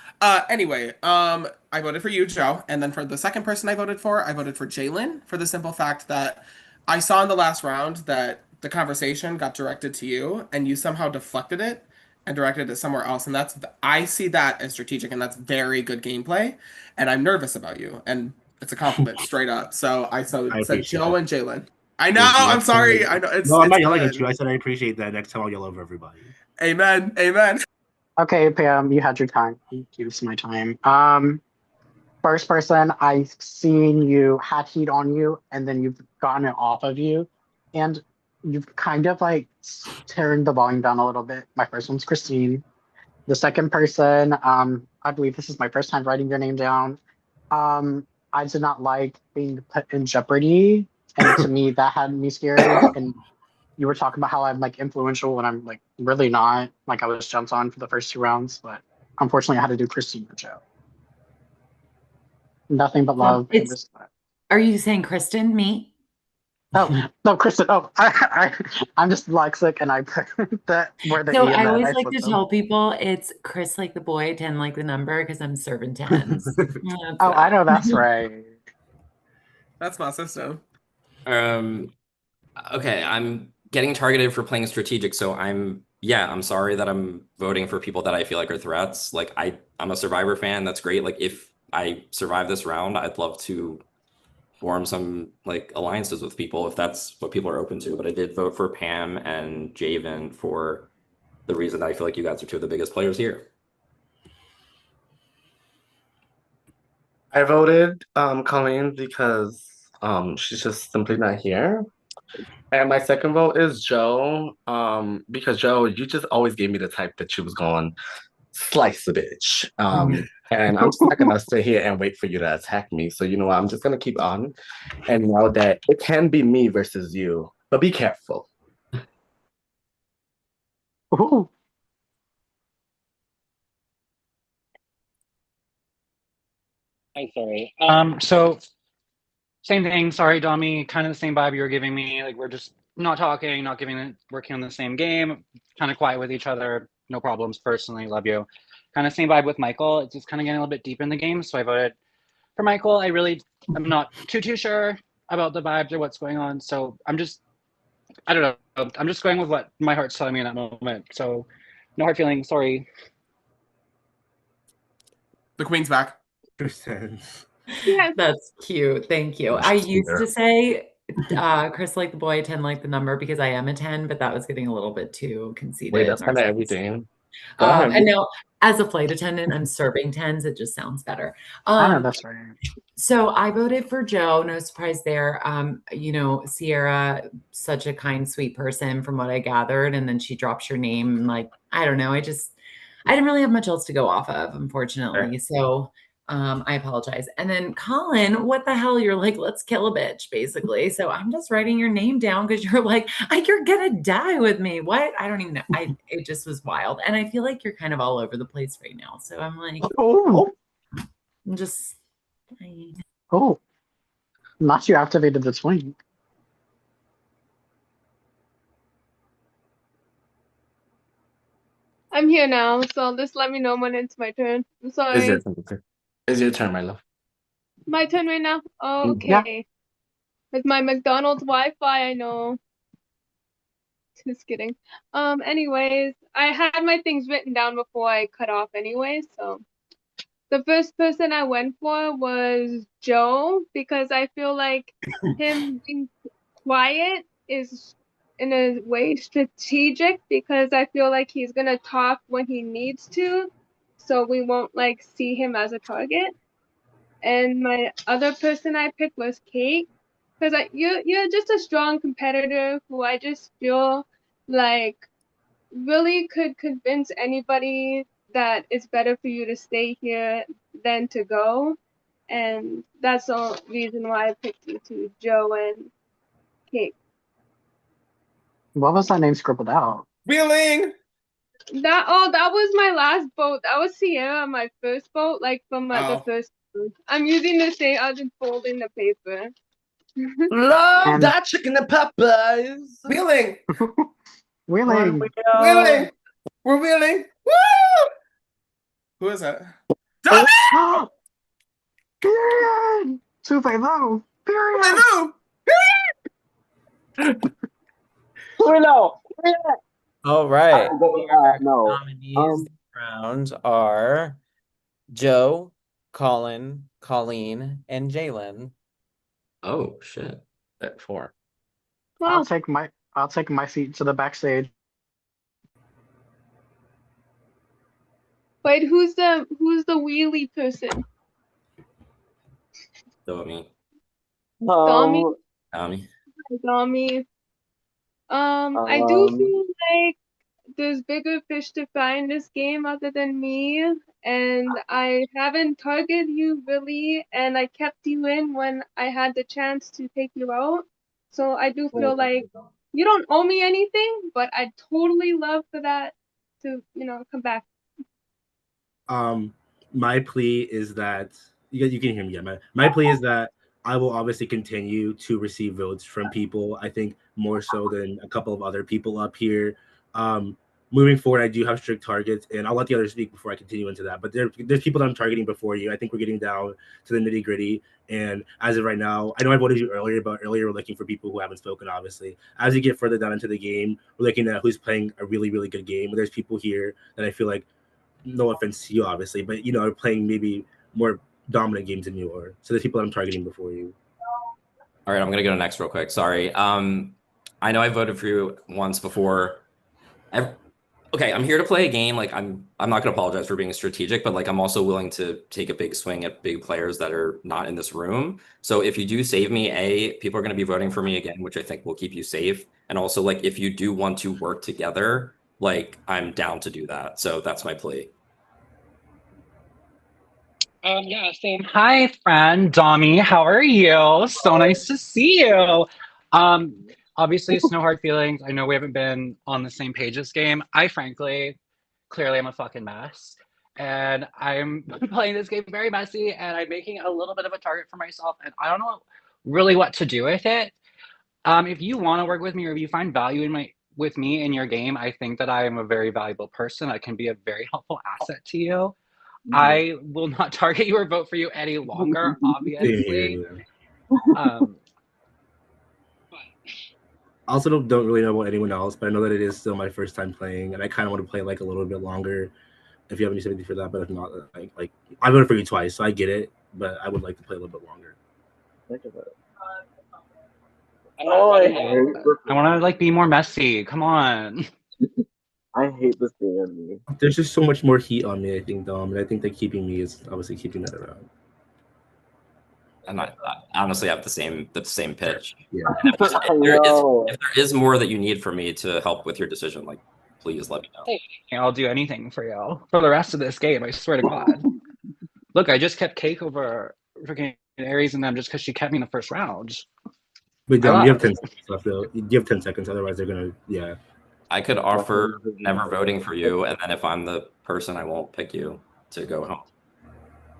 Anyway, I voted for you, Joe, and then for the second person I voted for Jalen for the simple fact that I saw in the last round that the conversation got directed to you and you somehow deflected it and directed it somewhere else. And I see that as strategic and that's very good gameplay. And I'm nervous about you. And it's a compliment straight up. So I said appreciate Joe that. and Jalen. I know, Thank you. I'm sorry. I know No, I'm it's not yelling at good. you. I said I appreciate that. Next time I'll yell over everybody. Amen. Amen. Okay, Pam, you had your time. Use my time. First person, I seen you had heat on you, and then you've gotten it off of you, and you've kind of like turned the volume down a little bit. My first one's Christine. The second person, I believe this is my first time writing your name down. I did not like being put in jeopardy, and to me that had me scared. And you were talking about how I'm like influential when I'm like really not. Like I was jumped on for the first 2 rounds, but unfortunately I had to do Christine or Joe. Nothing but love and respect. Are you saying Kristen, me? Oh no, Kristen. Oh, I'm just dyslexic, and I put that where the So E and I the N, always I like flipped to them. tell people it's Chris like the boy, 10 like the number, because I'm serving tens. Oh, I know that's right. That's my system. Okay, I'm getting targeted for playing strategic, so I'm sorry that I'm voting for people that I feel like are threats. Like I'm a Survivor fan, that's great. Like if I survive this round, I'd love to form some like alliances with people if that's what people are open to. But I did vote for Pam and Javen for the reason that I feel like you guys are two of the biggest players here. I voted Colleen because she's just simply not here. And my second vote is Joe, because Joe, you just always gave me the type that you was going slice the bitch. And I'm just not gonna sit here and wait for you to attack me. So you know what? I'm just gonna keep on and know that it can be me versus you, but be careful. Ooh. I'm sorry. So same thing. Sorry, Domi. Kind of the same vibe you were giving me. Like we're just not talking, not giving it, working on the same game. Kind of quiet with each other. No problems. Personally, love you. Kind of same vibe with Michael. It's just kind of getting a little bit deep in the game, so I voted for Michael. I'm not too sure about the vibes or what's going on. So I don't know. I'm just going with what my heart's telling me in that moment. So no hard feelings. Sorry. The queen's back. Yes. That's cute. Thank you. I used to say Chris like the boy, 10 like the number, because I am a 10, but that was getting a little bit too conceited. Wait, that's kind of everything. Go ahead. And now as a flight attendant, I'm serving tens. It just sounds better. I know that's right. So I voted for Joe. No surprise there. Sierra, such a kind, sweet person from what I gathered. And then she drops your name. Like, I don't know. I didn't really have much else to go off of, unfortunately. So I apologize. And then Colin, what the hell? You're like, let's kill a bitch, basically. So I'm just writing your name down because you're like, you're gonna die with me. What? I don't even know. It just was wild. And I feel like you're kind of all over the place right now. So I'm like, I'm just Oh, not you activated the swing. I'm here now, so just let me know when it's my turn. I'm Is sorry. your turn, my love? My turn right now? Yeah. Okay. With my McDonald's Wi-Fi, I know. Just kidding. Anyways, I had my things written down before I cut off anyway, so the first person I went for was Joe because I feel like him being quiet is in a way strategic because I feel like he's gonna talk when he needs to, so we won't like see him as a target. And my other person I picked was Kate because you're just a strong competitor who I just feel like really could convince anybody that it's better for you to stay here than to go. And that's the reason why I picked you two, Joe and Kate. What was that name scribbled out? Wheeling! That was my last boat. That was Sierra, my first boat, like from the first boat. I'm using the same, I'll just fold in the paper. Love that chicken and peppers. Wheeling! Wheeling! Wheeling! We're wheeling! Woo! Who is that? Oh, period! Super low! Period! No. All right. No. Nominees this round are Joe, Colin, Colleen, and Jalen. Oh shit. At 4. I'll take my seat to the backstage. Wait, who's the wheelie person? Domi. Tommy? Tommy. Tommy. I do feel like there's bigger fish to fry in this game other than me, and I haven't targeted you really, and I kept you in when I had the chance to take you out. So I do feel like you don't owe me anything, but I'd totally love for that to, come back. My plea is that you can hear me. Yeah, my plea is that I will obviously continue to receive votes from people. I think more so than a couple of other people up here. Moving forward, I do have strict targets, and I'll let the others speak before I continue into that. But there's people that I'm targeting before you. I think we're getting down to the nitty gritty. And as of right now, I know I voted you earlier, but earlier we're looking for people who haven't spoken, obviously. As you get further down into the game, we're looking at who's playing a really, really good game. There's people here that I feel like, no offense to you, obviously, but are playing maybe more dominant games than you are. So there's people I'm targeting before you. All right, I'm gonna go next real quick. Sorry. I know I voted for you once before. Okay, I'm here to play a game. Like I'm not gonna apologize for being strategic, but like I'm also willing to take a big swing at big players that are not in this room. So if you do save me, people are gonna be voting for me again, which I think will keep you safe. And also like if you do want to work together, like I'm down to do that. So that's my plea. Yeah, same. Hi, friend Domi. How are you? So nice to see you. Obviously, it's no hard feelings. I know we haven't been on the same page this game. I frankly, clearly, I'm a fucking mess, and I'm playing this game very messy, and I'm making a little bit of a target for myself, and I don't know really what to do with it. If you want to work with me, or if you find value with me in your game, I think that I am a very valuable person. I can be a very helpful asset to you. I will not target you or vote for you any longer, obviously. I also don't really know about anyone else, but I know that it is still my first time playing, and I kind of want to play like a little bit longer. If you have any sympathy for that, but if not, like I voted for you twice, so I get it, but I would like to play a little bit longer. I want to like be more messy. Come on. I hate this being on me. There's just so much more heat on me, I think, Dom, and I think that keeping me is obviously keeping that around. And I honestly have the same pitch. Yeah. If there is more that you need for me to help with your decision, like please let me know. Hey, I'll do anything for you for the rest of this game. I swear to God. Look, I just kept Cake over freaking Aries and them just because she kept me in the first round. But I you have lost. 10 seconds left, though. You have 10 seconds, otherwise they're gonna, yeah. I could offer never voting for you, and then if I'm the person, I won't pick you to go home.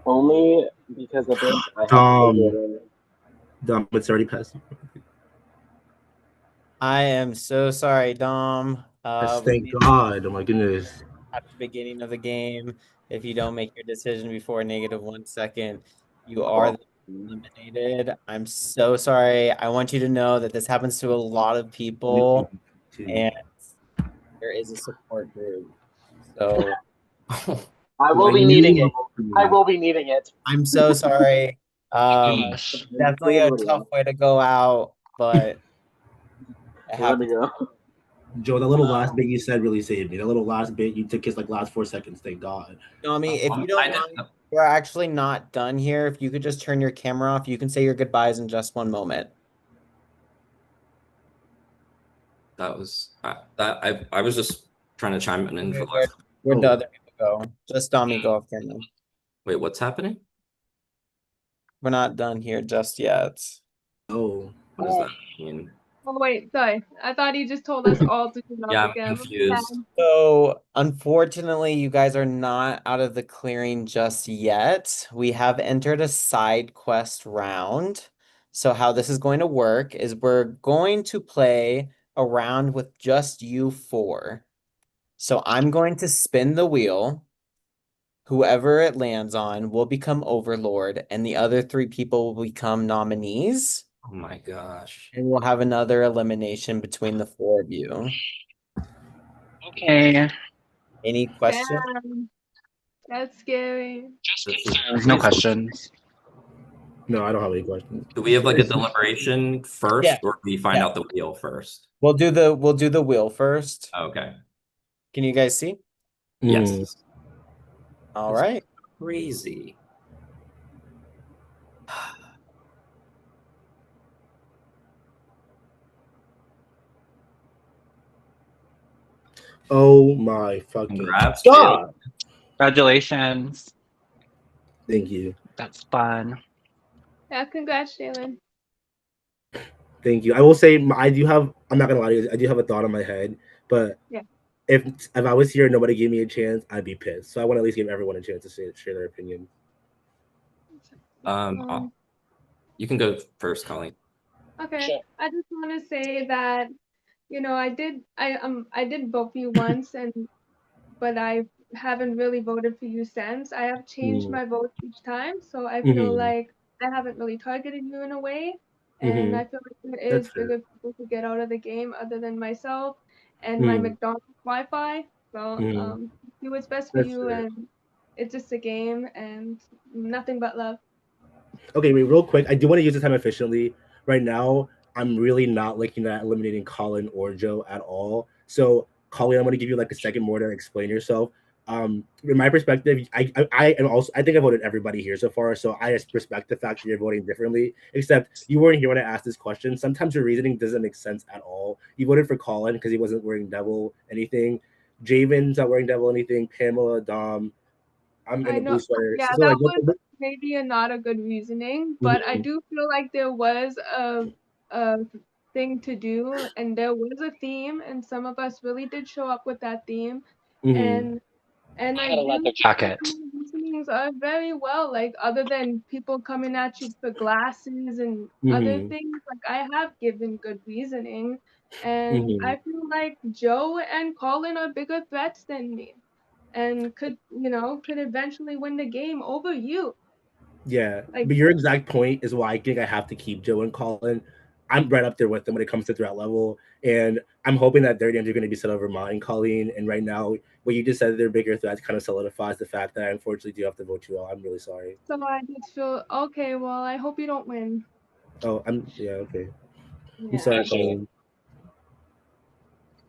Only because of this, I have to go Dom, it's already passed. I am so sorry, Dom. Thank God. Oh my goodness. At the beginning of the game, if you don't make your decision before -1 second, you are eliminated. I'm so sorry. I want you to know that this happens to a lot of people, and there is a support group. So I will be needing it. I will be needing it. I'm so sorry. Definitely a tough way to go out, but it Let me happens. go. Joe, that little last bit you said really saved me. That little last bit you took his like last 4 seconds. Thank God. Nami, if you don't mind, we're actually not done here. If you could just turn your camera off, you can say your goodbyes in just one moment. That was I was just trying to chime in for the last. Where'd the other people go? Just Nami, go off camera. Wait, what's happening? We're not done here just yet. Oh, what does that mean? Oh wait, sorry. I thought he just told us all to come Yeah, up I'm again. confused. So, unfortunately, you guys are not out of the clearing just yet. We have entered a side quest round. So, how this is going to work is we're going to play a round with just you four. So, I'm going to spin the wheel. Whoever it lands on will become Overlord, and the other three people will become nominees. Oh my gosh. And we'll have another elimination between the four of you. Okay. Any questions? Damn. That's scary. No questions. No, I don't have any questions. Do we have like a deliberation first, Yeah. or do we find Yeah. out the wheel first? We'll do the wheel first. Okay. Can you guys see? Yes. All right. Crazy. Oh my fucking Congrats, God. Congratulations. Thank you. That's fun. Yeah, congrats, Jalen. Thank you. I will say I do have. I'm not gonna lie to you. I do have a thought in my head, but Yeah. if I was here and nobody gave me a chance, I'd be pissed. So I want to at least give everyone a chance to share their opinion. You can go first, Colleen. Okay. I just want to say that, I did vote for you once, but I haven't really voted for you since. I have changed my vote each time, so I feel like I haven't really targeted you in a way, and I feel like there That's is fair. bigger people to get out of the game other than myself and my McDonald's Wi-Fi. So do what's best for That's you, fair. and it's just a game, and nothing but love. Okay, wait, real quick. I do want to use this time efficiently. Right now, I'm really not looking at eliminating Colin or Joe at all. So, Colin, I'm going to give you like a second more to explain yourself. In my perspective, I am also, I think I voted everybody here so far. So I just respect the fact that you're voting differently. Except you weren't here when I asked this question. Sometimes your reasoning doesn't make sense at all. You voted for Colin because he wasn't wearing devil anything. Javen's not wearing devil anything. Pamela, Dom. I'm in I a blue know. sweater. Yeah, So that like, was maybe not a good reasoning, but I do feel like there was a thing to do, and there was a theme, and some of us really did show up with that theme, and I do jacket. reasonings are very well, like other than people coming at you for glasses and other things, like I have given good reasoning, and I feel like Joe and Colin are bigger threats than me and could eventually win the game over you. Yeah, Like, but your exact point is why I think I have to keep Joe and Colin. I'm right up there with them when it comes to threat level, and I'm hoping that their names are going to be set over mine, Colleen. And right now, what you just said, they're bigger threats, kind of solidifies the fact that I unfortunately do have to vote you all. I'm really sorry. so I just feel okay. Well, I hope you don't win. Oh, okay. I'm Yeah. sorry, Colleen.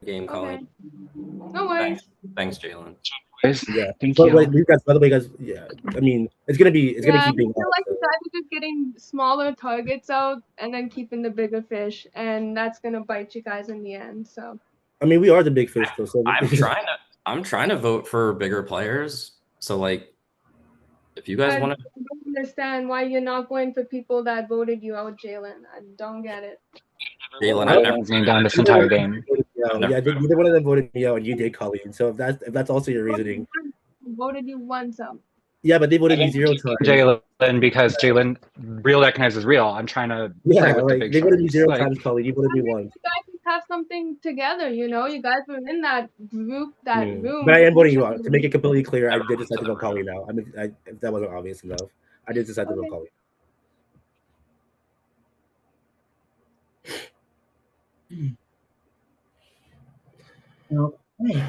Game, Colleen. Okay. No worries. Thanks, Jalen. Yeah, Thank but you. like you guys, by the way, guys, yeah. I mean, it's gonna Yeah, I keep being feel hard, like so. you guys are just getting smaller targets out and then keeping the bigger fish, and that's gonna bite you guys in the end. So. I mean, we are the big fish, though. So I'm trying to vote for bigger players. So like, If you guys I want don't understand why you're not going for people that voted you out, Jalen. I don't get it. to, Jalen, My I've never. name's named down this entire game. Yeah, neither one of them voted me out, and you did, Colleen. So if that's also your reasoning, Voted you once out. yeah, but they voted me 0 times. Jalen, because Jalen real recognizes real. I'm trying to Yeah, play with the like big they voted me sharks. 0 Like, times, Colleen. You voted me once. You guys have something together, you know? You guys were in that group, that room. But I am voting you out. To make it completely clear, I did decide to vote Colleen out. I mean, if that wasn't obvious enough, I did decide to vote Colleen. Okay.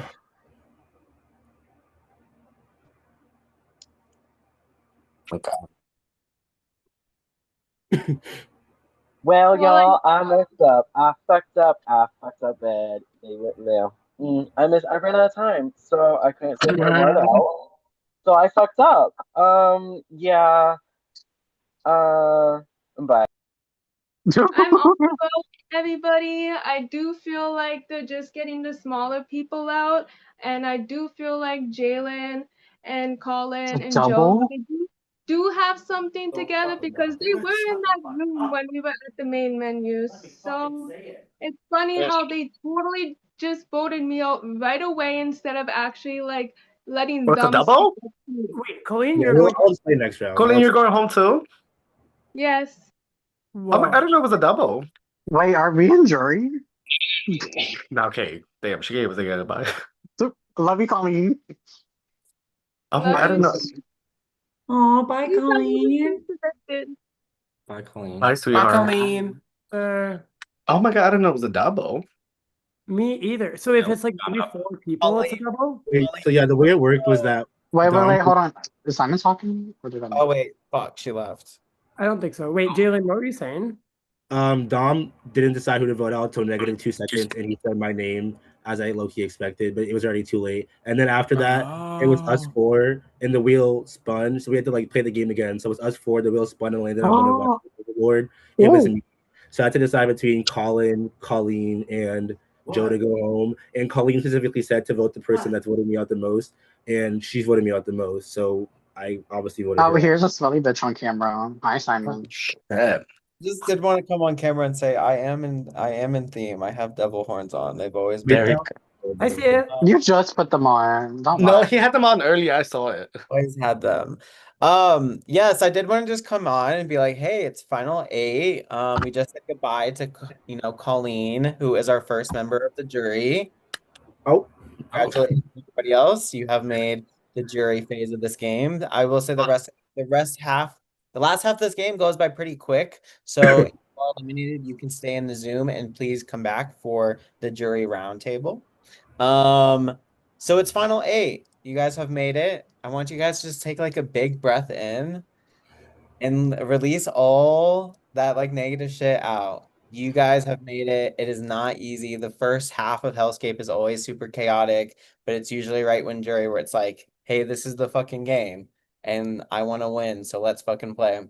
Okay. Well, y'all, I messed up. I fucked up. I fucked up bad. They went there. I ran out of time, so I couldn't say my word out. So I fucked up. Yeah. Bye. I'm all about everybody. I do feel like they're just getting the smaller people out, and I do feel like Jalen and Colin and Joe, double? they do have something together because they were in that room when we were at the main menu. So it's funny how they totally just voted me out right away instead of actually like letting What's a them double? speak. Wait, Colleen, Yeah, you're going. I'll just play next round. Colleen, you're going home too? Yes. I didn't know it was a double. wait, are we in jury? Okay, damn, she gave us a goodbye. Love you, Colleen. I don't know. Oh, bye, Colleen. Bye, Colleen. Bye, sweetheart. Colleen. Oh my god, I didn't know it was a double. Me either. So if it's like maybe 4 people, it's a double. Wait, so yeah, the way it worked was that. Wait, Dom- hold on. Is Simon talking? Or did I Oh wait, fuck, she left. I don't think so. Wait, Jalen, what were you saying? Dom didn't decide who to vote out until -2 seconds, and he said my name as I low-key expected, but it was already too late. And then after that, it was us 4, and the wheel spun, so we had to like play the game again. So it was us 4, the wheel spun and landed on one of us. The board. It was me. So I had to decide between Colin, Colleen, and Joe to go home. And Colleen specifically said to vote the person that's voted me out the most, and she's voted me out the most. So I obviously voted Oh, her here's a smelly bitch on camera. Hi, Simon. Just did want to come on camera and say I am in theme. I have devil horns on. They've always been Very there. I see it. You just put them on. Don't No, lie. he had them on earlier. I saw it. Always had them. Yes, I did want to just come on and be like, hey, it's final 8. We just said goodbye to Colleen, who is our first member of the jury. Oh, congratulations to everybody else. You have made the jury phase of this game. I will say the last half of this game goes by pretty quick. So if you are eliminated, you can stay in the Zoom and please come back for the jury roundtable. So it's final 8. You guys have made it. I want you guys to just take like a big breath in and release all that like negative shit out. You guys have made it. It is not easy. The first half of HellScape is always super chaotic, but it's usually right when jury where it's like, hey, this is the fucking game and I want to win, so let's fucking play.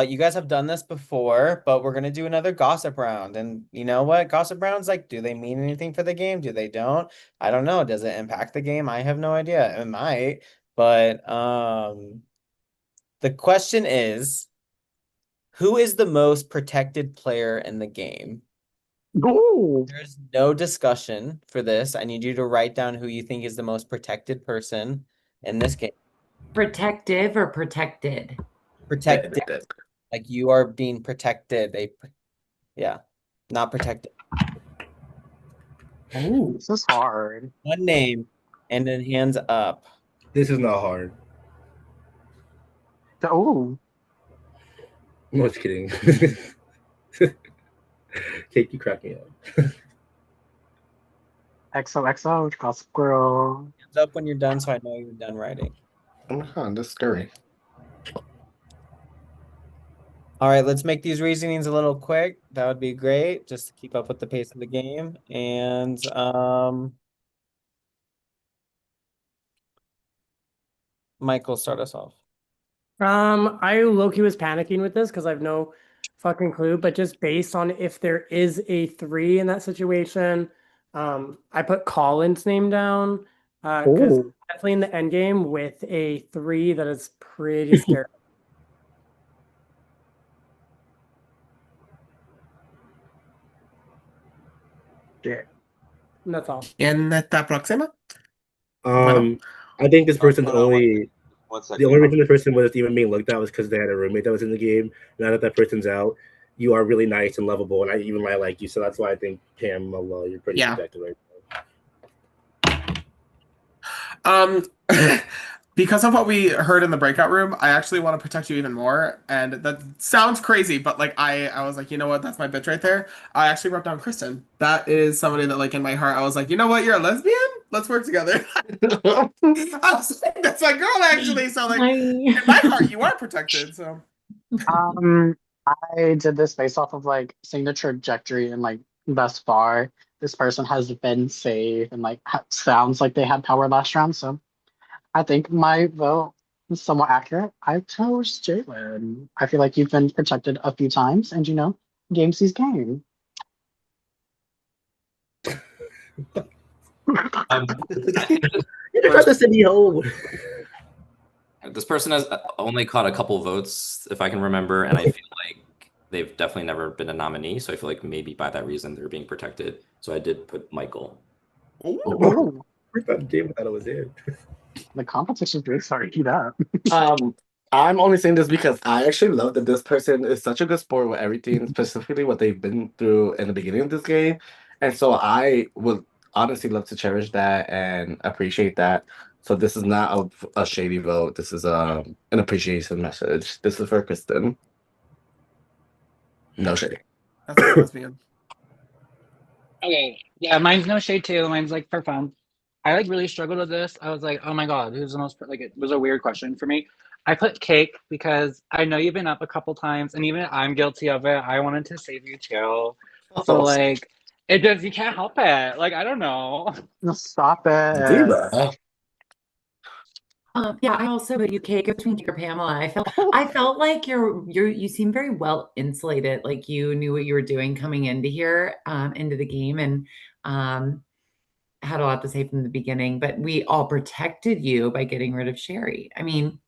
You guys have done this before, but we're gonna do another gossip round. And you know what? Gossip rounds, like, do they mean anything for the game? Do they don't? I don't know. Does it impact the game? I have no idea. It might, but the question is, who is the most protected player in the game? There's no discussion for this. I need you to write down who you think is the most protected person in this game. Protective or protected? Protected. Like you are being protected. Yeah, not protected. Oh, this is hard. One name and then hands up. This is not hard. Oh. No, just kidding. Cake, you crack me up. XOXO, Gossip Girl. Hands up when you're done so I know you're done writing. This is scary. All right, let's make these reasonings a little quick. That would be great, just to keep up with the pace of the game. And Michael, start us off. I low-key was panicking with this because I have no fucking clue, but just based on if there is a 3 in that situation, I put Colin's name down because Oh. definitely in the end game with a 3 that is pretty scary. Yeah. And that's all. ¿Quién está próxima? Bueno. I think this person's hold on, only one the second. only reason this person was even being looked at was because they had a roommate that was in the game. Now that that person's out, you are really nice and lovable, and I even might like you. So that's why I think Pam, you're pretty Yeah. protected right Because of what we heard in the breakout room, I actually want to protect you even more. And that sounds crazy, but like I was like, you know what, that's my bitch right there. I actually wrote down Kristen. That is somebody that like in my heart, I was like, you know what, you're a lesbian? Let's work together. I was like, that's my girl actually. So like in my heart, you are protected. So I did this based off of like seeing the trajectory and like thus far, this person has been safe and like sounds like they had power last round. So I think my vote is somewhat accurate. I chose Jalen. I feel like you've been protected a few times, and game sees game. You got the city home. This person has only caught a couple votes, if I can remember, and I feel like they've definitely never been a nominee. So I feel like maybe by that reason they're being protected. So I did put Michael. Ooh. I thought David thought it was in. The competition's really starting to heat up. I'm only saying this because I actually love that this person is such a good sport with everything, specifically what they've been through in the beginning of this game. And so I would honestly love to cherish that and appreciate that. So this is not a shady vote. This is an appreciation message. This is for Kristen. No shade. That's very lesbian. Okay, yeah, mine's no shade too. Mine's like for fun. I like really struggled with this. I was like, oh my god, who's the most like? It was a weird question for me. I put Cake because I know you've been up a couple times, and even I'm guilty of it. I wanted to save you too, so like, it just you can't help it. Like I don't know. Stop it. Diva. Yeah, I also put you Cake between Cake or Pamela. I felt like you seem very well insulated. Like you knew what you were doing coming into here, into the game, and had a lot to say from the beginning. But we all protected you by getting rid of Sherry. I mean,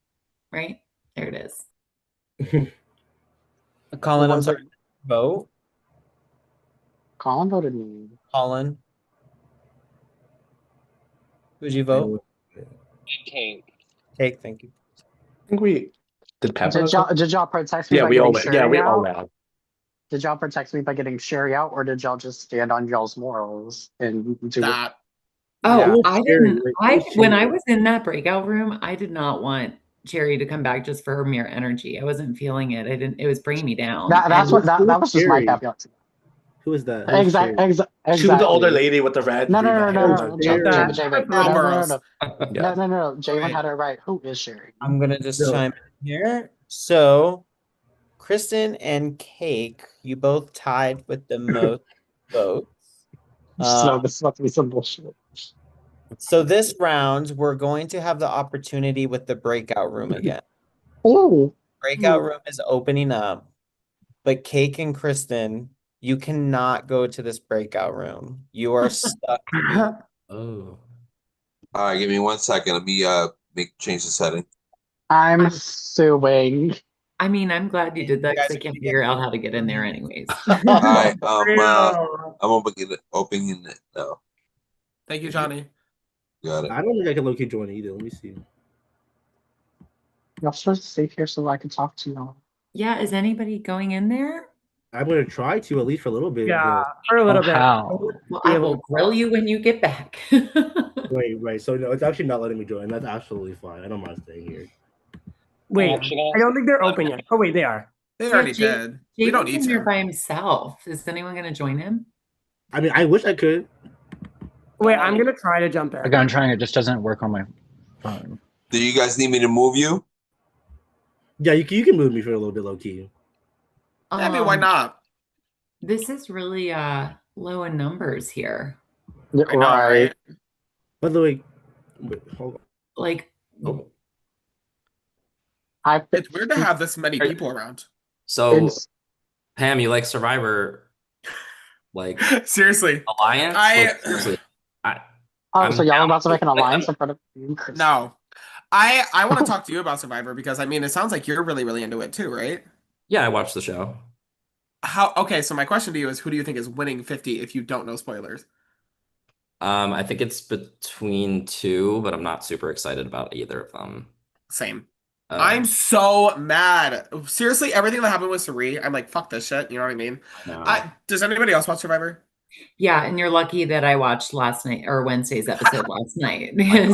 right? There it is. Colin, I'm sorry. Vote. Colin voted me. Colin. Who'd you vote? Cake. Cake, thank you. I think we did Did y'all protect me Yeah, by we getting all Sherry we all out? ran. Did y'all protect me by getting Sherry out, or did y'all just stand on y'all's morals and do that? Oh, Yeah. I didn't. When I was in that breakout room, I did not want Cherry to come back just for her mere energy. I wasn't feeling it. I didn't. It was bringing me down. That's what that was just my caveat. Who is that? Exactly. She was the older lady with the red. No, hair. Jalen. Girl bros. No. Jalen had it right. Who is Sherry? I'm gonna just chime in here. So, Kristen and Cake, you both tied with the most votes. So this must be some bullshit. So this round, we're going to have the opportunity with the breakout room again. Oh. Breakout room is opening up, but Cake and Kristen, you cannot go to this breakout room. You are stuck to me. Oh. All right, give me 1 second. Let me change the setting. I'm suing. I mean, I'm glad you did that because I can't figure out how to get in there anyways. All right, I'm opening it now. Thank you, Johnny. Got it. I don't think I can locate join either. Let me see. Y'all supposed to stay here so I can talk to y'all. Yeah, is anybody going in there? I'm gonna try to at least for a little bit. Yeah, for a little bit. Well, I will grill you when you get back. Right. So no, it's actually not letting me join. That's absolutely fine. I don't mind staying here. Wait, I don't think they're open yet. Oh wait, they are. They already did. We don't need in there to. by himself. Is anyone going to join him? I mean, I wish I could. Wait, I'm gonna try to jump in. Like I'm trying, it just doesn't work on my phone. Do you guys need me to move you? Yeah, you can move me for a little bit low key. I mean, why not? This is really low in numbers here. I know, right? By the way, wait, hold on. Like, it's weird to have this many people around. So, Pam, you like Survivor? Like Seriously. alliance? Like, seriously. So y'all are about to make an like, alliance in front of Chris? No. I want to talk to you about Survivor because I mean it sounds like you're really, really into it too, right? Yeah, I watched the show. Okay, so my question to you is who do you think is winning 50 if you don't know spoilers? I think it's between two, but I'm not super excited about either of them. Same. I'm so mad. Seriously, everything that happened with Suri, I'm like, fuck this shit. You know what I mean? Does anybody else watch Survivor? Yeah, and you're lucky that I watched last night or Wednesday's episode last night because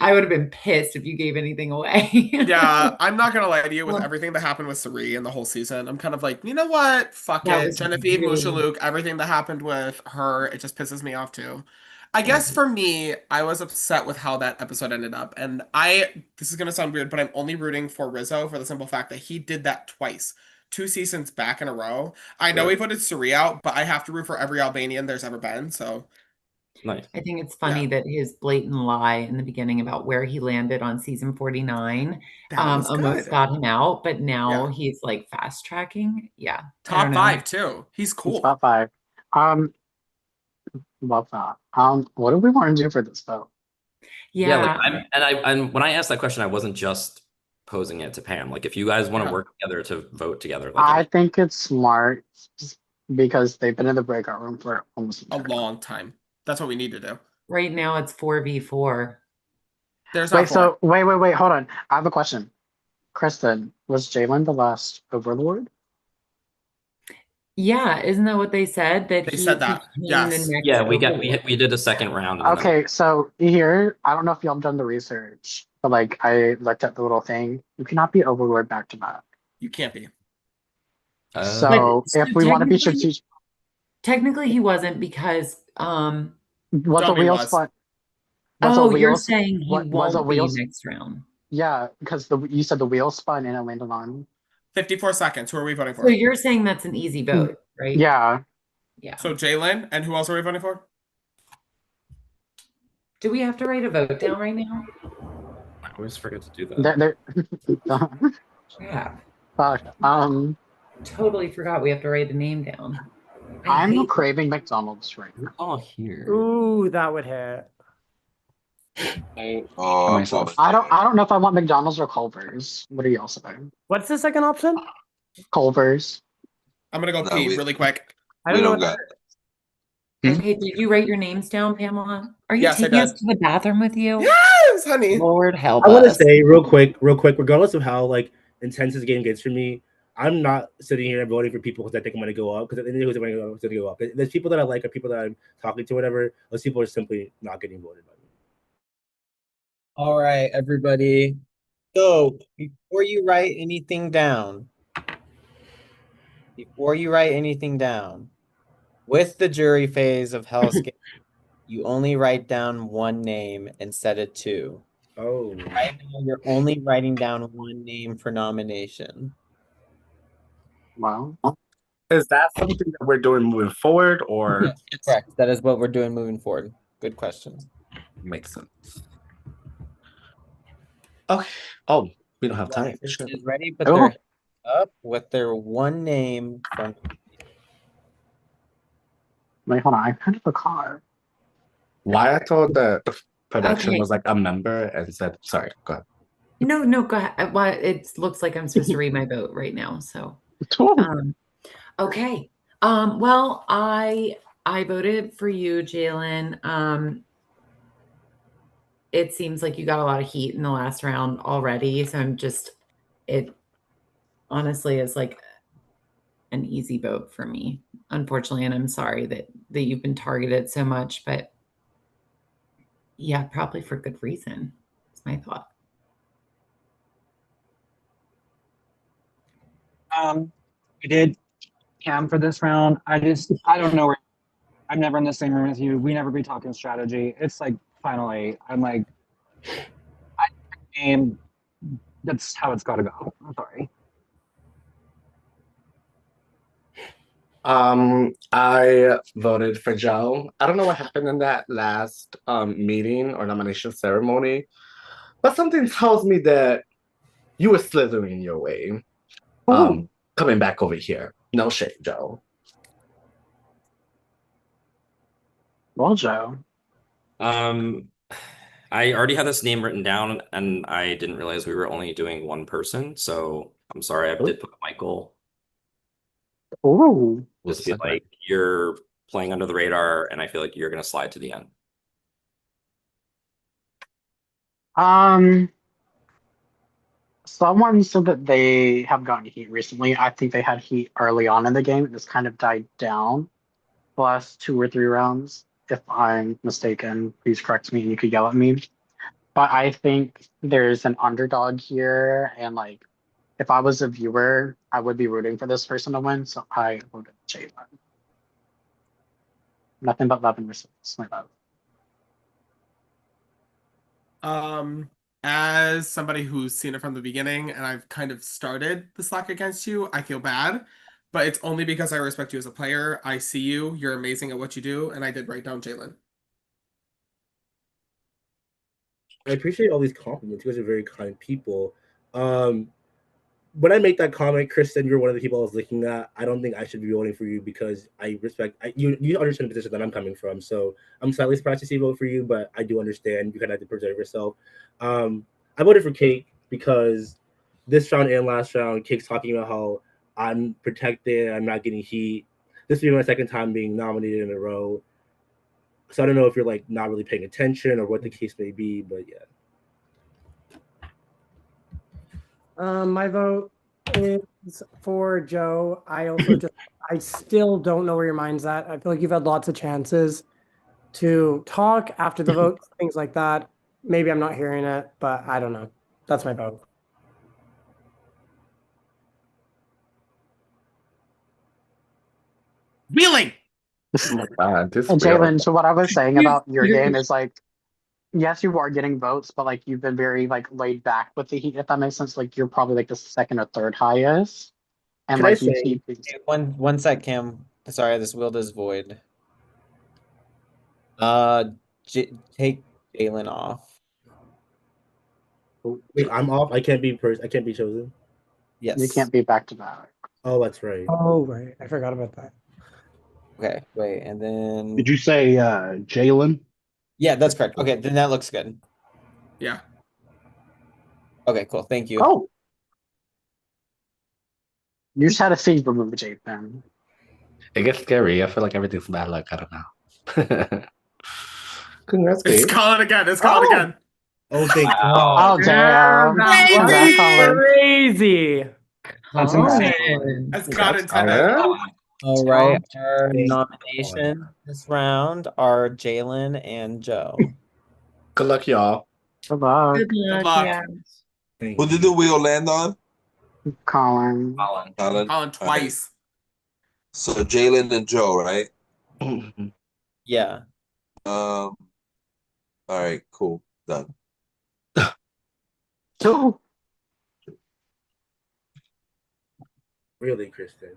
I would have been pissed if you gave anything away. Yeah, I'm not gonna lie to you with everything that happened with Suri in the whole season. I'm kind of like, you know what? Fuck That it. was Genevieve, Musha really Luke, everything that happened with her, it just pisses me off too. I guess for me, I was upset with how that episode ended up. And this is gonna sound weird, but I'm only rooting for Rizzo for the simple fact that he did that twice. 2 seasons back in a row. I know he voted Suri out, but I have to root for every Albanian there's ever been, so. Nice. I think it's funny that his blatant lie in the beginning about where he landed on season 49 was almost good. got him out, but now he's like fast tracking. Yeah. I Top don't know. 5 too. He's cool. He's top 5. Love that. What do we want to do for this vote? Yeah, like I'm when I asked that question, I wasn't just posing it to Pam. Like if you guys want to work together to vote together, like I think it's smart because they've been in the breakout room for almost a long time. That's what we need to do. Right now it's 4v4. There's wait, hold on. I have a question. Kristen, was Jalen the last Overlord? Yeah, isn't that what they said? That they he said that. became Yes. the next yeah, Overlord? we did a second round. And then Okay, so here, I don't know if y'all have done the research, but like I looked at the little thing. You cannot be Overlord back to back. You can't be. So if we want to be strategic, technically he wasn't because was a Johnny wheel was. spun. you're saying he won't be next round. Yeah, because you said the wheel spun and it landed on 54 seconds. Who are we voting for? So you're saying that's an easy vote, right? Yeah. Yeah. So Jalen, and who else are we voting for? Do we have to write a vote down right now? I always forget to do that. Yeah. Fuck. Totally forgot we have to write a name down. I'm craving McDonald's right now. Oh, here. Ooh, that would hit. I don't know if I want McDonald's or Culver's. What are y'all saying? What's the second option? Culver's. I'm gonna go pee really quick. I don't know what that is. Okay, did you write your names down, Pamela? Are you Yes, I taking us did. to the bathroom with you? Yes, honey. Lord help I want to us. say real quick, regardless of how like intense this game gets for me, I'm not sitting here and voting for people because I think I'm going to go up. Because at the end of the day, who's going to go up? There's people that I like or people that I'm talking to, whatever. Those people are simply not getting voted by me. All right, everybody. So before you write anything down, with the jury phase of HellScape, you only write down one name instead of two. Oh. Right now, you're only writing down one name for nomination. Wow. Is that something that we're doing moving forward, or? Yes, correct. That is what we're doing moving forward. Good question. Makes sense. Okay. Oh, we don't have time. Is ready, but they're up with their one name from. Wait, hold on. I kind of forgot. Why I thought that the production Okay. was like a member and said, sorry, go ahead. No, go ahead. Well, it looks like I'm supposed to read my vote right now. So, okay. Well, I voted for you, Jalen. It seems like you got a lot of heat in the last round already. So it honestly is like an easy vote for me, unfortunately. And I'm sorry that you've been targeted so much, but yeah, probably for good reason. That's my thought. We did Cam for this round. I don't know where. I'm never in the same room as you. We never be talking strategy. It's like finally, I'm like, game. That's how it's got to go. I'm sorry. I voted for Joe. I don't know what happened in that last meeting or nomination ceremony, but something tells me that you were slithering your way. Coming back over here. No shade, Joe. Well, Joe. I already had this name written down, and I didn't realize we were only doing one person, so I'm sorry. I did put Michael. Ooh. Just feel like you're playing under the radar, and I feel like you're gonna slide to the end. Someone said that they have gotten heat recently. I think they had heat early on in the game. It just kind of died down the last 2 or 3 rounds. If I'm mistaken, please correct me and you could yell at me. But I think there's an underdog here, and like if I was a viewer, I would be rooting for this person to win. So I voted Jalen. Nothing but love and respect. My love. As somebody who's seen it from the beginning and I've kind of started the slack against you, I feel bad, but it's only because I respect you as a player. I see you, you're amazing at what you do, and I did write down Jalen. I appreciate all these compliments. You guys are very kind people. When I make that comment, Kristen, you're one of the people I was looking at. I don't think I should be voting for you because I respect you. You understand the position that I'm coming from, so I'm slightly surprised to see vote for you, but I do understand you kind of have to preserve yourself. I voted for Cake because this round and last round, Cake's talking about how I'm protected, I'm not getting heat. This will be my second time being nominated in a row. So I don't know if you're like not really paying attention or what the case may be, but yeah. My vote is for Joe. I still don't know where your mind's at. I feel like you've had lots of chances to talk after the vote, things like that. Maybe I'm not hearing it, but I don't know. That's my vote. Really? And Jalen, so what I was saying about your game is like, yes, you are getting votes, but like you've been very like laid back with the heat, if that makes sense. Like you're probably like the second or third highest. And Can I like you say keep Hey, one sec, Cam. Sorry, this wheel is void. Take Jalen off. Wait, I'm off. I can't be I can't be chosen. Yes. You can't be back to back. Oh, that's right. Oh, right. I forgot about that. Okay, wait, and then Did you say Jalen? yeah, that's correct. Okay, then that looks good. Yeah. Okay, cool. Thank you. Oh. You just had a feed remove Jalen. It gets scary. I feel like everything's bad luck. I don't know. Congrats, It's Colin again. It's Colin again. Oh, thank Oh, damn. Congrats, Colin. Crazy. That's insane. That's God intended. All right, our nomination this round are Jalen and Joe. Good luck, y'all. Good luck. Good luck. luck. Yeah. Who did the wheel land on? Colin. Colin twice. So Jalen and Joe, right? Yeah. All right, cool. Done. Two. Really, Kristen?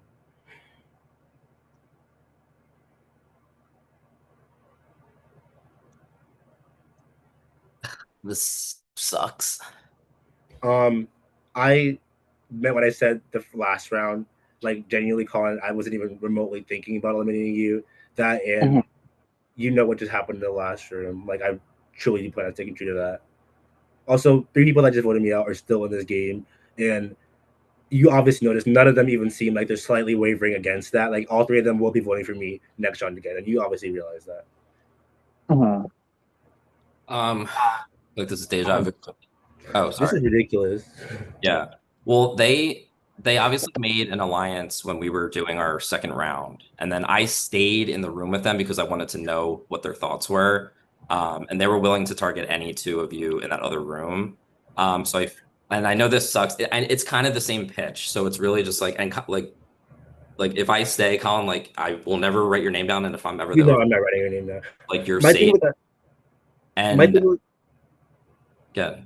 This sucks. I meant what I said the last round. Like genuinely, Colin, I wasn't even remotely thinking about eliminating you. That and you know what just happened in the last room. Like I truly plan on sticking true to that. Also, 3 people that just voted me out are still in this game, and you obviously notice none of them even seem like they're slightly wavering against that. Like all 3 of them will be voting for me next round again, and you obviously realize that. Like this is deja vu. Oh, sorry. This is ridiculous. Yeah. Well, they obviously made an alliance when we were doing our second round, and then I stayed in the room with them because I wanted to know what their thoughts were. And they were willing to target any 2 of you in that other room. So I know this sucks, and it's kind of the same pitch. So it's really just like, and like if I stay, Colin, like I will never write your name down, and if I'm ever You the know I'm not writing your name down. like you're My thing safe. with that. And My thing with, yeah.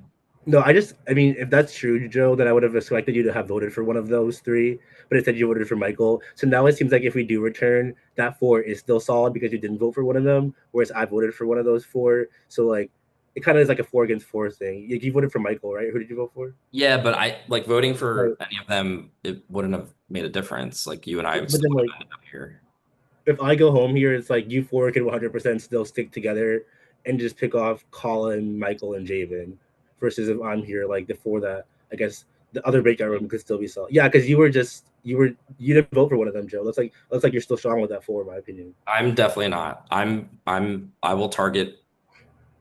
no, I mean, if that's true, Joe, then I would have expected you to have voted for one of those 3, but instead you voted for Michael. So now it seems like if we do return, that 4 is still solid because you didn't vote for one of them, whereas I voted for one of those 4. So like, it kind of is like a 4 against 4 thing. You voted for Michael, right? Who did you vote for? Yeah, but I like voting for any of them. It wouldn't have made a difference. Like you and I But then, like, ended up here. if I go home here, it's like you four can 100% still stick together and just pick off Colin, Michael, and Javen. Versus if I'm here, like before that, I guess the other breakout room could still be solid. Yeah, because you didn't vote for one of them, Joe. Looks like you're still strong with that four, in my opinion. I'm definitely not. I will target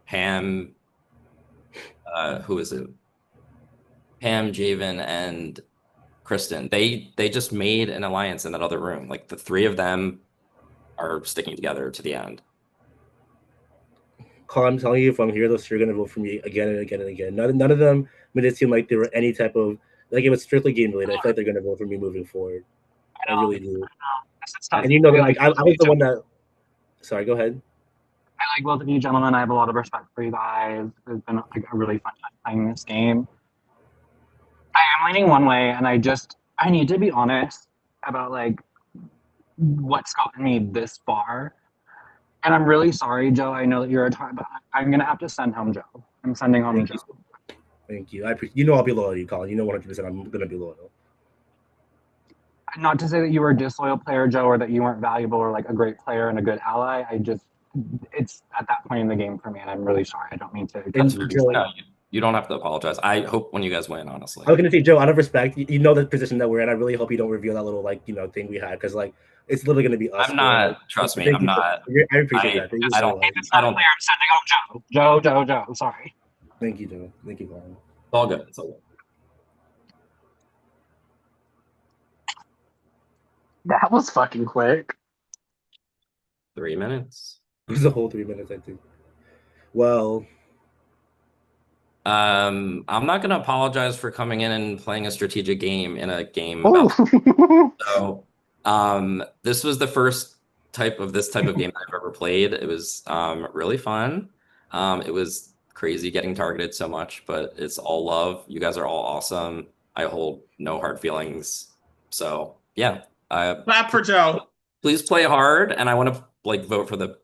Pam. Who is it? Pam, Javen, and Kristen. They just made an alliance in that other room. Like the three of them are sticking together to the end. Colin, I'm telling you, if I'm here, you're gonna vote for me again and again and again. None of them made it seem like there were any type of like it was strictly game related. I feel like they're gonna vote for me moving forward. I really do. And you know that like I was the one that. Sorry, go ahead. I like both of you gentlemen. I have a lot of respect for you guys. It's been like a really fun time playing this game. I am leaning one way, and I need to be honest about like what's gotten me this far. And I'm really sorry, Joe. I know that you're a time, but I'm gonna have to send home Joe. I'm sending home Joe. Thank you. You know I'll be loyal to you, Colin. You know 100% I'm gonna be loyal. Not to say that you were a disloyal player, Joe, or that you weren't valuable or like a great player and a good ally. It's at that point in the game for me, and I'm really sorry. I don't mean to. No, you don't have to apologize. I hope when you guys win, honestly. I was gonna say, Joe, out of respect, you know the position that we're in. I really hope you don't reveal that little thing we had because like it's literally gonna be us. I'm not. Trust me, I'm not. I appreciate that. Thank you I so don't. much. I don't. I'm sending home Joe. Joe. Sorry. Thank you, Joe. Thank you, Colin. It's all good. It's all good. That was fucking quick. 3 minutes. It was a whole 3 minutes, I think. Well, I'm not gonna apologize for coming in and playing a strategic game in a game about. So, this was the first this type of game I've ever played. It was really fun. It was crazy getting targeted so much, but it's all love. You guys are all awesome. I hold no hard feelings. So yeah, clap for Joe. Please play hard, and I want to like vote for the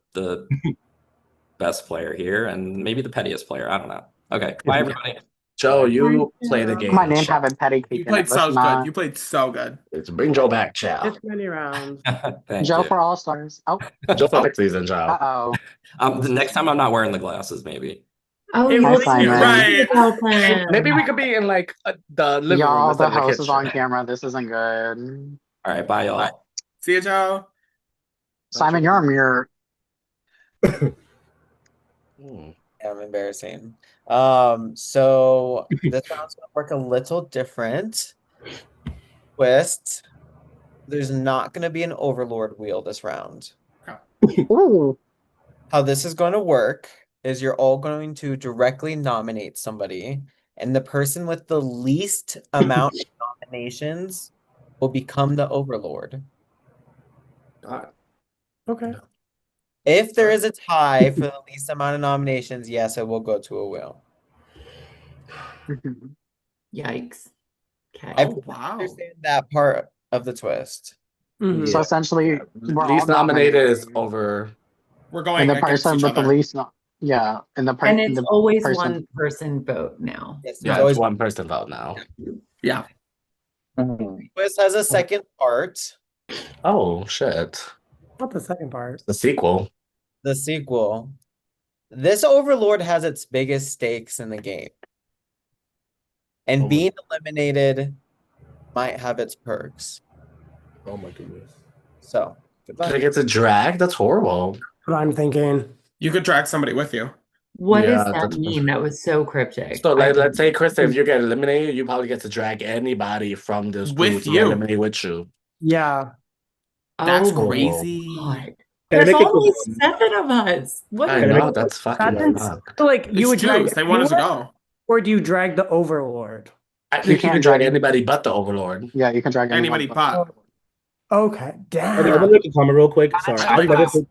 best player here, and maybe the pettiest player. I don't know. Okay, bye everybody. Joe, you play the game. My name having petty. You played so good. You played so good. Let's bring Joe back, Chow. It's many rounds. Thank Joe you. for All Stars. Oh, Joe for next season, Chow. Uh-oh. The next time I'm not wearing the glasses, maybe. Oh, right. Maybe we could be in like the living room. Y'all, instead the of the host is kitchen. on camera. This isn't good. All right, bye y'all. See you, Joe. Simon, you're on mute. I'm embarrassing. So this round's gonna work a little different. Twist. There's not gonna be an overlord wheel this round. Ooh. How this is going to work is you're all going to directly nominate somebody, and the person with the least amount of nominations will become the overlord. Okay. If there is a tie for the least amount of nominations, yes, it will go to a wheel. Yikes. Okay. I understand that part of the twist. So essentially, we're least all nominated is over. We're going and the against person each with the other. least, and the And it's always person. one person vote now. Yes, Yeah, always it's one person vote now. Yeah. Twist has a second part. Oh shit! Not the second part. The sequel. The sequel. This overlord has its biggest stakes in the game. And being eliminated might have its perks. Oh my goodness. So, good luck. They get to drag? That's horrible. What I'm thinking. You could drag somebody with you. What does Yeah, that that's- mean? That was so cryptic. So like, let's say, Krista, if you get eliminated, you probably get to drag anybody from this group With to you. eliminate with you. Yeah. That's Oh, crazy. God. Can I There's make it only quick? 7 of us. What I do know, you- that's fucking That's fuck. so like you It's would drag twos. They want us to anyone, go. or do you drag the overlord? I think you can drag anybody but the overlord. Yeah, you can drag Anybody but. Okay, Okay, damn. I'm gonna make a comment real quick. Sorry, I voted for.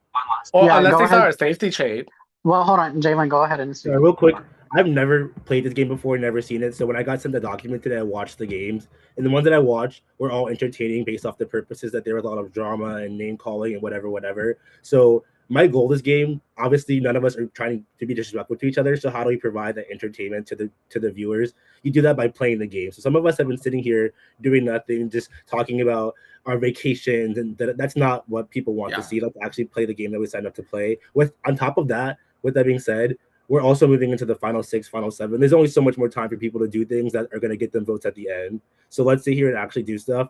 Or Yeah, unless go they ahead. start a safety trade. Well, hold on, Jalen, go ahead and speak. Real quick, I've never played this game before, never seen it. So when I got sent the document today, I watched the games, and the ones that I watched were all entertaining based off the purposes that there was a lot of drama and name calling and whatever. So my goal this game, obviously none of us are trying to be disrespectful to each other. So how do we provide that entertainment to the viewers? You do that by playing the game. So some of us have been sitting here doing nothing, just talking about our vacations, and that's not what people want to see. Let's actually play the game that we signed up to play. With on top of that, with that being said, we're also moving into the final 6, final 7. There's only so much more time for people to do things that are going to get them votes at the end. So let's sit here and actually do stuff.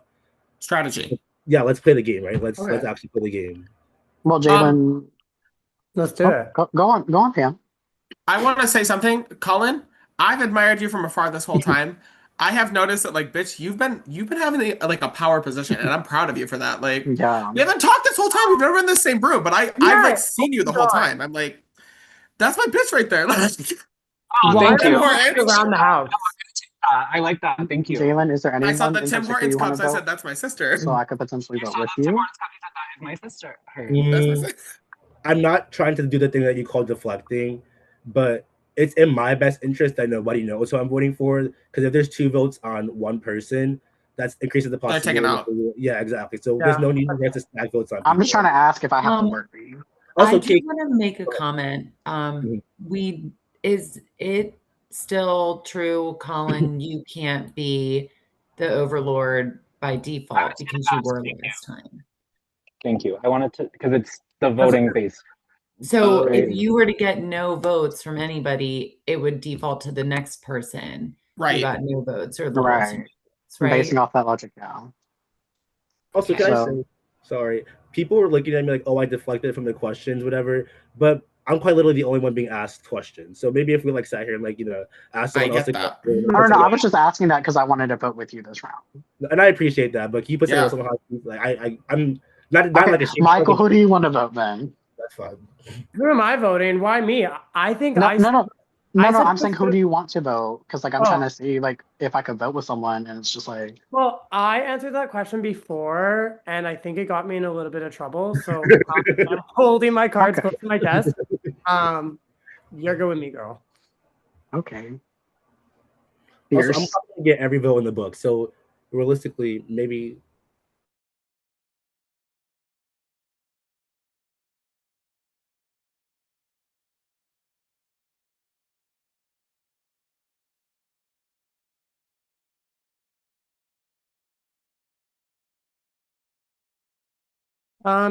Strategy. Yeah, let's play the game, right? Let's Okay. actually play the game. Well, Jalen, let's do it. Go on, Pam. I want to say something, Colin. I've admired you from afar this whole time. I have noticed that, like, bitch, you've been having a power position, and I'm proud of you for that. Like, Yeah. we haven't talked this whole time. We've never been in the same room, but I've like seen you the whole time. I'm like, that's my bitch right there. Oh, thank you. Around the house. I like that. Thank you. Jalen, is there I anyone saw the in Tim particular Hortons you want cups. to I vote? said that's my sister. So I could potentially vote with you. My sister. I'm not trying to do the thing that you call deflecting, but it's in my best interest that nobody knows who I'm voting for. Because if there's 2 votes on one person, that increases the They're taken possibility. out. Yeah, exactly. So there's no need for us to stack votes on people. I'm just trying to ask if I have to work for you. Also, I do want to make a comment. Is it still true, Colin, you can't be the overlord by default because you were last time? Thank you. I wanted to, because it's the voting base. So if you were to get no votes from anybody, it would default to the next person who got no votes or the lowest Right. votes, right? Basing off that logic now. Also, can I say, sorry, people were looking at me like, oh, I deflected from the questions, whatever. But I'm quite literally the only one being asked questions. So maybe if we like sat here and like, ask someone else. that. No, I was just asking that because I wanted to vote with you this round. And I appreciate that, but you put Yeah. someone else like I'm not Okay, like a Michael, who do you want to vote then? That's fine. Who am I voting? Why me? I think No, I no. I said I'm saying who do you want to vote? Because like I'm Oh. trying to see like if I could vote with someone, and it's just like Well, I answered that question before, and I think it got me in a little bit of trouble. So I'm holding my cards close to my desk. You're good with me, girl. Okay. Also, I'm probably gonna get every vote in the book. So realistically, maybe.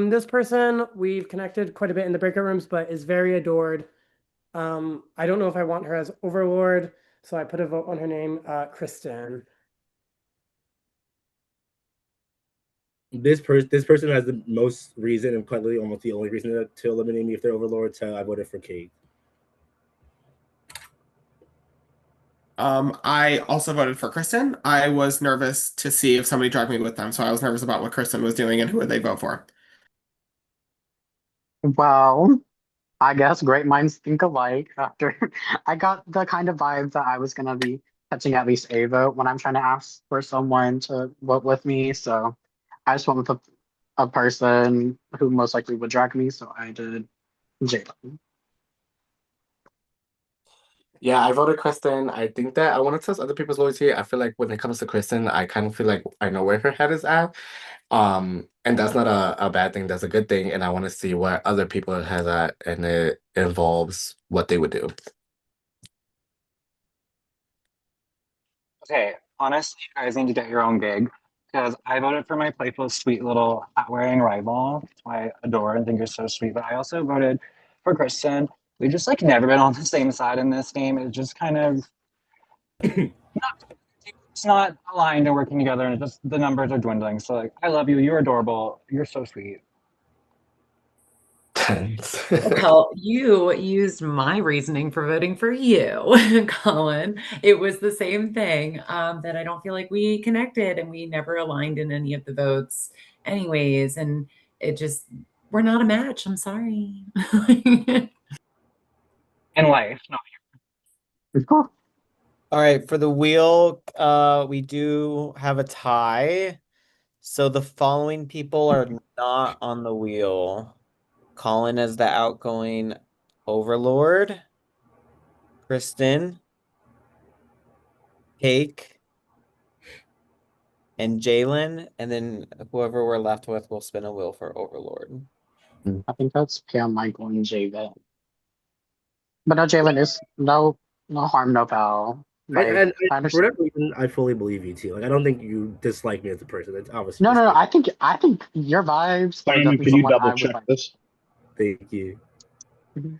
This person we've connected quite a bit in the breakout rooms, but is very adored. I don't know if I want her as Overlord, so I put a vote on her name, Kristen. This person has the most reason and probably almost the only reason to eliminate me if they're Overlord. So I voted for Kate. I also voted for Kristen. I was nervous to see if somebody dragged me with them, so I was nervous about what Kristen was doing and who would they vote for. well, I guess great minds think alike. After I got the kind of vibe that I was gonna be catching at least a vote when I'm trying to ask for someone to vote with me. So I just went with a person who most likely would drag me. So I did Jalen. Yeah, I voted Kristen. I think that I want to test other people's loyalty. I feel like when it comes to Kristen, I kind of feel like I know where her head is at. And that's not a bad thing. That's a good thing. And I want to see where other people has at, and it involves what they would do. Okay, honestly, you guys need to get your own gig because I voted for my playful, sweet little hat-wearing rival, who I adore and think you're so sweet. But I also voted for Kristen. We just like never been on the same side in this game. It's just kind of it's not aligned and working together, and just the numbers are dwindling. So like, I love you. You're adorable. You're so sweet. Well, you used my reasoning for voting for you, Colin. It was the same thing, that I don't feel like we connected and we never aligned in any of the votes anyways. And it just, we're not a match. I'm sorry. In life, no. All right, for the wheel, we do have a tie. So the following people are not on the wheel. Colin as the outgoing overlord. Kristen. Cake. And Jalen. And then whoever we're left with will spin a wheel for overlord. I think that's Pam, Michael, and Jalen. But no, Jalen is no harm, no foul. Like I For understand. whatever reason, I fully believe you too. Like I don't think you dislike me as a person. It's obviously No, just no, no. I think your vibes are Simon, definitely can you someone double I would check like. this? thank you. Mhm.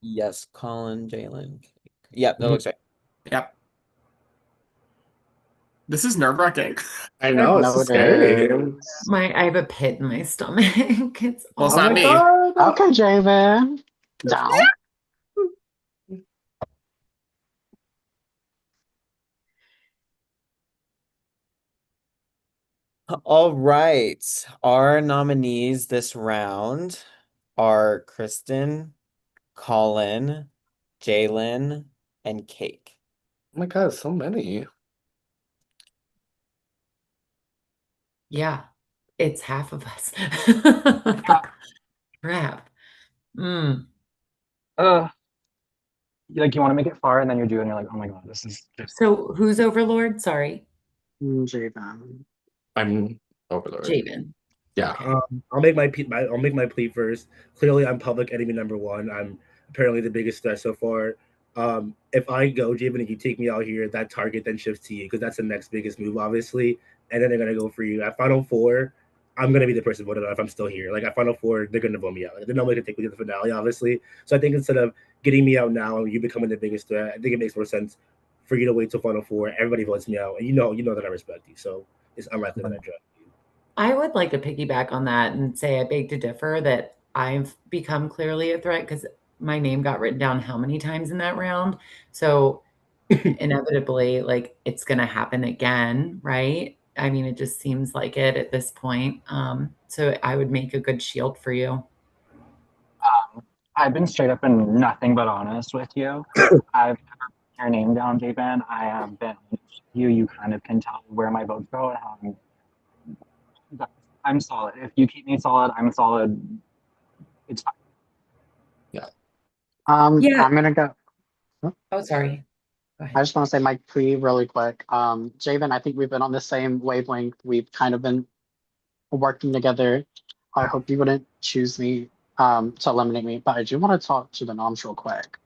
Yes, Colin, Jalen. Yep, that looks right. Yep. This is nerve-wracking. I know, it's so scary. I have a pit in my stomach. It's Well, it's Oh not my me. god. Okay, Jalen. Down. All right. Our nominees this round are Kristen, Colin, Jalen, and Cake. Oh my god, so many. Yeah, it's half of us. Crap. Mm. Like you want to make it far, and then you're doing. You're like, oh my god, this is just. So who's Overlord? Sorry. Jalen. I'm Overlord. Javen. Yeah. Okay. I'll make my plea first. Clearly, I'm public enemy number one. I'm apparently the biggest threat so far. If I go, Javen, and you take me out here, that target then shifts to you because that's the next biggest move, obviously. And then they're gonna go for you at Final Four. I'm gonna be the person voted out if I'm still here. Like at Final Four, they're gonna vote me out. Like, nobody can take me to the finale, obviously. So I think instead of getting me out now and you becoming the biggest threat, I think it makes more sense for you to wait till Final Four. Everybody votes me out, and you know that I respect you. So it's unlikely that I draft. I would like to piggyback on that and say I beg to differ that I've become clearly a threat because my name got written down how many times in that round. So inevitably, like it's gonna happen again, right? I mean, it just seems like it at this point. So I would make a good shield for you. I've been straight up and nothing but honest with you. I've never put your name down, Javen. I have been honest with you. You kind of can tell where my votes go and how I'm solid. If you keep me solid, I'm solid. It's fine. Yeah. Yeah. I'm gonna go. Oh, sorry. I just want to say my plea really quick. Javen, I think we've been on the same wavelength. We've kind of been working together. I hope you wouldn't choose me to eliminate me, but I do want to talk to the noms real quick.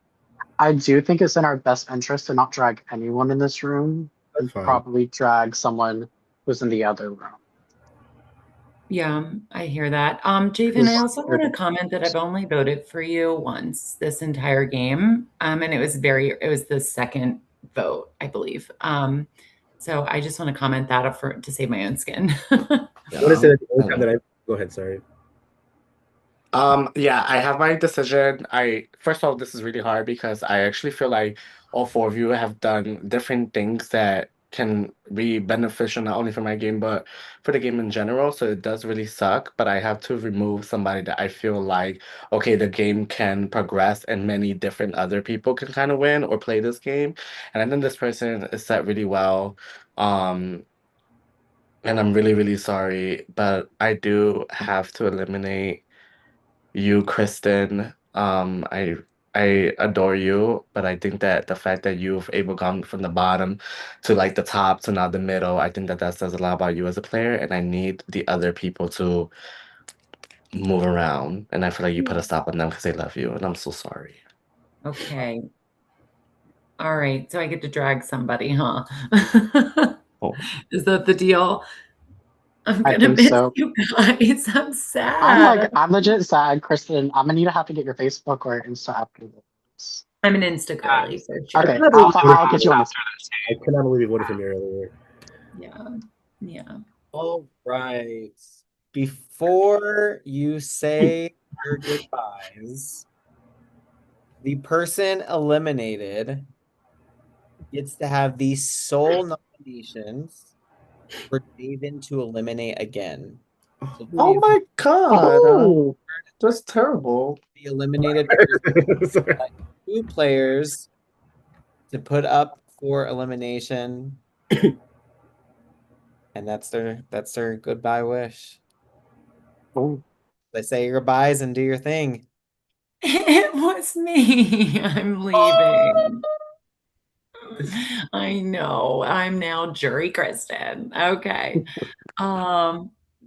I do think it's in our best interest to not drag anyone in this room That's and fine. probably drag someone who's in the other room. Yeah, I hear that. Javen, I also want to comment that I've only voted for you once this entire game. And it was the second vote, I believe. So I just want to comment that to save my own skin. I want to say that the only time that I go ahead, sorry. Yeah, I have my decision. First of all, this is really hard because I actually feel like all four of you have done different things that can be beneficial not only for my game but for the game in general. So it does really suck, but I have to remove somebody that I feel like, okay, the game can progress and many different other people can kind of win or play this game. And I think this person is set really well. And I'm really, really sorry, but I do have to eliminate you, Kristen. I adore you, but I think that the fact that you've able gone from the bottom to like the top to now the middle, I think that that says a lot about you as a player, and I need the other people to move around, and I feel like you put a stop on them because they love you, and I'm so sorry. Okay. All right. So I get to drag somebody, huh? Oh. Is that the deal? I'm I gonna think miss so. you guys. I'm sad. I'm legit sad, Kristen. I'm gonna have to get your Facebook or Insta after this. I'm an Insta girly for sure. Okay, I'll get you on this. I cannot believe you voted for me earlier. Yeah. Yeah. All right. Before you say your goodbyes, the person eliminated gets to have the sole nominations for Daven to eliminate again. So Oh my god, Oh. that's terrible. the eliminated person got 2 players to put up for elimination. And that's their goodbye wish. Oh. They say your goodbyes and do your thing. It was me. I'm leaving. I know. I'm now jury Kristen. Okay.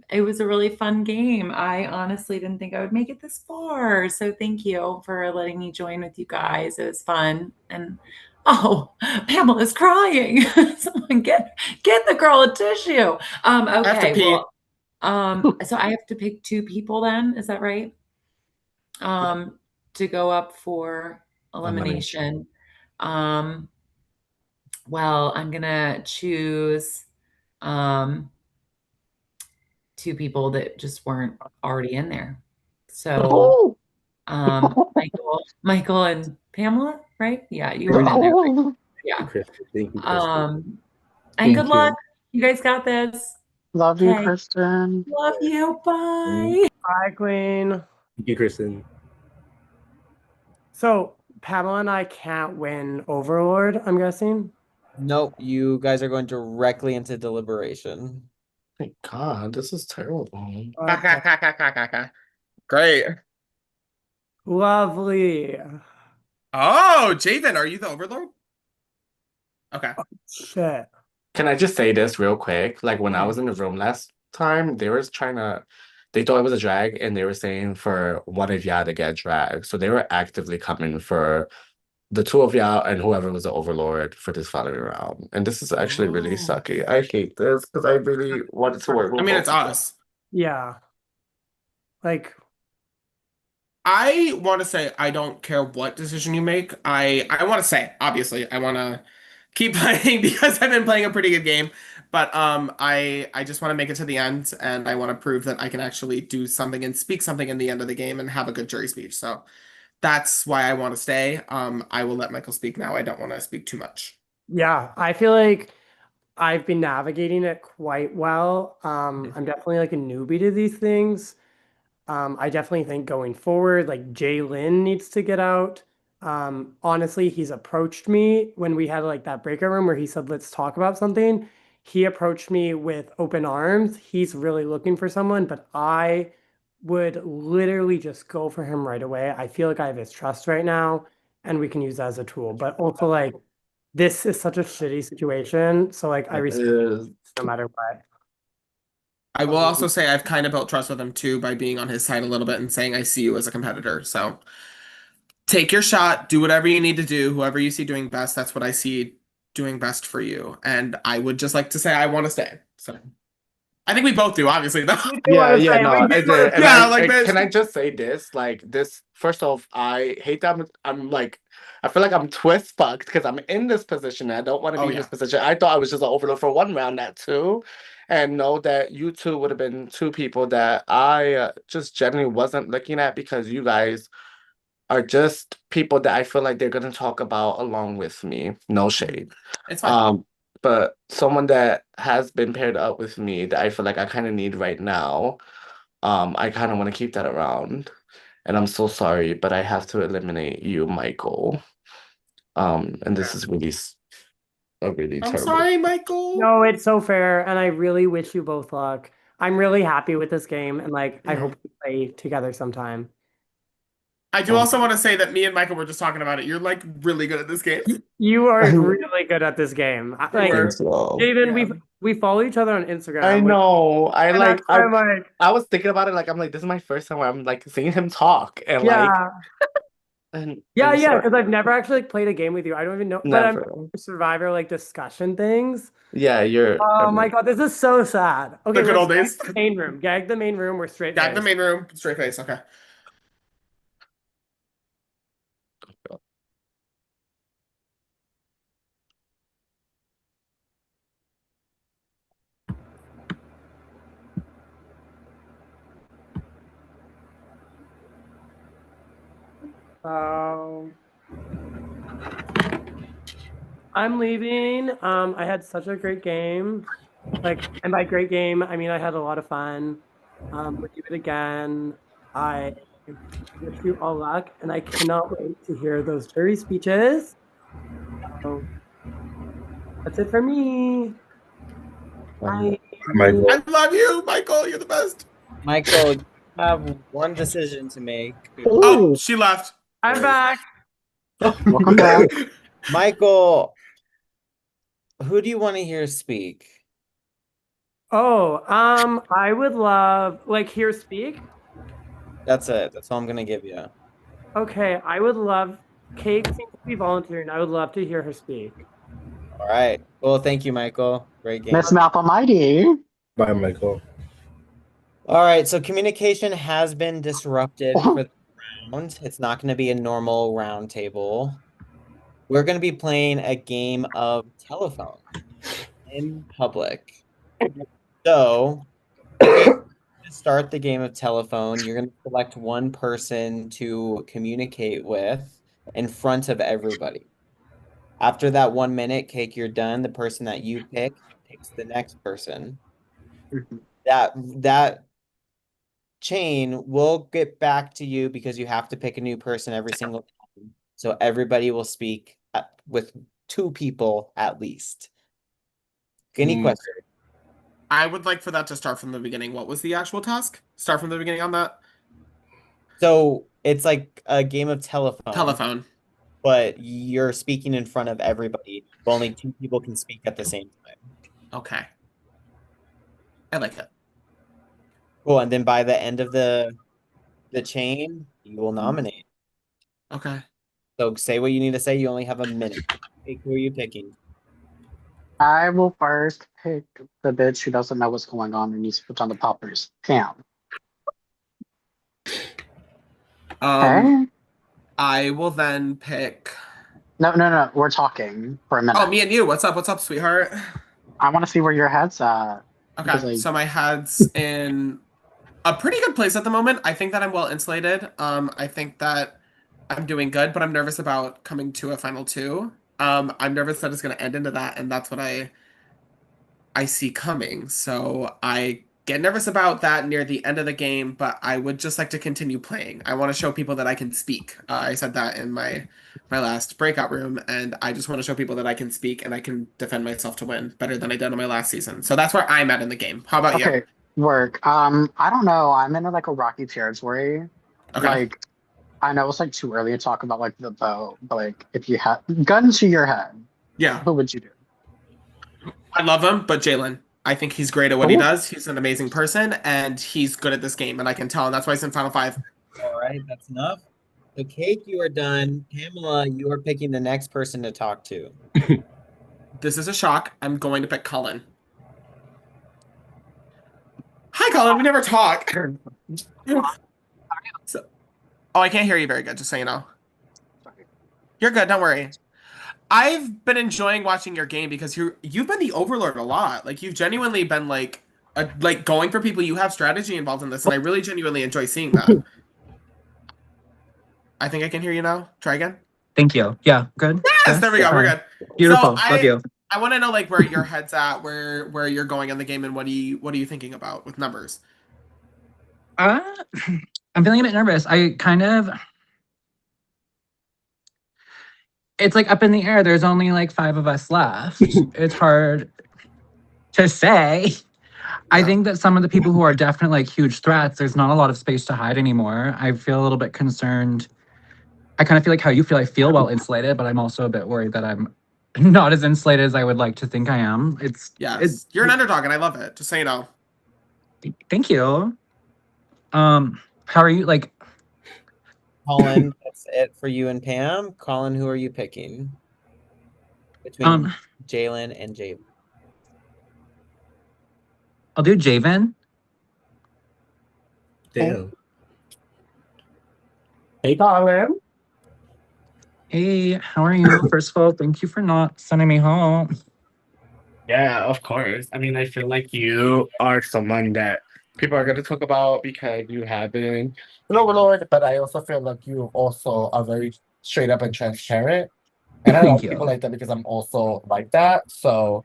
it was a really fun game. I honestly didn't think I would make it this far. So thank you for letting me join with you guys. It was fun. And oh, Pamela's crying. Someone get the girl a tissue. I have to Okay, pee. well, so I have to pick two people then, is that right? To go up for elimination. Well, I'm gonna choose two people that just weren't already in there. So, Michael and Pamela, right? Yeah, you weren't in there. Right? Yeah. Thank you, Kristen. And Thank good luck. you. You guys got this. Love you, Okay. Kristen. Love you. Bye. Bye, Queen. Thank you, Kristen. So Pamela and I can't win Overlord, I'm guessing. Nope, you guys are going directly into deliberation. Thank God, this is terrible. Great. Lovely. Oh, Javen, are you the Overlord? Okay. Shit. Can I just say this real quick? Like when I was in the room last time, they thought it was a drag and they were saying for one of y'all to get dragged. So they were actively coming for the two of y'all and whoever was the overlord for this following round. And this is actually really sucky. I hate this because I really wanted to work with I mean, both it's of them. us. Yeah. Like, I want to say I don't care what decision you make. I want to say, obviously, I want to keep playing because I've been playing a pretty good game. But I just want to make it to the end, and I want to prove that I can actually do something and speak something in the end of the game and have a good jury speech. So that's why I want to stay. I will let Michael speak now. I don't want to speak too much. yeah, I feel like I've been navigating it quite well. I'm definitely like a newbie to these things. I definitely think going forward, like Jay Lynn needs to get out. Honestly, he's approached me when we had like that breakout room where he said, let's talk about something. He approached me with open arms. He's really looking for someone, but I would literally just go for him right away. I feel like I have his trust right now, and we can use that as a tool. But also, like, this is such a shitty situation. So, like, I respect no matter what. I will also say I've kind of built trust with him too by being on his side a little bit and saying I see you as a competitor. So take your shot, do whatever you need to do. Whoever you see doing best, that's what I see doing best for you. And I would just like to say I want to stay. So I think we both do, obviously, though. Yeah, no, I did. And Yeah, like this. can I just say this? Like this, first off, I hate that I'm like, I feel like I'm twist fucked because I'm in this position and I don't want to be in this position. I thought I was just an overload for one round, that too. And know that you two would have been two people that I just generally wasn't looking at because you guys are just people that I feel like they're gonna talk about along with me. No shade. It's fine. But someone that has been paired up with me that I feel like I kind of need right now, I kind of want to keep that around. And I'm so sorry, but I have to eliminate you, Michael. And this is really a really I'm terrible. sorry, Michael. No, it's so fair, and I really wish you both luck. I'm really happy with this game, and like I hope we play together sometime. I do also want to say that me and Michael were just talking about it. You're like really good at this game. You are really good at this game. Like, So. Jaden, we follow each other on Instagram. I know. And that's why I'm like, I was thinking about it. Like, I'm like, this is my first time where I'm like seeing him talk, and yeah. and Yeah, I'm sorry. because I've never actually like, played a game with you. I don't even know, but I'm Survivor like discussion things. Yeah, you're. Oh my god, this is so sad. Okay, The good old days. The main room. Gag the main room. We're straight. Gag the main room. Straight face. Okay. I'm leaving. I had such a great game. Like, and by great game, I mean I had a lot of fun. We'll do it again. I wish you all luck, and I cannot wait to hear those jury speeches. So, that's it for me. Bye. Michael. I love you, Michael. You're the best. Michael, you have one decision to make. Oh, she left. I'm back. Welcome back. Michael, who do you want to hear speak? Oh, I would love like hear speak. That's it. That's all I'm gonna give you. Okay, I would love Kate seems to be volunteering. I would love to hear her speak. All right. Well, thank you, Michael. Great Miss game. Malpalmighty. Bye, Michael. All right, so communication has been disrupted for the round. It's not going to be a normal round table. We're going to be playing a game of telephone in public. So, Kate, to start the game of telephone, you're going to select one person to communicate with in front of everybody. After that 1 minute, Cake, you're done. The person that you pick picks the next person. That chain will get back to you because you have to pick a new person every single time. So everybody will speak with two people at least. Any questions? I would like for that to start from the beginning. What was the actual task? Start from the beginning on that? So it's like a game of telephone. Telephone. But you're speaking in front of everybody, but only two people can speak at the same time. Okay. I like it. Cool. And then by the end of the chain, you will nominate. Okay. So say what you need to say. You only have a minute. Hey, who are you picking? I will first pick the bitch who doesn't know what's going on and needs to put on the poppers. Pam. Hey. I will then pick. No. We're talking for a minute. Oh, me and you. What's up? What's up, sweetheart? I want to see where your head's at. Okay, so my head's in a pretty good place at the moment. I think that I'm well insulated. I think that I'm doing good, but I'm nervous about coming to a final two. I'm nervous that it's going to end into that, and that's what I see coming. So I get nervous about that near the end of the game, but I would just like to continue playing. I want to show people that I can speak. I said that in my last breakout room, and I just want to show people that I can speak and I can defend myself to win better than I did in my last season. So that's where I'm at in the game. How about you? Okay, work. I don't know. I'm in like a rocky territory. Okay. Like, I know it's like too early to talk about like the bow, but like if you had gun to your head, Yeah. who would you do? I love him, but Jalen, I think he's great at what he does. He's an amazing person, and he's good at this game, and I can tell, and that's why he's in Final Five. All right, that's enough. So, Cake, you are done. Pamela, you are picking the next person to talk to. This is a shock. I'm going to pick Colin. Hi, Colin. We never talk. Oh, I can't hear you very good, just so you know. You're good. Don't worry. I've been enjoying watching your game because you've been the overlord a lot. Like you've genuinely been like going for people. You have strategy involved in this, and I really genuinely enjoy seeing that. I think I can hear you now. Try again. Thank you. Yeah, good. Yes, there we go. We're good. Beautiful. So Love you. I want to know like where your head's at, where you're going in the game, and what are you thinking about with numbers? I'm feeling a bit nervous. It's like up in the air. There's only like 5 of us left. It's hard to say. I think that some of the people who are definitely like huge threats, there's not a lot of space to hide anymore. I feel a little bit concerned. I kind of feel like how you feel. I feel well insulated, but I'm also a bit worried that I'm not as insulated as I would like to think I am. You're an underdog, and I love it. Just so you know. Thank you. How are you? Like, Colin, that's it for you and Pam. Colin, who are you picking? Between Jalen and Jalen. I'll do Javen. Damn. Hey, Colin. Hey, how are you? First of all, thank you for not sending me home. Yeah, of course. I mean, I feel like you are someone that people are going to talk about because you have been an overlord, but I also feel like you also are very straight up and transparent. And I Thank love you. people like that because I'm also like that. So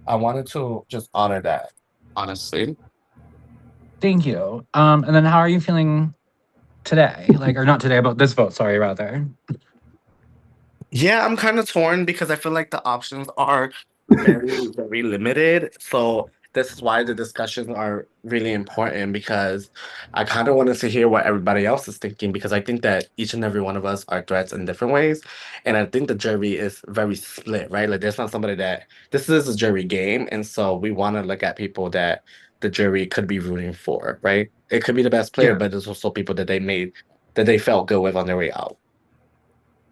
I wanted to just honor that, honestly. Thank you. And then how are you feeling today? Like, or not today, but this vote, sorry, rather. Yeah, I'm kind of torn because I feel like the options are very, very limited. So this is why the discussions are really important, because I kind of wanted to hear what everybody else is thinking, because I think that each and every one of us are threats in different ways. And I think the jury is very split, right? Like there's not somebody that this is a jury game. And so we want to look at people that the jury could be rooting for, right? It could be the best player, Yeah. but there's also people that they felt good with on their way out.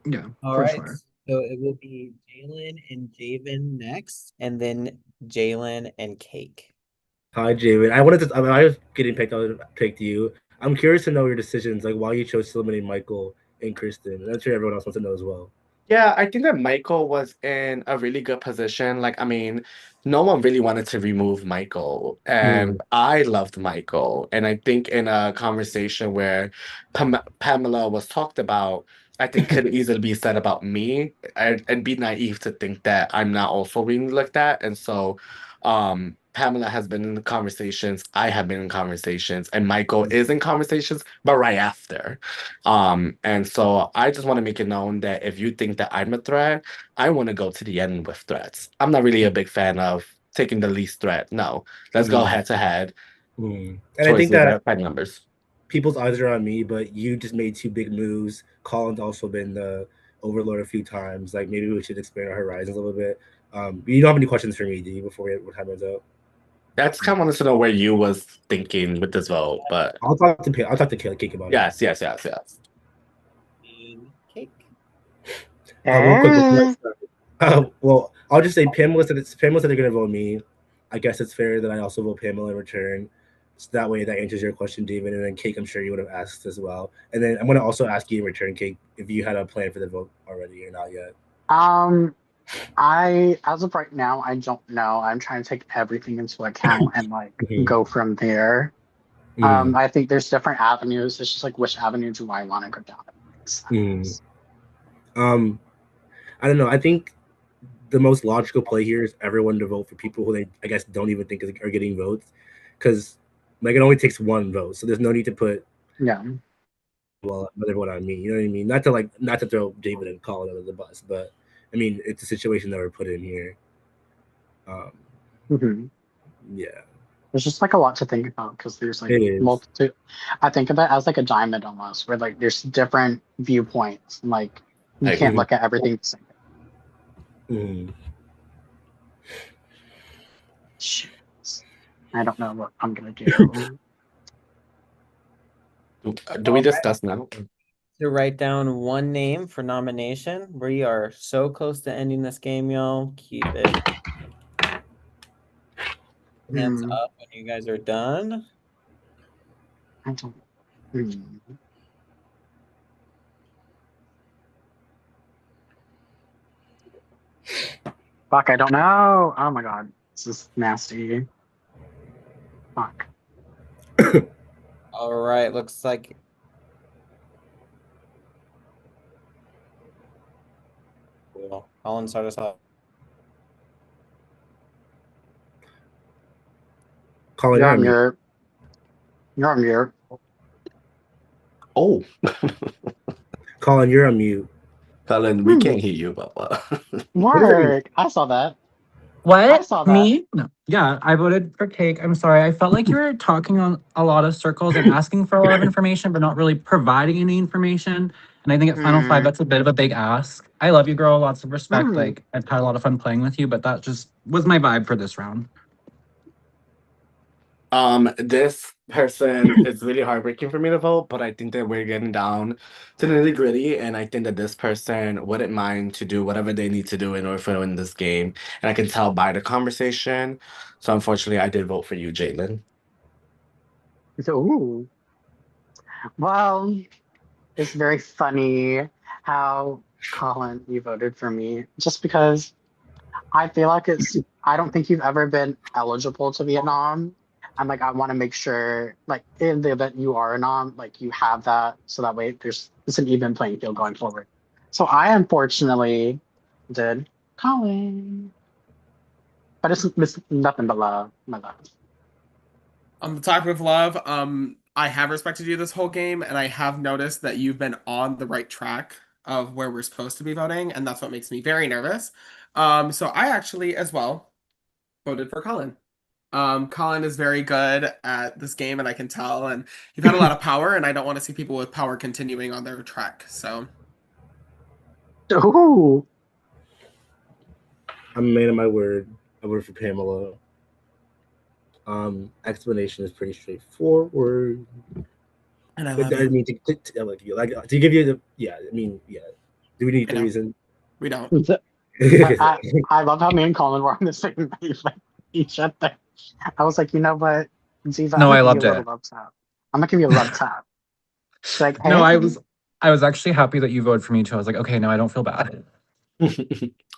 Yeah, All for right. sure. So it will be Jalen and Javen next, and then Jalen and Cake. Hi, Javen. I wanted to. I was getting picked you. I'm curious to know your decisions, like why you chose to eliminate Michael and Kristen. And I'm sure everyone else wants to know as well. Yeah, I think that Michael was in a really good position. Like, I mean, no one really wanted to remove Michael, and I loved Michael. And I think in a conversation where Pamela was talked about, I think could easily be said about me. I'd be naive to think that I'm not also being looked at. And so, Pamela has been in the conversations, I have been in conversations, and Michael is in conversations, but right after. And so I just want to make it known that if you think that I'm a threat, I want to go to the end with threats. I'm not really a big fan of taking the least threat. No, let's go head to head And I towards think the that fighting numbers. people's eyes are on me, but you just made two big moves. Colin's also been the overlord a few times. Like maybe we should expand our horizons a little bit. You don't have any questions for me, do you? Before we time ends out. That's kind of wanted to know where you was thinking with this vote, but I'll talk to Cake about it. yes. Cake. Real quick before I start. Well, I'll just say Pamela said they're gonna vote me. I guess it's fair that I also vote Pamela in return. So that way that answers your question, David. And then Cake, I'm sure you would have asked as well. And then I'm gonna also ask you in return, Cake, if you had a plan for the vote already or not yet. As of right now, I don't know. I'm trying to take everything into account and go from there. I think there's different avenues. It's just like which avenue do I want to go down? I don't know. I think the most logical play here is everyone to vote for people who they, I guess, don't even think are getting votes, because like it only takes one vote, so there's no need to put another vote on me. You know what I mean? Not to throw David and Colin under the bus, but I mean it's a situation that we're put in here. Yeah. There's just like a lot to think about because there's like It is. multitude. I think of it as like a diamond almost, where like there's different viewpoints and like you I can't agree. look at everything the same. Shit. I don't know what I'm gonna do. Do we discuss now? To write down one name for nomination. We are so close to ending this game, y'all. Keep it. Hands up when you guys are done. I don't. Fuck, I don't know. Oh my god, this is nasty. Fuck. All right, looks like cool. Colin, start us off. Colin, You're on mute. You're on mute. Oh. Colin, you're on mute. Colin, we can't hear you, Papa. Mark, I saw that. What? I saw that. Me? No. Yeah, I voted for Cake. I'm sorry. I felt like you were talking on a lot of circles and asking for a lot of information, but not really providing any information. And I think at Final Five, that's a bit of a big ask. I love you, girl. Lots of respect. Like, I've had a lot of fun playing with you, but that just was my vibe for this round. This person is really heartbreaking for me to vote, but I think that we're getting down to the nitty-gritty, and I think that this person wouldn't mind to do whatever they need to do in order to win this game. And I can tell by the conversation. So unfortunately, I did vote for you, Jalen. Ooh. Well, it's very funny how, Colin, you voted for me just because I feel like I don't think you've ever been eligible to be a nom. And like, I want to make sure, like, in the event you are a nom, like, you have that so that way it's an even playing field going forward. So I unfortunately did Colin. But it's nothing but love, my love. On the topic of love, I have respected you this whole game, and I have noticed that you've been on the right track of where we're supposed to be voting, and that's what makes me very nervous. So I actually, as well, voted for Colin. Colin is very good at this game, and I can tell. And you've had a lot of power, and I don't want to see people with power continuing on their track. So, Ooh. I'm a man of my word. I voted for Pamela. Explanation is pretty straightforward. And I But love I you. mean, I love you. Like to give you the yeah. I mean, yeah. Do we need the reason? We don't. I love how me and Colin were on the same page like each other. I was like, you know what, Ziva, No, I I'm gonna give you a loved little it. love tap. I'm gonna give you a love tap. It's like, No, hey, I was actually happy that you voted for me too. I was like, okay, no, I don't feel bad.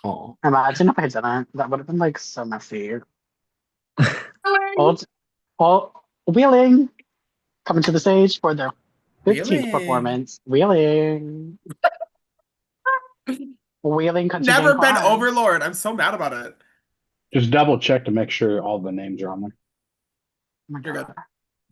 Oh. imagine if I didn't. That would have been like so messy. All Wheeling coming to the stage for their 15th Wheeling. performance. Wheeling. Wheeling country Never game been vibes. Overlord. I'm so mad about it. Just double check to make sure all the names are on there. You're good.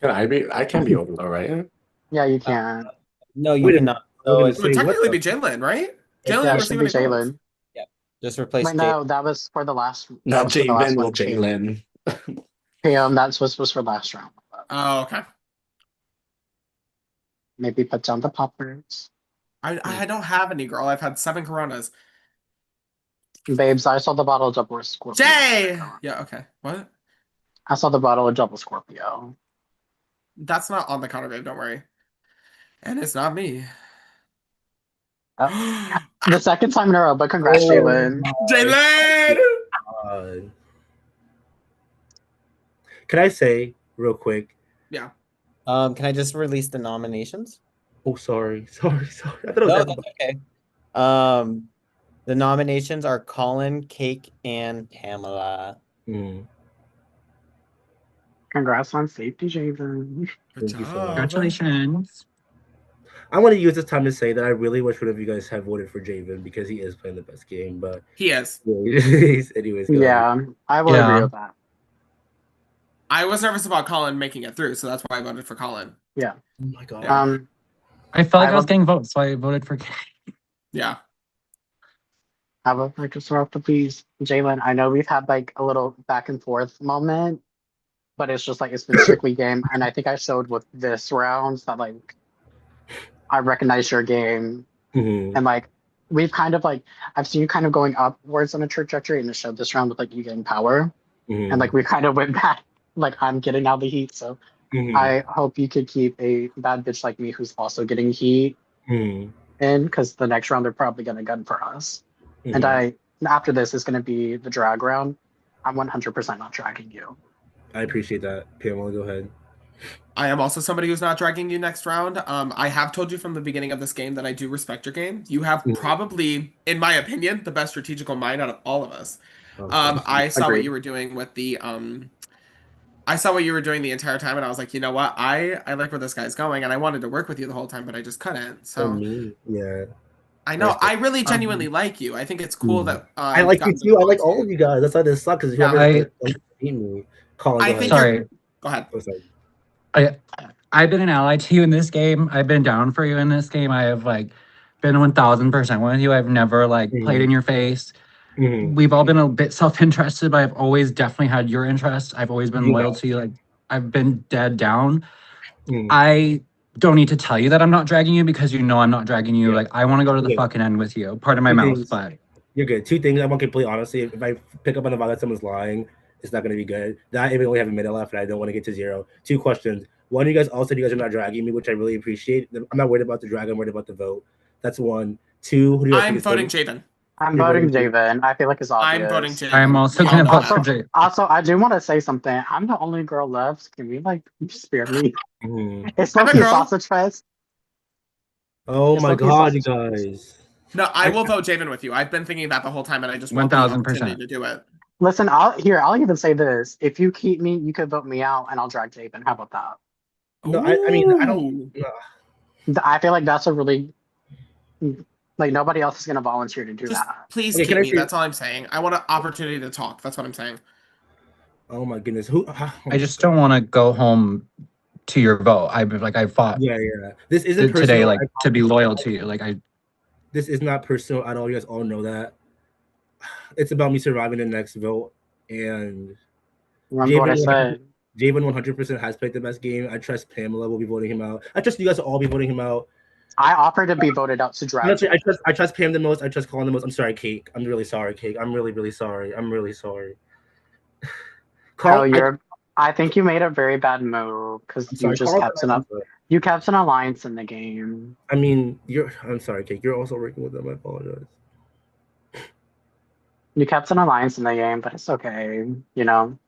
Can I be? I can be Overlord, right? Yeah, you can. No, you Wait a cannot. I was So gonna It would say, what technically the be Jalen, right? It's Jalen Yeah, it Jalen. should receiving be the votes. Jalen. Yeah, just replace Wait, no, that was for the last. That Not was for the last Javen, one. well, Jalen. That's what was for last round. Oh, okay. Maybe put down the poppers. I don't have any, girl. I've had 7 Coronas. Babes, I saw the bottle of double Scorpio. Jay! Yeah, okay. What? I saw the bottle of double Scorpio. That's not on the counter, babe. Don't worry. And it's not me. The second time in a row, but congrats, Jalen. Jalen! Can I say real quick? Yeah. Can I just release the nominations? Oh, sorry. I thought it was No, everybody. that's okay. The nominations are Colin, Cake, and Pamela. Congrats on safety, Jalen. Thank you so much. Congratulations. I want to use this time to say that I really wish one of you guys had voted for Javen because he is playing the best game. But He is. anyways, go ahead. I will agree with that. I was nervous about Colin making it through, so that's why I voted for Colin. Yeah. Oh my god. I felt like I was love- getting votes, so I voted for Kate. Yeah. I would like to throw up the please, Jalen. I know we've had like a little back and forth moment, but it's just like it's been strictly game, and I think I showed with this round that like I recognize your game, and like we've kind of like I've seen you kind of going upwards on a trajectory, and it showed this round with like you getting power, and like we kind of went back. Like I'm getting out the heat, so I hope you could keep a bad bitch like me who's also getting heat in, because the next round they're probably gonna gun for us. And after this is gonna be the drag round. I'm 100% not dragging you. I appreciate that. Pamela, go ahead. I am also somebody who's not dragging you next round. I have told you from the beginning of this game that I do respect your game. You have probably, in my opinion, the best strategical mind out of all of us. I saw what you were doing with the I saw what you were doing the entire time, and I was like, you know what? I like where this guy's going, and I wanted to work with you the whole time, but I just couldn't. So me, yeah. I know. I really genuinely like you. I think it's cool that I like you too. I like all of you guys. That's why this sucks because whoever beat me. Colin, I go think ahead. Sorry. Go ahead. Oh, sorry. I've been an ally to you in this game. I've been down for you in this game. I have like been 1000% with you. I've never like played in your face. We've all been a bit self-interested, but I've always definitely had your interest. I've always been loyal to you. Like I've been dead down. I don't need to tell you that I'm not dragging you because you know I'm not dragging you. Like I want to go to the fucking end with you. Pardon my mouth, but You're good. 2 things. I want complete honesty. If I pick up on the vibe that someone's lying, it's not going to be good. That even only have a minute left, and I don't want to get to 0. 2 questions. One, you guys all said you guys are not dragging me, which I really appreciate. I'm not worried about the drag. I'm worried about the vote. That's 1. 2. Who do you guys think I'm is voting winning? Javen. I'm voting Javen. I feel like it's obvious. I'm voting Javen. I'm also gonna vote for Jay. Also, I do want to say something. I'm the only girl left. Can we like spare me? It's I'm a low-key girl. sausage fest. Oh It's my low-key god, you sausage guys. No, I will vote Javen with you. I've been thinking that the whole time, and I just want the 1000%. opportunity to do it. Listen, I'll even say this. If you keep me, you could vote me out, and I'll drag Javen. How about that? No, I mean, I don't. I feel like that's a really like nobody else is gonna volunteer to do Just that. please Okay, keep can I me. see- That's all I'm saying. I want an opportunity to talk. That's what I'm saying. Oh my goodness. Who? I just don't want to go home to your vote. I fought Yeah. This isn't personal. today, like to be loyal to you. Like This is not personal at all. You guys all know that. It's about me surviving the next vote, and Remember what I said. Javen 100% has played the best game. I trust Pamela will be voting him out. I trust you guys will all be voting him out. I offered to be voted out to drag. Honestly, I trust Pam the most. I trust Colin the most. I'm sorry, Cake. I'm really sorry, Cake. I'm really, really sorry. I'm really sorry. Hell, I think you made a very bad move because you sorry, just Carl, kept you kept an alliance in the game. I mean, I'm sorry, Cake. You're also working with them. I apologize. You kept an alliance in the game, but it's okay. You know,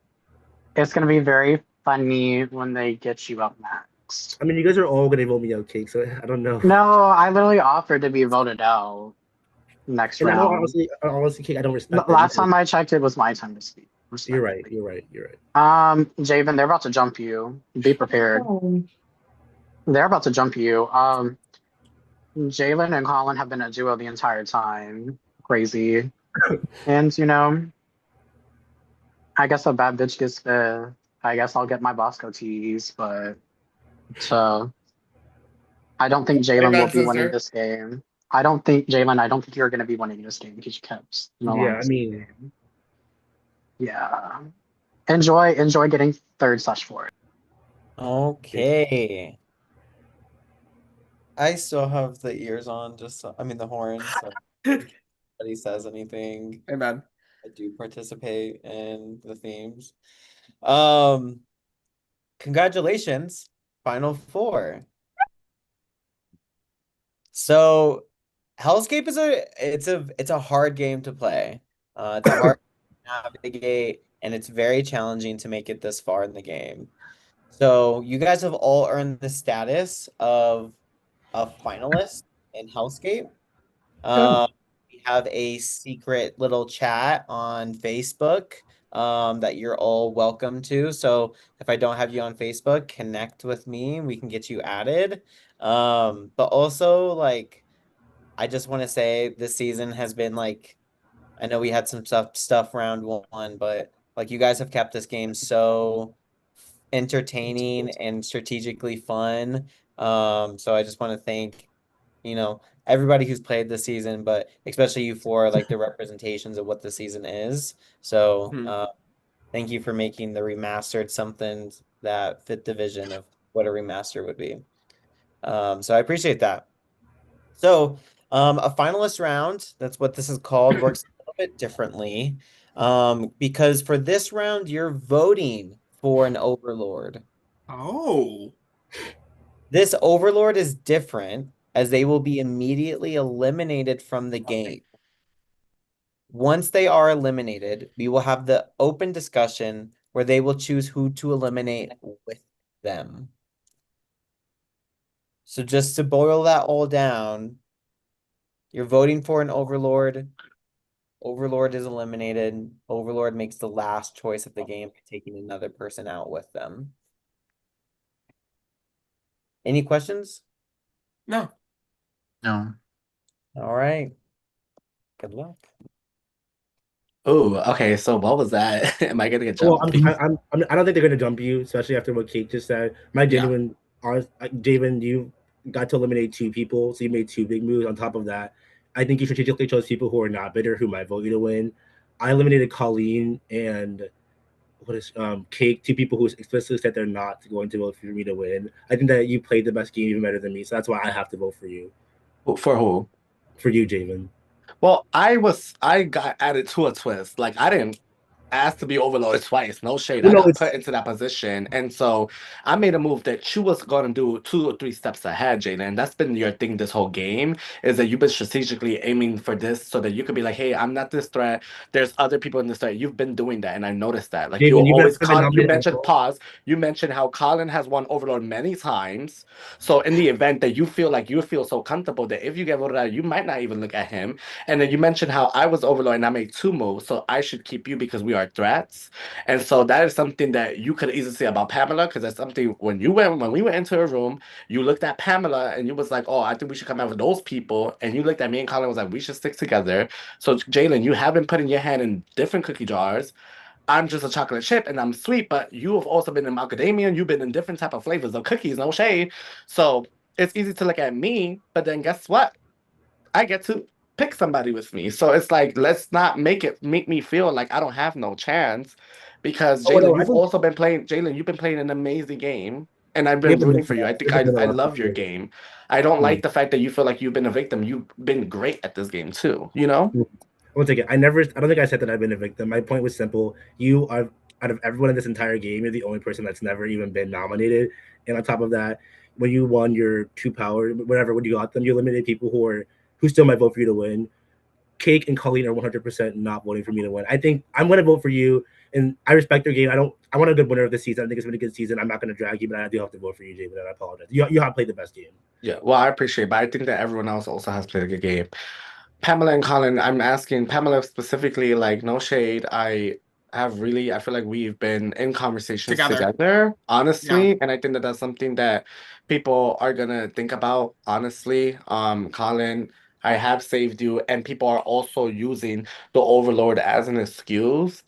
it's gonna be very funny when they get you up next. I mean, you guys are all gonna vote me out, Cake. So I don't know. No, I literally offered to be voted out next And round. honestly, Cake, I don't respect that. Last time I checked, it was my time to speak. You're right. You're right. Javen, they're about to jump you. Be prepared. They're about to jump you. Jalen and Colin have been a duo the entire time. Crazy. And, you know, I guess a bad bitch gets fifth. I guess I'll get my Bosco teas, but I don't think Jalen will be winning this game. I don't think you're going to be winning this game because you kept Yeah, I mean, yeah. Enjoy getting third/fourth. Okay. I still have the ears on, the horns. So if anybody says anything, amen. I do participate in the themes. Congratulations, Final Four. So HellScape it's a hard game to play. It's a hard to navigate, and it's very challenging to make it this far in the game. So you guys have all earned the status of a finalist in HellScape. We have a secret little chat on Facebook that you're all welcome to. So if I don't have you on Facebook, connect with me. We can get you added. But also, like, I just want to say this season has been like, I know we had some stuff round one, but like you guys have kept this game so entertaining and strategically fun. So I just want to thank, everybody who's played this season, but especially you for like the representations of what the season is. So thank you for making the remastered something that fit the vision of what a remaster would be. So I appreciate that. So a finalist round, that's what this is called, works a little bit differently. Because for this round, you're voting for an overlord. Oh. This overlord is different as they will be immediately eliminated from the game. Once they are eliminated, we will have the open discussion where they will choose who to eliminate with them. So just to boil that all down, you're voting for an overlord. Overlord is eliminated. Overlord makes the last choice of the game by taking another person out with them. Any questions? No. No. All right. Good luck. Oh, okay. So what was that? Am I gonna get Well, jumped? I don't think they're gonna dump you, especially after what Kate just said. Javen, you got to eliminate two people, so you made two big moves. On top of that, I think you strategically chose people who are not bitter, who might vote you to win. I eliminated Colleen and Cake, two people who explicitly said they're not going to vote for me to win. I think that you played the best game even better than me, so that's why I have to vote for you. For who? For you, Javen. Well, I got added to a twist. Like I didn't ask to be overloaded twice. No shade. I got put into that position. And so I made a move that you was gonna do 2 or 3 steps ahead, Jalen. That's been your thing this whole game, is that you've been strategically aiming for this so that you could be like, hey, I'm not this threat. There's other people in this threat. You've been doing that, and I noticed that. Like Javen, you mentioned pause. You mentioned how Colin has won overload many times. So in the event that you feel so comfortable that if you get voted out, you might not even look at him. And then you mentioned how I was overload and I made 2 moves, so I should keep you because we are threats. And so that is something that you could easily say about Pamela, because that's something when we went into a room, you looked at Pamela and you was like, oh, I think we should come out with those people. And you looked at me and Colin was like, we should stick together. So Jalen, you have been putting your hand in different cookie jars. I'm just a chocolate chip and I'm sweet, but you have also been in macadamia and you've been in different type of flavors of cookies, no shade. So it's easy to look at me, but then guess what? I get to pick somebody with me. So it's like, let's not make me feel like I don't have no chance. because Oh, no, Jalen, you've also been playing. Jalen, you've been playing an amazing game, and I've been rooting for you. I think I love your game. I don't like the fact that you feel like you've been a victim. You've been great at this game too. You know. One second. I don't think I said that I've been a victim. My point was simple. You are, out of everyone in this entire game, you're the only person that's never even been nominated. And on top of that, when you won your two power, whatever, when you got them, you eliminated people who still might vote for you to win. Cake and Colleen are 100% not voting for me to win. I think I'm going to vote for you, and I respect your game. I want a good winner of the season. I think it's been a good season. I'm not going to drag you, but I do have to vote for you, Jay. But I apologize. You have played the best game. Yeah, well, I appreciate it, but I think that everyone else also has played a good game. Pamela and Colin, I'm asking Pamela specifically, like, no shade. I feel like we've been in conversations together, honestly. Yeah. And I think that that's something that people are gonna think about, honestly. Colin, I have saved you, and people are also using the Overlord as an excuse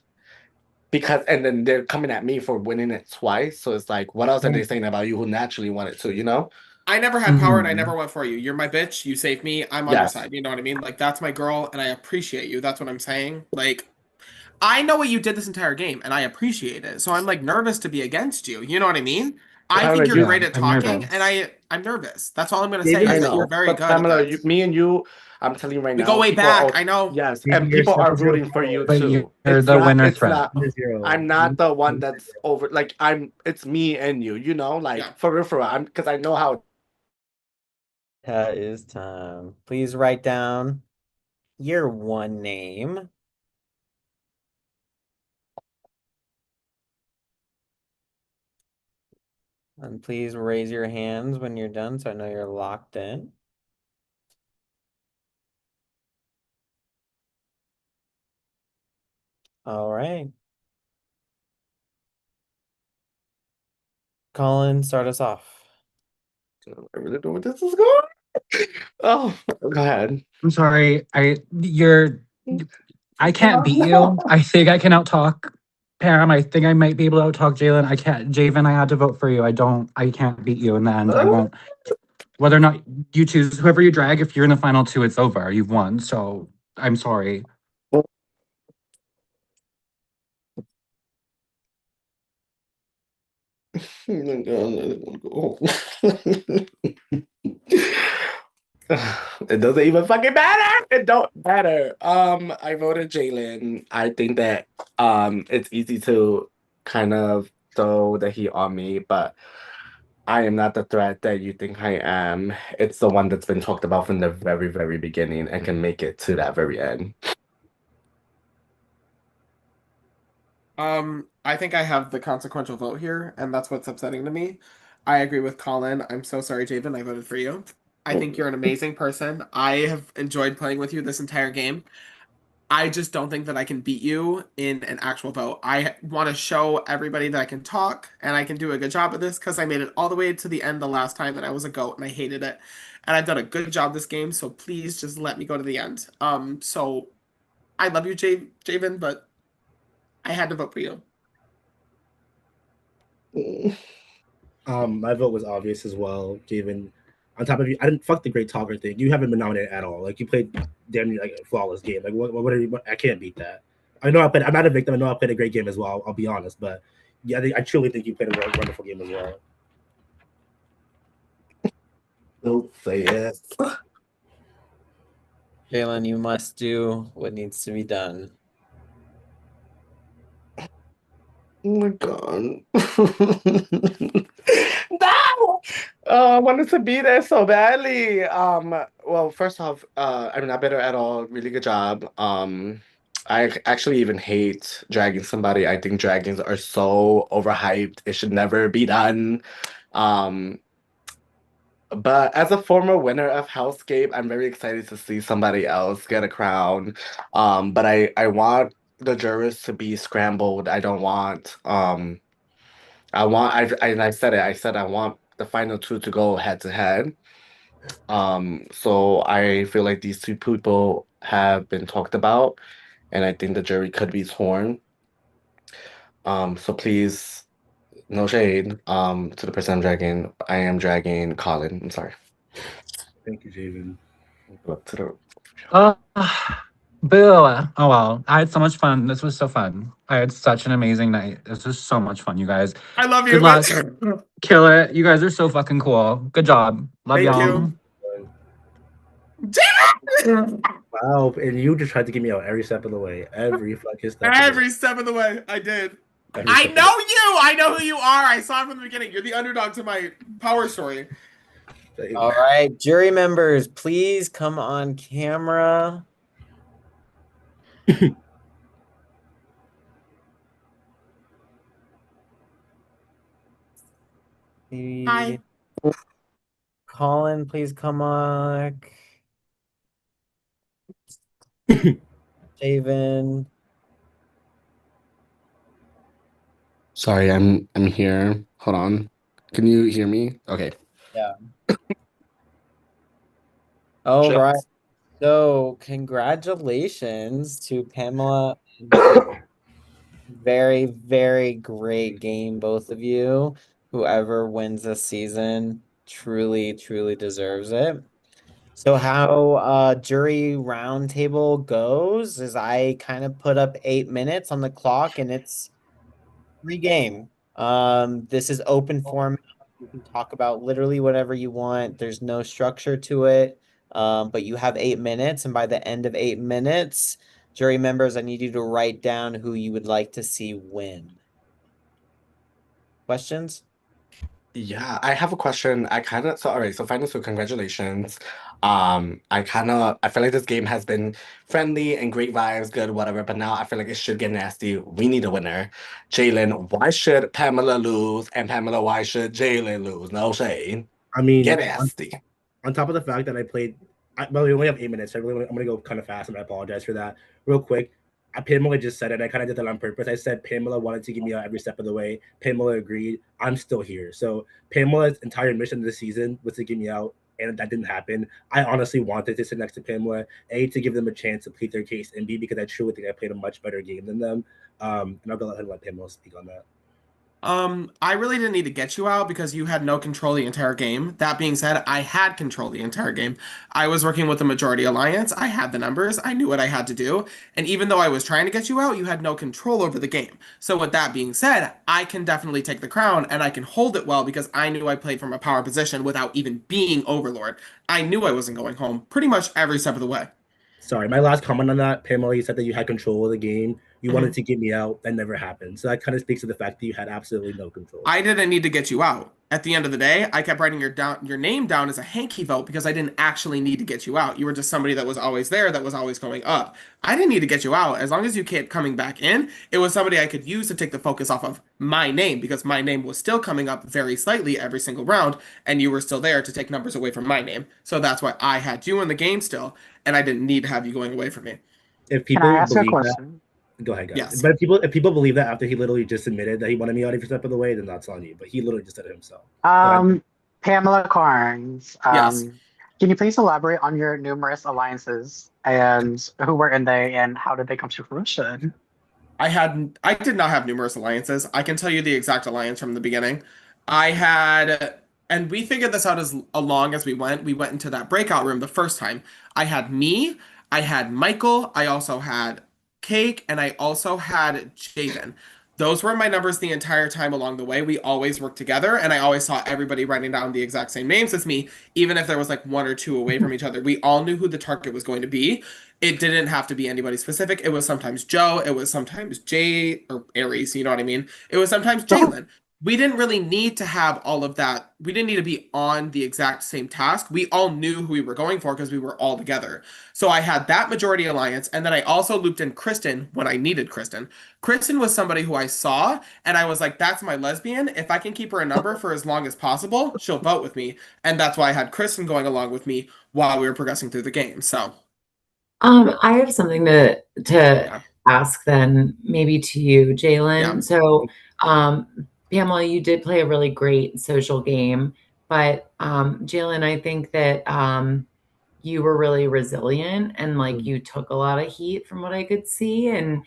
because, and then they're coming at me for winning it twice. So it's like, what else are they saying about you who naturally wanted to, you know? I never had power and I never went for you. You're my bitch. You saved me. I'm on your Yes. side. You know what I mean? Like, that's my girl, and I appreciate you. That's what I'm saying. Like, I know what you did this entire game, and I appreciate it. So I'm like nervous to be against you. You know what I mean? I think you're great at talking, and I'm nervous. That's all I'm gonna say I is that you're know, very but good Pamela, at it. me and you, I'm telling you right We now, go way people back. are, I know. yes, and people are rooting for you But too. you're the winner It's threat. not, I'm not the one that's over, like, it's me and you know, like, for real, because I know how. That is time. Please write down your one name. And please raise your hands when you're done so I know you're locked in. All right. Colin, start us off. I really don't know where this is going. Oh, go ahead. I'm sorry. I can't beat you. I think I can outtalk Pam. I think I might be able to outtalk Jalen. I can't. Javen, I had to vote for you. I can't beat you in the end. I won't. Whether or not you choose whoever you drag, if you're in the final two, it's over. You've won. So I'm sorry. It doesn't even fucking matter. It don't matter. I voted Jalen. I think that it's easy to kind of throw the heat on me, but I am not the threat that you think I am. It's the one that's been talked about from the very, very beginning and can make it to that very end. I think I have the consequential vote here, and that's what's upsetting to me. I agree with Colin. I'm so sorry, Javen. I voted for you. I think you're an amazing person. I have enjoyed playing with you this entire game. I just don't think that I can beat you in an actual vote. I want to show everybody that I can talk and I can do a good job at this because I made it all the way to the end the last time and I was a goat and I hated it. And I've done a good job this game, so please just let me go to the end. So I love you, Javen, but I had to vote for you. My vote was obvious as well, Javen. On top of you, I didn't fuck the great talker thing. You haven't been nominated at all. Like you played damn near like a flawless game. Like what are you? I can't beat that. I know I'm not a victim. I know I played a great game as well. I'll be honest, but yeah, I truly think you played a wonderful game as well. Don't say it. Jalen, you must do what needs to be done. Oh my god. No! I wanted to be there so badly. Well, first off, I'm not bitter at all. Really good job. I actually even hate dragging somebody. I think dragons are so overhyped. It should never be done. But as a former winner of HellScape, I'm very excited to see somebody else get a crown. But I want the jurors to be scrambled. I don't want I said it. I said I want the final two to go head to head. So I feel like these two people have been talked about, and I think the jury could be torn. So please, no shade. To the person I'm dragging, I am dragging Colin. I'm sorry. Thank you, Javen. Up to the. Boo. Oh well. I had so much fun. This was so fun. I had such an amazing night. This was so much fun, you guys. I love you. Good luck. Kill it. You guys are so fucking cool. Good job. Love Thank y'all. you. Wow, and you just tried to get me out every step of the way. Every fucking step. Every step of the way, I did. Every I step of know you. I know who you are. I saw it from the beginning. You're the underdog to my power story. All right, jury members, please come on camera. Hi. Colin, please come on. Javen. Sorry, I'm here. Hold on. Can you hear me? Okay. Yeah. All right. So congratulations to Pamela and Kate. Very, very great game, both of you. Whoever wins this season truly, truly deserves it. So how jury roundtable goes is I kind of put up 8 minutes on the clock and it's free game. This is open format. You can talk about literally whatever you want. There's no structure to it. But you have 8 minutes, and by the end of 8 minutes, jury members, I need you to write down who you would like to see win. Questions? Yeah, I have a question. All right, so finally, so congratulations. I feel like this game has been friendly and great vibes, good, whatever, but now I feel like it should get nasty. We need a winner. Jalen, why should Pamela lose? And Pamela, why should Jalen lose? No shade. I mean, Get nasty. on top of the fact that well, we only have 8 minutes. So I'm gonna go kind of fast, and I apologize for that. Real quick, Pamela just said it. I kind of did that on purpose. I said Pamela wanted to get me out every step of the way. Pamela agreed. I'm still here. So Pamela's entire mission this season was to get me out, and that didn't happen. I honestly wanted to sit next to Pamela, A, to give them a chance to plead their case, and B, because I truly think I played a much better game than them. And I'll go ahead and let Pamela speak on that. I really didn't need to get you out because you had no control the entire game. That being said, I had control the entire game. I was working with the majority alliance. I had the numbers. I knew what I had to do. And even though I was trying to get you out, you had no control over the game. So with that being said, I can definitely take the crown and I can hold it well because I knew I played from a power position without even being Overlord. I knew I wasn't going home pretty much every step of the way. Sorry, my last comment on that, Pamela, you said that you had control of the game. You wanted Mhm. to get me out. That never happened. So that kind of speaks to the fact that you had absolutely no control. I didn't need to get you out. At the end of the day, I kept writing your name down as a hanky vote because I didn't actually need to get you out. You were just somebody that was always there, that was always going up. I didn't need to get you out. As long as you kept coming back in, it was somebody I could use to take the focus off of my name because my name was still coming up very slightly every single round, and you were still there to take numbers away from my name. So that's why I had you in the game still, and I didn't need to have you going away from me. If Can I people ask you a believe that, question? go ahead, guys. Yes. But if people believe that after he literally just admitted that he wanted me out every step of the way, then that's on you. But he literally just said it himself. Pamela Carnes, Yes. can you please elaborate on your numerous alliances and who were in they and how did they come to fruition? I did not have numerous alliances. I can tell you the exact alliance from the beginning. I had, and we figured this out as along as we went. We went into that breakout room the first time. I had me, I had Michael, I also had Cake, and I also had Javen. Those were my numbers the entire time along the way. We always worked together, and I always saw everybody writing down the exact same names as me, even if there was like one or two away from each other. We all knew who the target was going to be. It didn't have to be anybody specific. It was sometimes Joe. It was sometimes Jay or Aries. You know what I mean? It was sometimes Jalen. We didn't really need to have all of that. We didn't need to be on the exact same task. We all knew who we were going for because we were all together. So I had that majority alliance, and then I also looped in Kristen when I needed Kristen. Kristen was somebody who I saw, and I was like, that's my lesbian. If I can keep her a number for as long as possible, she'll vote with me. And that's why I had Kristen going along with me while we were progressing through the game. So. I have something to ask then, maybe to you, Jalen. Yeah. So, Pamela, you did play a really great social game, but Jalen, I think that you were really resilient and like you took a lot of heat from what I could see, and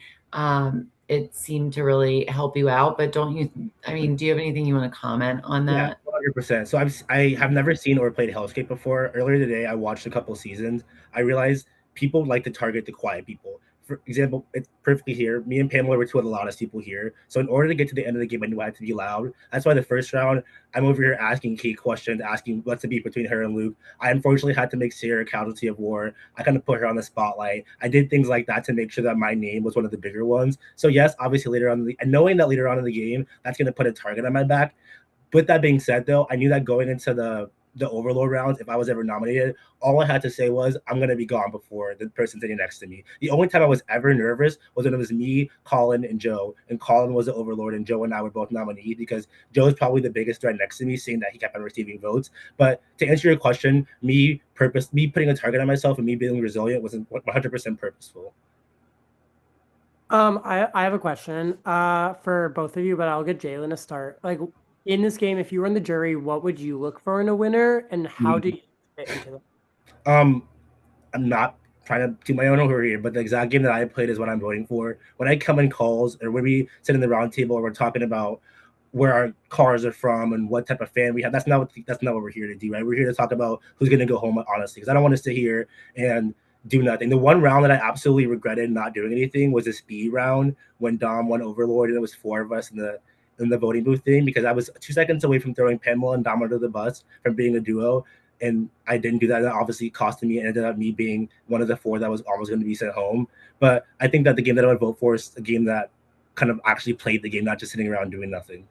it seemed to really help you out. But don't you? I mean, do you have anything you want to comment on Yeah, that? 100%. So I have never seen or played HellScape before. Earlier today, I watched a couple seasons. I realized people like to target the quiet people. For example, it's perfectly here. Me and Pamela were two of the loudest people here. So in order to get to the end of the game, I knew I had to be loud. That's why the first round, I'm over here asking Kate questions, asking what's the beef between her and Luke. I unfortunately had to make Sarah a casualty of war. I kind of put her on the spotlight. I did things like that to make sure that my name was one of the bigger ones. So yes, obviously later on, and knowing that later on in the game, that's going to put a target on my back. With that being said, though, I knew that going into the Overlord rounds, if I was ever nominated, all I had to say was, I'm going to be gone before the person sitting next to me. The only time I was ever nervous was when it was me, Colin, and Joe. And Colin was the Overlord, and Joe and I were both nominees because Joe is probably the biggest threat next to me, seeing that he kept on receiving votes. But to answer your question, me putting a target on myself and me being resilient was 100% purposeful. I have a question for both of you, but I'll get Jalen to start. Like in this game, if you were in the jury, what would you look for in a winner, and how do you fit into them? I'm not trying to do my own over here, but the exact game that I played is what I'm voting for. When I come in calls or when we sit in the round table and we're talking about where our cars are from and what type of fan we have, that's not what we're here to do, right? We're here to talk about who's gonna go home, honestly, because I don't want to sit here and do nothing. The one round that I absolutely regretted not doing anything was a speed round when Dom won Overlord and it was 4 of us in the voting booth thing, because I was 2 seconds away from throwing Pamela and Dom under the bus from being a duo, and I didn't do that. That obviously costed me and ended up me being one of the 4 that was almost going to be sent home. But I think that the game that I would vote for is a game that kind of actually played the game, not just sitting around doing nothing.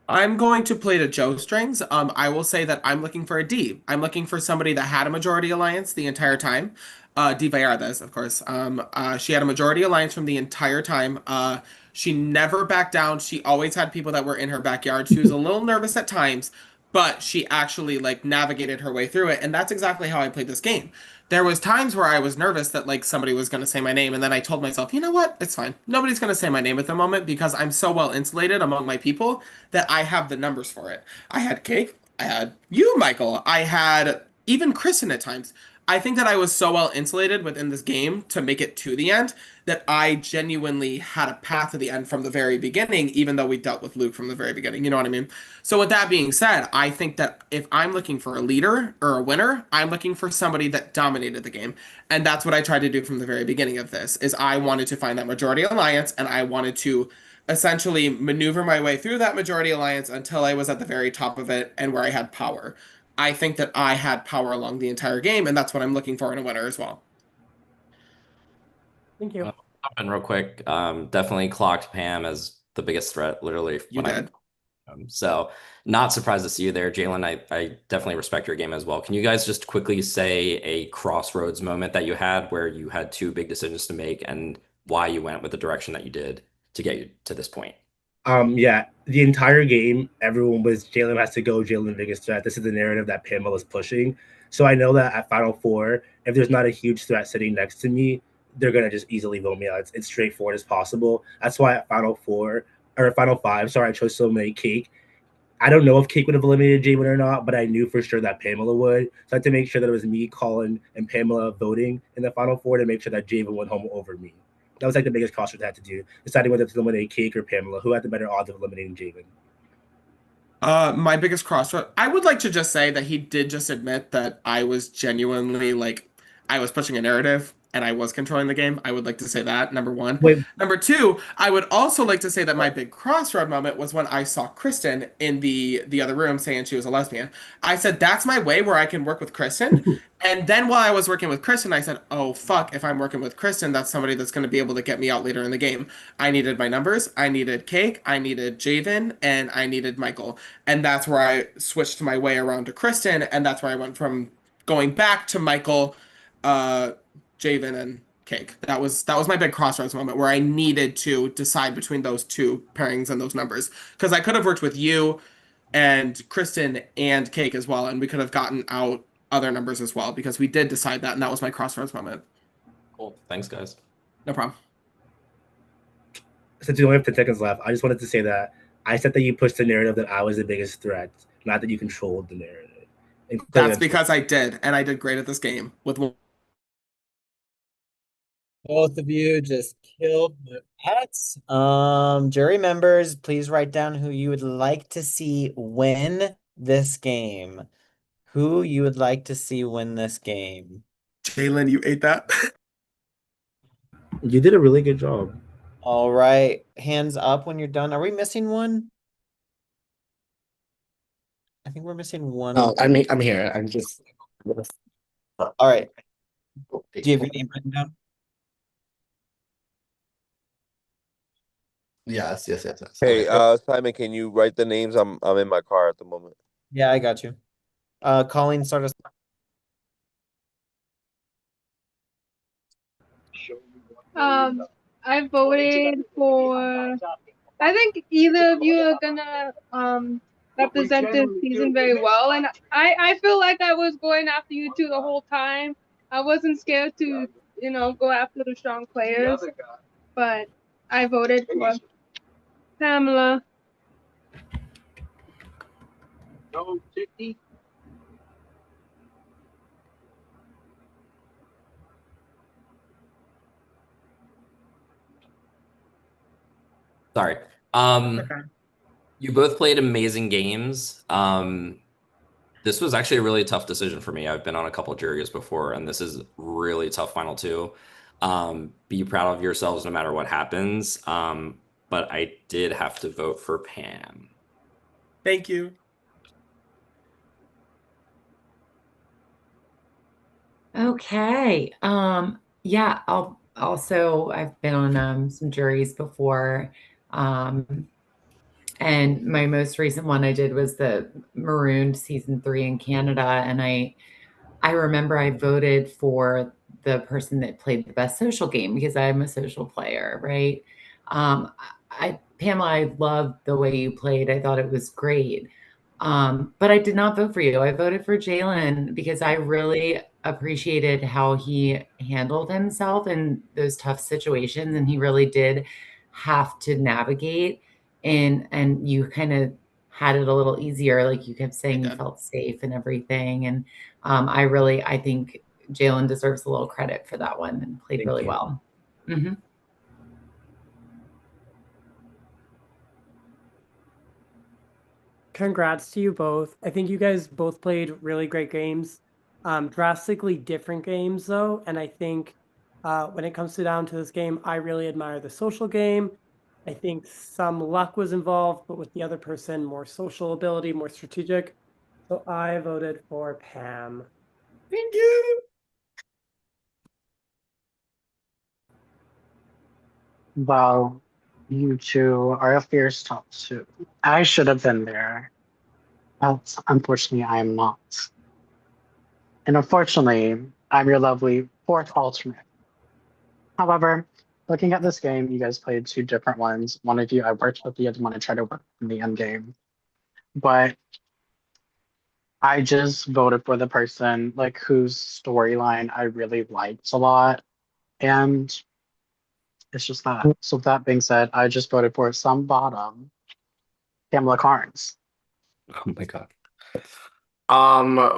I'm going to play to Joe strings. I will say that I'm looking for a D. I'm looking for somebody that had a majority alliance the entire time. D. Vallardes, of course. She had a majority alliance from the entire time. She never backed down. She always had people that were in her backyard. She was a little nervous at times, but she actually like navigated her way through it, and that's exactly how I played this game. There was times where I was nervous that like somebody was going to say my name, and then I told myself, you know what? It's fine. Nobody's going to say my name at the moment because I'm so well insulated among my people that I have the numbers for it. I had Cake, I had you, Michael, I had even Kristen at times. I think that I was so well insulated within this game to make it to the end that I genuinely had a path to the end from the very beginning, even though we dealt with Luke from the very beginning. You know what I mean? So with that being said, I think that if I'm looking for a leader or a winner, I'm looking for somebody that dominated the game. And that's what I tried to do from the very beginning of this, is I wanted to find that majority alliance and I wanted to essentially maneuver my way through that majority alliance until I was at the very top of it and where I had power. I think that I had power along the entire game, and that's what I'm looking for in a winner as well. Thank you. And real quick, definitely clocked Pam as the biggest threat, literally. You did. So not surprised to see you there, Jalen. I definitely respect your game as well. Can you guys just quickly say a crossroads moment that you had where you had 2 big decisions to make and why you went with the direction that you did to get you to this point? Yeah, the entire game, everyone was Jalen has to go, Jalen the biggest threat. This is the narrative that Pamela's pushing. So I know that at Final Four, if there's not a huge threat sitting next to me, they're gonna just easily vote me out. It's straightforward as possible. That's why at Final Four or Final Five, sorry, I chose so many Cake. I don't know if Cake would have eliminated Jalen or not, but I knew for sure that Pamela would. So I had to make sure that it was me, Colin, and Pamela voting in the Final Four to make sure that Jalen went home over me. That was like the biggest crossroads I had to do, deciding whether to eliminate Cake or Pamela, who had the better odds of eliminating Jalen. My biggest crossroad. I would like to just say that he did just admit that I was genuinely like, I was pushing a narrative and I was controlling the game. I would like to say that, number one. Wait. Number two, I would also like to say that my big crossroad moment was when I saw Kristen in the other room saying she was a lesbian. I said, that's my way where I can work with Kristen. And then while I was working with Kristen, I said, oh, fuck, if I'm working with Kristen, that's somebody that's going to be able to get me out later in the game. I needed my numbers. I needed Cake. I needed Javen. And I needed Michael. And that's where I switched my way around to Kristen. And that's where I went from going back to Michael, Javen, and Cake. That was my big crossroads moment where I needed to decide between those 2 pairings and those numbers. Because I could have worked with you and Kristen and Cake as well, and we could have gotten out other numbers as well, because we did decide that, and that was my crossroads moment. Cool. Thanks, guys. No problem. Since we only have 10 seconds left, I just wanted to say that I said that you pushed the narrative that I was the biggest threat, not that you controlled the narrative. That's because I did, and I did great at this game with. Both of you just killed the pets. Jury members, please write down who you would like to see win this game. Who you would like to see win this game. Jalen, you ate that. You did a really good job. All right, hands up when you're done. Are we missing one? I think we're missing one. Oh, I'm here. I'm just. All right. Do you have your name written down? Yes. Hey, Okay. Simon, can you write the names? I'm in my car at the moment. Yeah, I got you. Colleen, start us. I voted for. I think either of you are gonna represent this season very well, and I feel like I was going after you two the whole time. I wasn't scared to go after the strong players, but I voted for Pamela. Sorry. You both played amazing games. This was actually a really tough decision for me. I've been on a couple of juries before, and this is really tough final two. Be proud of yourselves no matter what happens. But I did have to vote for Pam. Thank you. Okay. Yeah, I've been on some juries before. And my most recent one I did was the Marooned season 3 in Canada. And I remember I voted for the person that played the best social game because I'm a social player, right? Pamela, I loved the way you played. I thought it was great. But I did not vote for you. I voted for Jalen because I really appreciated how he handled himself in those tough situations, and he really did have to navigate. And you kind of had it a little easier, like you kept saying you felt safe and everything. And I think Jalen deserves a little credit for that one and played really well. Mm-hmm. Congrats to you both. I think you guys both played really great games. Drastically different games though, and I think when it comes down to this game, I really admire the social game. I think some luck was involved, but with the other person, more social ability, more strategic. So I voted for Pam. Thank you. Wow, you two are a fierce top two. I should have been there, but unfortunately, I am not. And unfortunately, I'm your lovely fourth alternate. However, looking at this game, you guys played two different ones. One of you I worked with, the other one I tried to work in the end game. But I just voted for the person like whose storyline I really liked a lot. And it's just that. So with that being said, I just voted for some bottom, Pamela Carnes. Oh my God.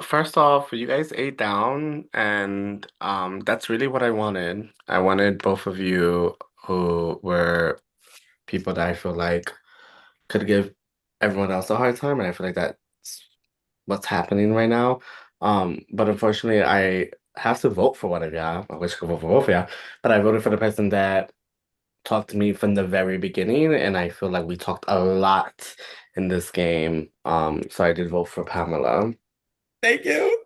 First off, you guys ate down, and that's really what I wanted. I wanted both of you who were people that I feel like could give everyone else a hard time, and I feel like that's what's happening right now. But unfortunately, I have to vote for one of y'all. I wish I could vote for both of y'all, but I voted for the person that talked to me from the very beginning, and I feel like we talked a lot in this game. So I did vote for Pamela. Thank you.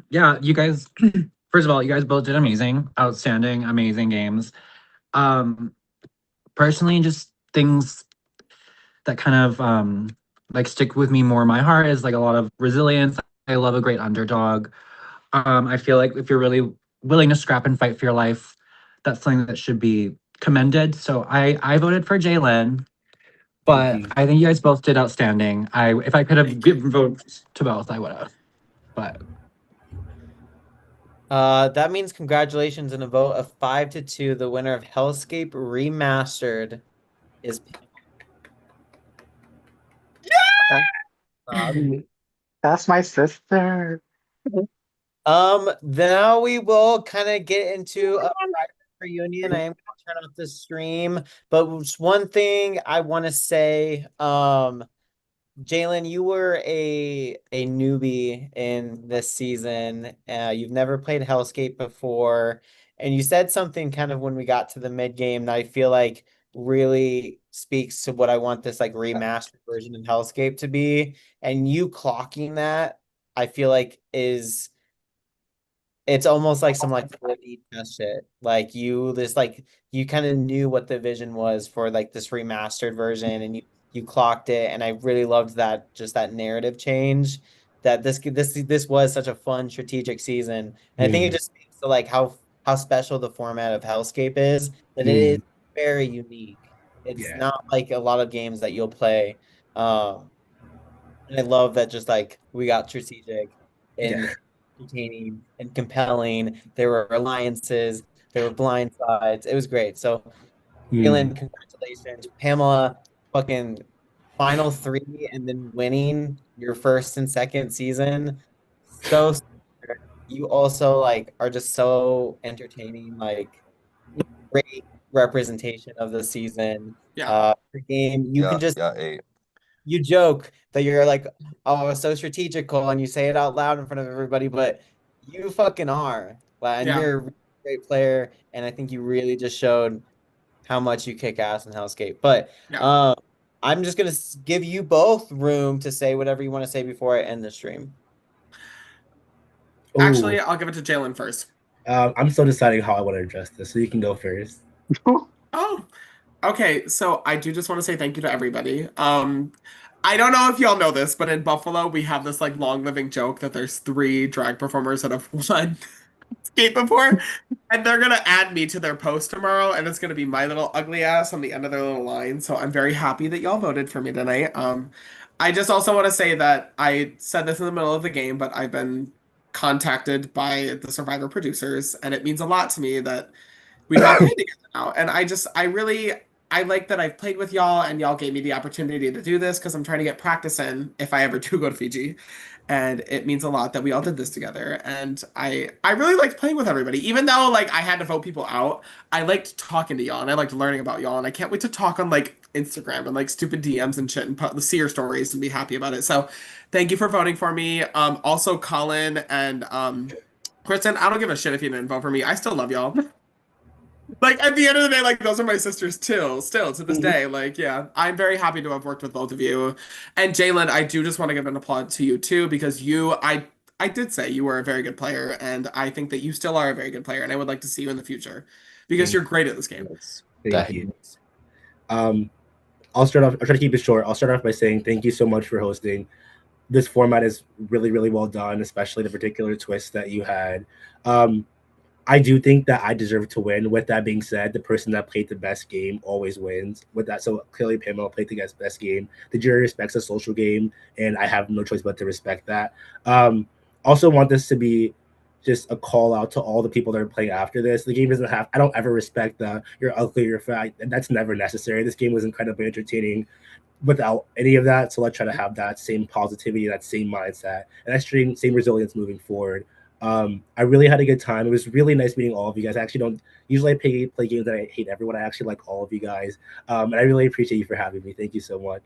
Yeah, you guys, first of all, you guys both did amazing, outstanding, amazing games. Personally, just things that kind of like stick with me more in my heart is like a lot of resilience. I love a great underdog. I feel like if you're really willing to scrap and fight for your life, that's something that should be commended. So I voted for Jalen, but I think you guys both did outstanding. If I could have given votes to both, I would have. But That means congratulations and a vote of 5-2. The winner of HellScape Remastered is That's my sister. Now we will kind of get into a private reunion. I am going to turn off the stream, but just one thing I want to say, Jalen, you were a newbie in this season. You've never played HellScape before, and you said something kind of when we got to the mid game that I feel like really speaks to what I want this like remastered version of HellScape to be. And you clocking that, I feel like is it's almost like some like 4D test shit. Like you this like you kind of knew what the vision was for like this remastered version and you clocked it and I really loved that just that narrative change that this was such a fun strategic season. And I think it Mm, just speaks to like how special the format of Hellscape is that it is mm, very unique. It's yeah. not like a lot of games that you'll play. Um and I love that just like we got strategic Yeah. and entertaining and compelling. There were alliances, there were blind sides. It was great. So, Mm, Jalen, congratulations. Pamela, fucking final three and then winning your first and second season. So smart. You also like are just so entertaining, like great representation of the season. Yeah. The game, you Yeah, can just yeah, eight. you joke that you're like, oh, so strategical, and you say it out loud in front of everybody, but you fucking are. And Yeah. you're a really great player, and I think you really just showed how much you kick ass in Hellscape. But Yeah. I'm just gonna give you both room to say whatever you want to say before I end the stream. Actually, oh, I'll give it to Jalen first. I'm still deciding how I want to address this, so you can go first. Oh, okay. So I do just want to say thank you to everybody. I don't know if y'all know this, but in Buffalo, we have this like long living joke that there's three drag performers that have won skate before, and they're gonna add me to their post tomorrow, and it's gonna be my little ugly ass on the end of their little line. So I'm very happy that y'all voted for me tonight. I just also want to say that I said this in the middle of the game, but I've been contacted by the Survivor producers, and it means a lot to me that we've all played together now. And I like that I've played with y'all and y'all gave me the opportunity to do this because I'm trying to get practice in if I ever do go to Fiji. And it means a lot that we all did this together. And I really liked playing with everybody. Even though like I had to vote people out, I liked talking to y'all and I liked learning about y'all. And I can't wait to talk on like Instagram and like stupid DMs and shit and see your stories and be happy about it. So thank you for voting for me. Also Colin and Kristen, I don't give a shit if you didn't vote for me. I still love y'all. Like at the end of the day, like those are my sisters too, still to this day. Like, yeah, I'm very happy to have worked with both of you. And Jalen, I do just want to give an applaud to you too, because I did say you were a very good player, and I think that you still are a very good player, and I would like to see you in the future because Thank you're great at this game. Thank you. I'll start off. I'll try to keep it short. I'll start off by saying thank you so much for hosting. This format is really, really well done, especially the particular twist that you had. Um, I do think that I deserve to win. With that being said, the person that played the best game always wins. With that, so clearly Pamela played the best game. The jury respects a social game, and I have no choice but to respect that. Also want this to be just a call out to all the people that are playing after this. The game doesn't have. I don't ever respect the you're ugly, you're fat. That's never necessary. This game was incredibly entertaining without any of that. So let's try to have that same positivity, that same mindset, and that same resilience moving forward. I really had a good time. It was really nice meeting all of you guys. I actually don't usually play games that I hate everyone. I actually like all of you guys. And I really appreciate you for having me. Thank you so much.